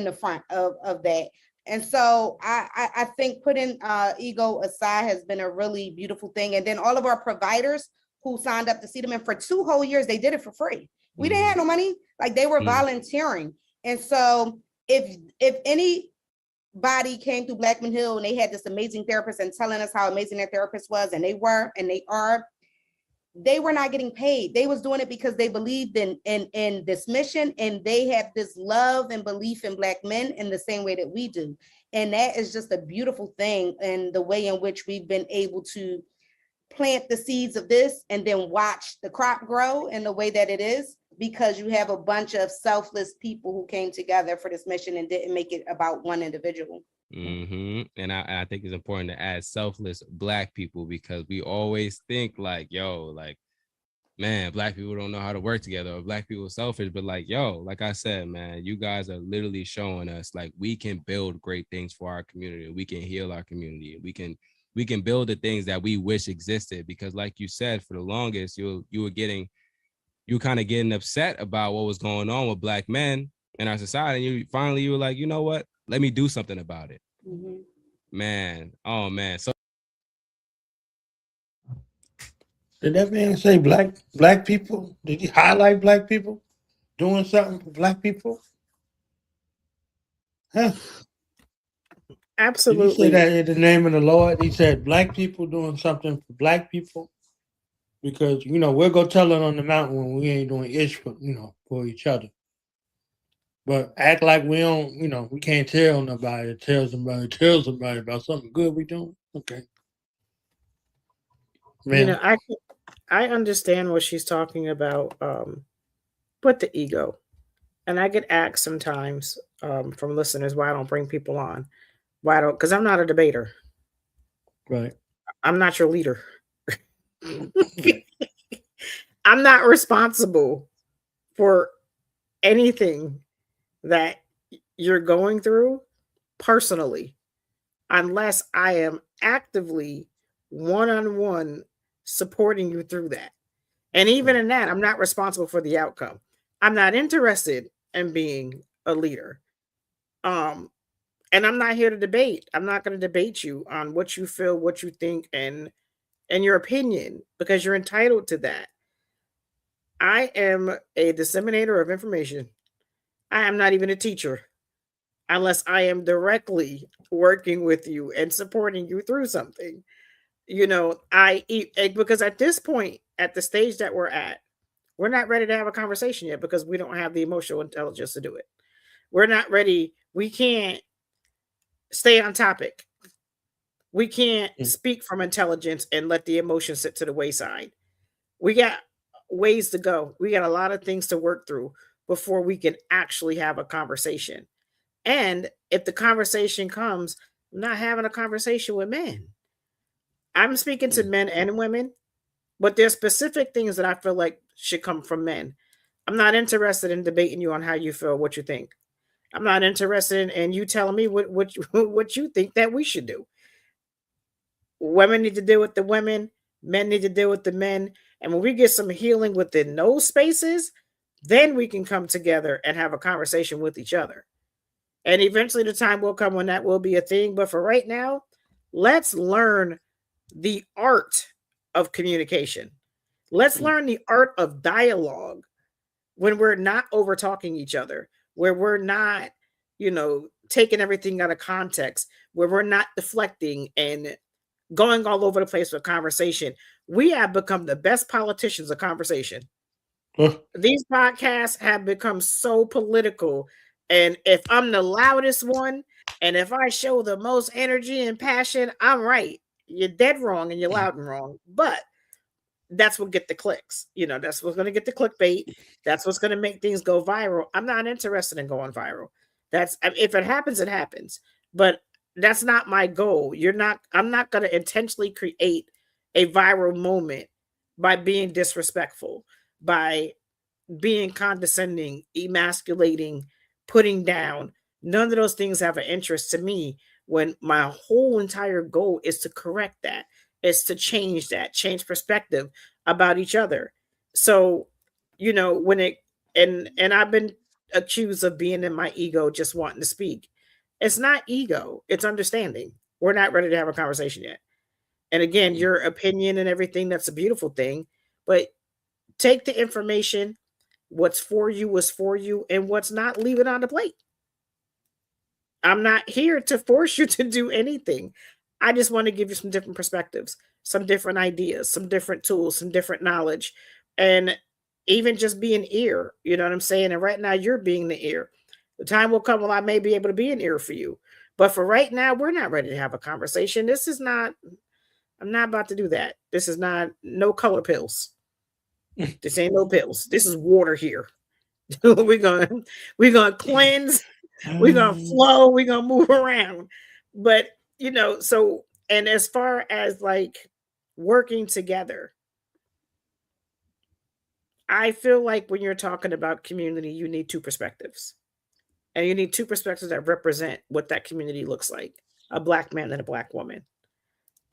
S7: the front of that. And so I think putting ego aside has been a really beautiful thing. And then all of our providers who signed up to see them, and for 2 whole years, they did it for free. We didn't have no money, they were volunteering. And so if anybody came through Black Men Heal and they had this amazing therapist and telling us how amazing their therapist was, and they were not getting paid. They was doing it because they believed in this mission, and they have this love and belief in Black men in the same way that we do. And that is just a beautiful thing, and the way in which we've been able to plant the seeds of this and then watch the crop grow in the way that it is, because you have a bunch of selfless people who came together for this mission and didn't make it about one individual.
S13: And I think it's important to add selfless Black people, because we always think like, yo, like, man, Black people don't know how to work together, or Black people are selfish. But like, yo, like I said, man, you guys are literally showing us like we can build great things for our community. We can heal our community. We can build the things that we wish existed. Because like you said, for the longest, you were kind of getting upset about what was going on with Black men in our society. And you were like, you know what? Let me do something about it. Man. Oh man. So
S4: Did that man say black people? Did he highlight Black people doing something for Black people? Huh?
S5: Absolutely.
S4: Did he say that in the name of the Lord? He said Black people doing something for Black people, because we'll go tell it on the mountain when we ain't doing ish for each other. But act like we don't, we can't tell somebody about something good we doing. Okay.
S5: You know,
S4: Man,
S5: I understand what she's talking about with the ego. And I get asked sometimes from listeners why I don't bring people on. Why I don't, because I'm not a debater.
S4: right.
S5: I'm not your leader. I'm not responsible for anything that you're going through personally, unless I am actively one on one supporting you through that. And even in that, I'm not responsible for the outcome. I'm not interested in being a leader. Um, and I'm not here to debate. I'm not going to debate you on what you feel, what you think, and your opinion, because you're entitled to that. I am a disseminator of information. I am not even a teacher unless I am directly working with you and supporting you through something. You know, because at this point, at the stage that we're at, we're not ready to have a conversation yet because we don't have the emotional intelligence to do it. We're not ready. We can't stay on topic. We can't speak from intelligence and let the emotion sit to the wayside. We got ways to go. We got a lot of things to work through before we can actually have a conversation. And if the conversation comes, I'm not having a conversation with men. I'm speaking to men and women, but there's specific things that I feel like should come from men. I'm not interested in debating you on how you feel, what you think. I'm not interested in you telling me what you think that we should do. Women need to deal with the women, men need to deal with the men. And when we get some healing within those spaces, then we can come together and have a conversation with each other. And eventually the time will come when that will be a thing. But for right now, let's learn the art of communication. Let's learn the art of dialogue when we're not over talking each other, where we're not, taking everything out of context, where we're not deflecting and going all over the place with conversation. We have become the best politicians of conversation. These podcasts have become so political. And if I'm the loudest one, and if I show the most energy and passion, I'm right. You're dead wrong and you're loud and wrong. But that's what get the clicks. That's what's going to get the clickbait. That's what's going to make things go viral. I'm not interested in going viral. If it happens, it happens. But that's not my goal. I'm not going to intentionally create a viral moment by being disrespectful, by being condescending, emasculating, putting down. None of those things have an interest to me when my whole entire goal is to correct that. It's to change perspective about each other. So, when and I've been accused of being in my ego, just wanting to speak. It's not ego, it's understanding. We're not ready to have a conversation yet. And again, your opinion and everything, that's a beautiful thing. But take the information, what's for you is for you, and what's not, leave it on the plate. I'm not here to force you to do anything. I just want to give you some different perspectives, some different ideas, some different tools, some different knowledge, and even just be an ear. You know what I'm saying? And right now, you're being the ear. The time will come when I may be able to be an ear for you. But for right now, we're not ready to have a conversation. I'm not about to do that. This is not, no color pills. This ain't no pills. This is water here. we're gonna cleanse, we're gonna flow, we're gonna move around. But so, and as far as like working together, I feel like when you're talking about community, you need two perspectives. And you need two perspectives that represent what that community looks like: a Black man and a Black woman.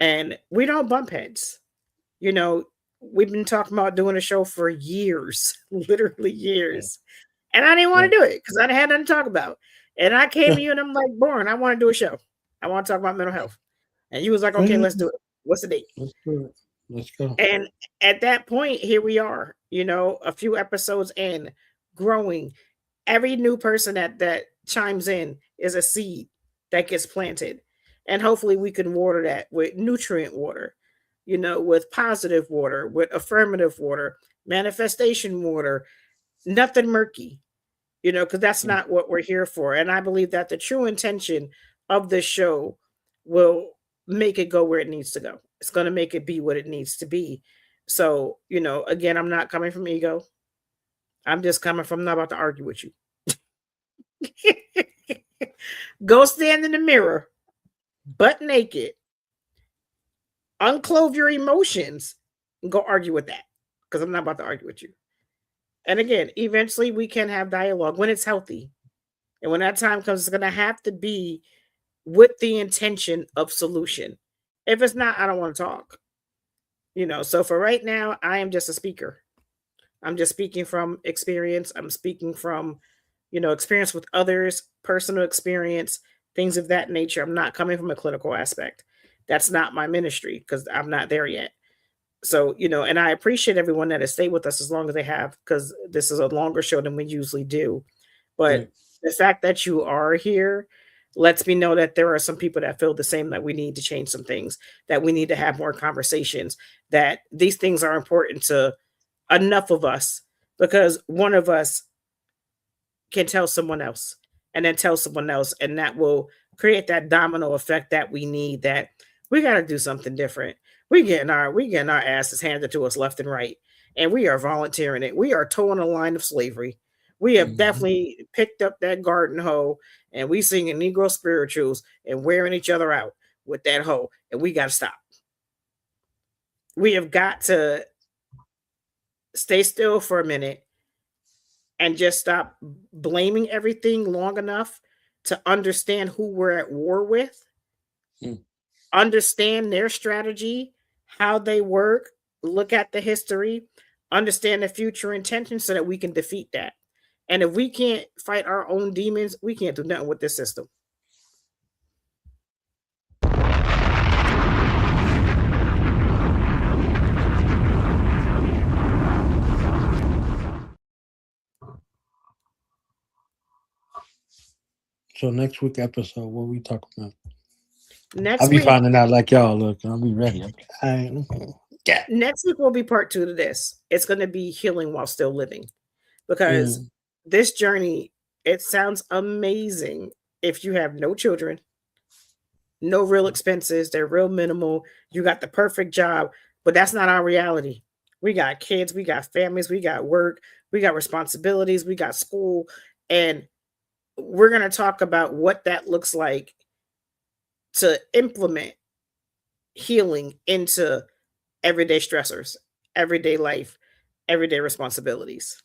S5: And we don't bump heads. We've been talking about doing a show for years, literally years. And I didn't want to do it because I had nothing to talk about. And I came to you and I'm like, Born, I want to do a show. I want to talk about mental health. And you was like, okay, let's do it. What's the date?
S4: Let's go.
S5: And at that point, here we are, a few episodes in, growing. Every new person that chimes in is a seed that gets planted. And hopefully we can water that with nutrient water, with positive water, with affirmative water, manifestation water, nothing murky, because that's not what we're here for. And I believe that the true intention of this show will make it go where it needs to go. It's going to make it be what it needs to be. So, again, I'm not coming from ego. I'm just coming from, I'm not about to argue with you. Go stand in the mirror, butt naked, unclothe your emotions, and go argue with that. Because I'm not about to argue with you. And again, eventually we can have dialogue when it's healthy. And when that time comes, it's going to have to be with the intention of solution. If it's not, I don't want to talk. So for right now, I am just a speaker. I'm just speaking from experience. I'm speaking from, experience with others, personal experience, things of that nature. I'm not coming from a clinical aspect. That's not my ministry because I'm not there yet. So, and I appreciate everyone that has stayed with us as long as they have, because this is a longer show than we usually do. But the fact that you are here lets me know that there are some people that feel the same, that we need to change some things, that we need to have more conversations, that these things are important to enough of us, because one of us can tell someone else and then tell someone else, and that will create that domino effect that we need, that we got to do something different. We getting our asses handed to us left and right, and we are volunteering it. We are towing a line of slavery. We have definitely picked up that garden hoe, and we singing Negro spirituals and wearing each other out with that hoe, and we got to stop. We have got to stay still for a minute and just stop blaming everything long enough to understand who we're at war with, understand their strategy, how they work, look at the history, understand the future intentions so that we can defeat that. And if we can't fight our own demons, we can't do nothing with this system.
S4: So next week episode, what we talking about?
S5: Next
S4: I'll be
S5: week,
S4: finding out like y'all. Look, I'll be ready.
S5: Next week will be part 2 to this. It's going to be healing while still living, because this journey, it sounds amazing if you have no children, no real expenses, they're real minimal, you got the perfect job, but that's not our reality. We got kids, we got families, we got work, we got responsibilities, we got school, and we're going to talk about what that looks like to implement healing into everyday stressors, everyday life, everyday responsibilities.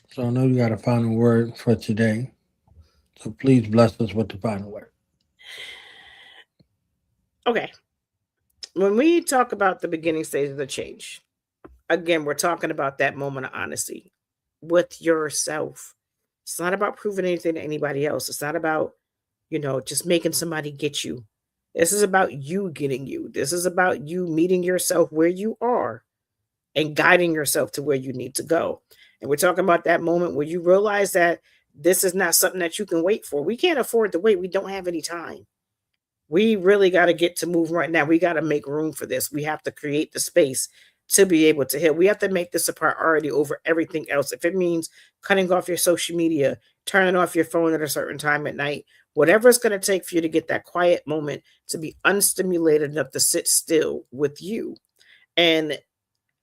S4: So I know you got a final word for today. So please bless us with the final word.
S5: Okay. When we talk about the beginning stages of change, again, we're talking about that moment of honesty with yourself. It's not about proving anything to anybody else. It's not about, just making somebody get you. This is about you getting you. This is about you meeting yourself where you are and guiding yourself to where you need to go. And we're talking about that moment where you realize that this is not something that you can wait for. We can't afford to wait. We don't have any time. We really got to get to move right now. We got to make room for this. We have to create the space to be able to heal. We have to make this a priority over everything else. If it means cutting off your social media, turning off your phone at a certain time at night, whatever it's going to take for you to get that quiet moment to be unstimulated enough to sit still with you. And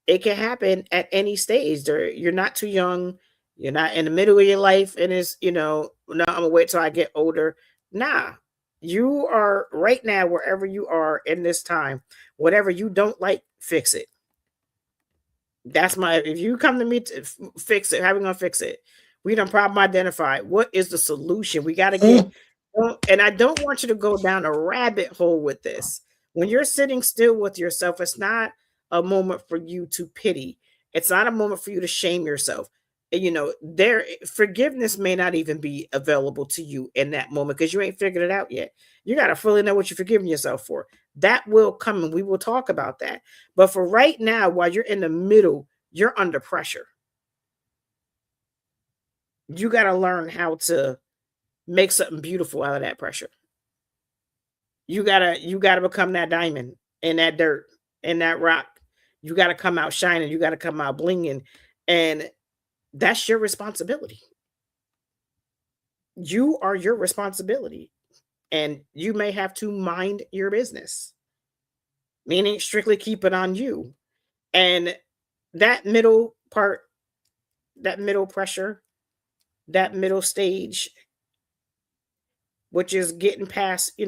S5: it can happen at any stage. You're not too young. You're not in the middle of your life. And it's, no, I'm going to wait till I get older. Nah, you are right now, wherever you are in this time, whatever you don't like, fix it. If you come to me to fix it, how we going to fix it? We done problem identified. What is the solution? We got to get, and I don't want you to go down a rabbit hole with this. When you're sitting still with yourself, it's not a moment for you to pity. It's not a moment for you to shame yourself. Forgiveness may not even be available to you in that moment because you ain't figured it out yet. You got to fully know what you're forgiving yourself for. That will come, and we will talk about that. But for right now, while you're in the middle, you're under pressure. You got to learn how to make something beautiful out of that pressure. You gotta become that diamond in that dirt, in that rock. You got to come out shining. You got to come out blinging. And that's your responsibility. You are your responsibility. And you may have to mind your business, meaning strictly keep it on you. And that middle part, that middle pressure, that middle stage, which is getting past,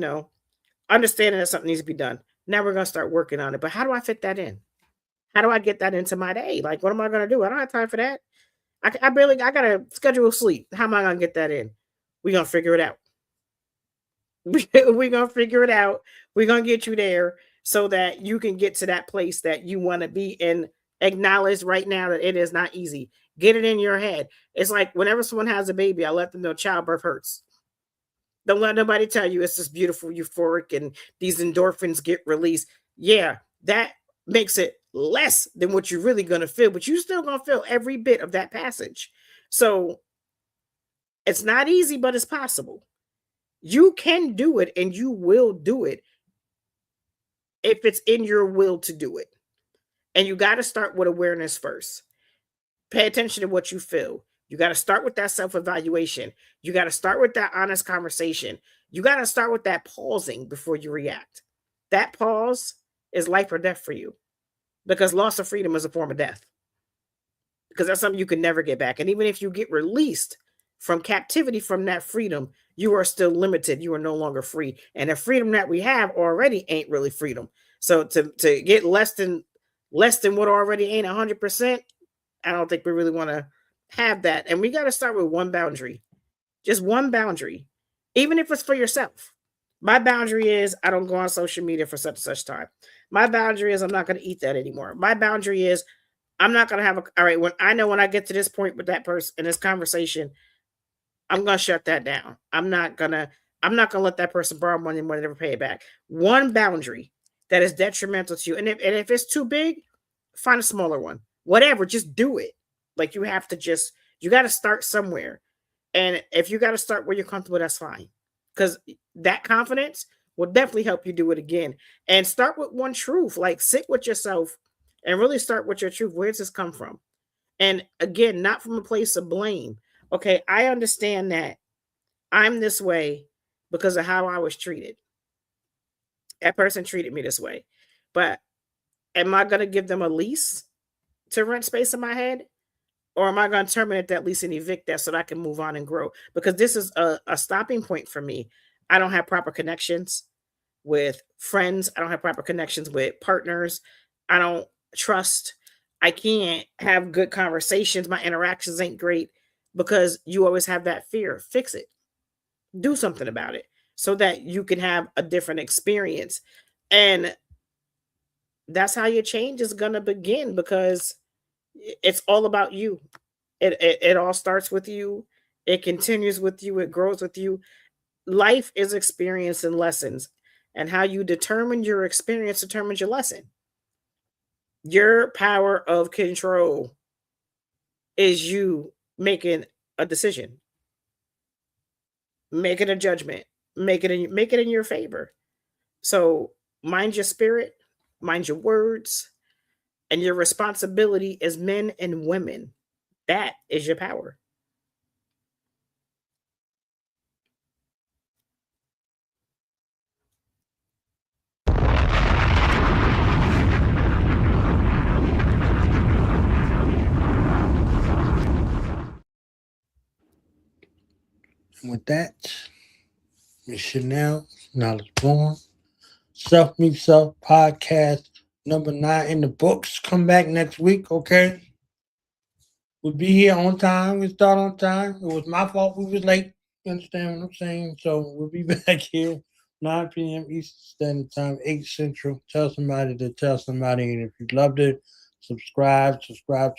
S5: understanding that something needs to be done. Now we're going to start working on it. But how do I fit that in? How do I get that into my day? Like, what am I going to do? I don't have time for that. I got to schedule sleep. How am I going to get that in? We're going to figure it out. We're going to figure it out. We're going to get you there so that you can get to that place that you want to be, and acknowledge right now that it is not easy. Get it in your head. It's like whenever someone has a baby, I let them know childbirth hurts. Don't let nobody tell you it's just beautiful, euphoric, and these endorphins get released. Yeah, that makes it less than what you're really going to feel, but you're still going to feel every bit of that passage. So it's not easy, but it's possible. You can do it, and you will do it if it's in your will to do it. And you got to start with awareness first. Pay attention to what you feel. You got to start with that self-evaluation. You got to start with that honest conversation. You got to start with that pausing before you react. That pause is life or death for you, because loss of freedom is a form of death, because that's something you can never get back. And even if you get released from captivity from that freedom, you are still limited. You are no longer free. And the freedom that we have already ain't really freedom. So to get less than what already ain't 100%, I don't think we really want to have that. And we got to start with one boundary, just one boundary, even if it's for yourself. My boundary is I don't go on social media for such and such time. My boundary is I'm not going to eat that anymore. My boundary is I'm not going to have all right, when I get to this point with that person in this conversation, I'm going to shut that down. I'm not going to let that person borrow money and never pay it back. One boundary that is detrimental to you. And if it's too big, find a smaller one. Whatever, just do it. Like you got to start somewhere. And if you got to start where you're comfortable, that's fine. Because that confidence will definitely help you do it again. And start with one truth. Like sit with yourself and really start with your truth. Where does this come from? And again, not from a place of blame. Okay, I understand that I'm this way because of how I was treated. That person treated me this way. But am I going to give them a lease to rent space in my head? Or am I going to terminate that lease and evict that so that I can move on and grow? Because this is a stopping point for me. I don't have proper connections with friends. I don't have proper connections with partners. I don't trust. I can't have good conversations. My interactions ain't great because you always have that fear. Fix it. Do something about it so that you can have a different experience. And that's how your change is going to begin, because it's all about you. It all starts with you. It continues with you. It grows with you. Life is experience and lessons. And how you determine your experience determines your lesson. Your power of control is you making a decision, making a judgment, make it in your favor. So mind your spirit, mind your words, and your responsibility as men and women. That is your power.
S4: And with that, Miss Chanel, Knowledge Born, Self Meet Self podcast number 9 in the books. Come back next week, okay? We'll be here on time. We start on time. It was my fault we was late. You understand what I'm saying? So we'll be back here 9 p.m. Eastern Standard Time, 8 Central. Tell somebody to tell somebody. And if you loved it, subscribe to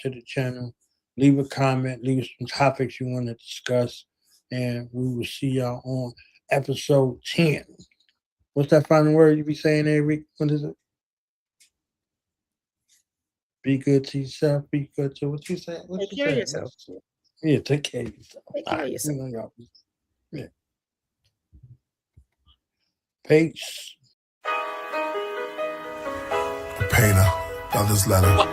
S4: the channel. Leave a comment. Leave some topics you want to discuss. And we will see y'all on episode 10. What's that final word you be saying every week? What is it? Be good to yourself. Be good to what you say.
S5: Take care of yourself.
S4: Yeah, take care of yourself.
S5: Take care of yourself.
S4: Yeah. Peace.
S15: Painter, brother's letter.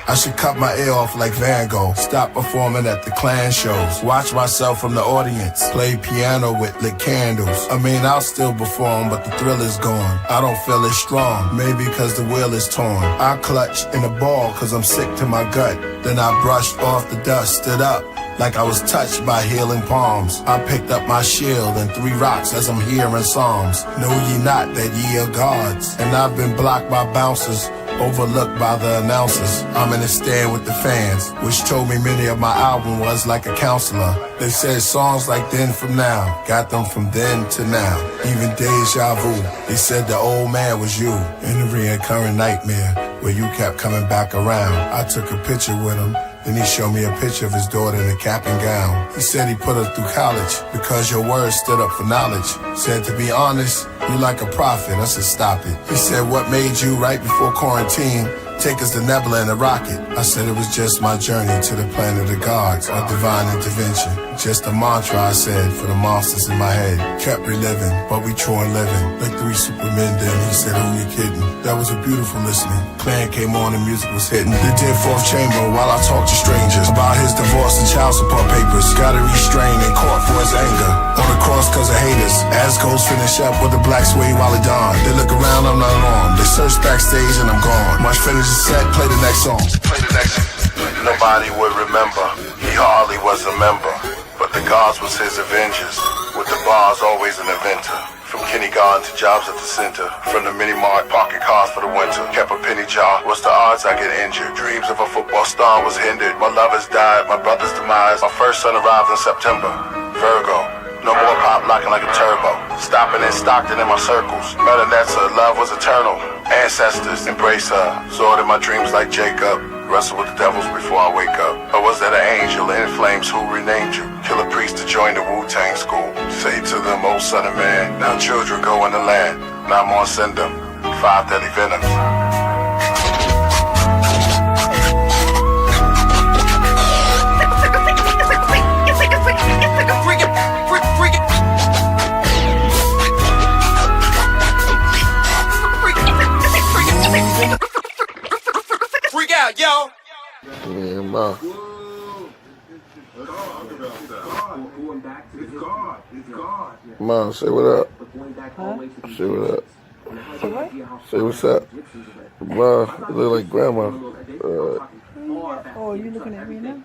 S15: I should cut my ear off like Van Gogh. Stop performing at the Klan shows. Watch myself from the audience. Play piano with lit candles. I mean, I'll still perform, but the thrill is gone. I don't feel as strong, maybe cause the wheel is torn. I clutch in a ball cause I'm sick to my gut. Then I brushed off the dust, stood up like I was touched by healing palms. I picked up my shield and 3 rocks as I'm hearing psalms. Know ye not that ye are gods? And I've been blocked by bouncers, overlooked by the announcers. I'm in a stand with the fans, which told me many of my album was like a counselor. They said songs like Then From Now, got them from then to now. Even deja vu, they said the old man was you in the reoccurring nightmare where you kept coming back around. I took a picture with him. Then he showed me a picture of his daughter in a cap and gown. He said he put her through college because your words stood up for knowledge. Said, to be honest, you like a prophet. I said, stop it. He said, what made you right before quarantine take us to Nebula in a rocket? I said, it was just my journey to the planet of gods, or divine intervention. Just a mantra, I said, for the monsters in my head. Kept reliving, but we true and living. Like 3 supermen then, he said, who you kidding? That was a beautiful listening. Clan came on and music was hitting. They did 4th chamber while I talked to strangers about his divorce and child support papers. Gotta restrain in court for his anger. On the cross cause of haters. As goes finish up with the black suede while he dawn. They look around, I'm not alarmed. They search backstage and I'm gone. Watch finish the set, play the next song. Play the next song. Nobody would remember. He hardly was a member. But the gods was his avengers. With the bars always an inventor. From kindergarten to jobs at the center. From the mini mart, parking cars for the winter. Kept a penny jar. What's the odds I get injured? Dreams of a football star was hindered. My lovers died, my brother's demise. My first son arrived in September. Virgo. No more pop locking like a turbo. Stopping in Stockton in my circles. Metanetza, love was eternal. Ancestors, embrace her. Sword in my dreams like Jacob. Wrestle with the devils before I wake up. Or was that an angel in flames who renamed you? Kill a priest to join the Wu-Tang school. Say to them, oh son of man, now children go in the land. Now I'm on send them 5 deadly venoms.
S2: Freak out, yo!
S16: Yeah, man. Man, say what up.
S11: Huh?
S16: Say what up.
S11: Say what?
S16: Say what's up. Man, you look like grandma.
S11: Oh, you looking at me now?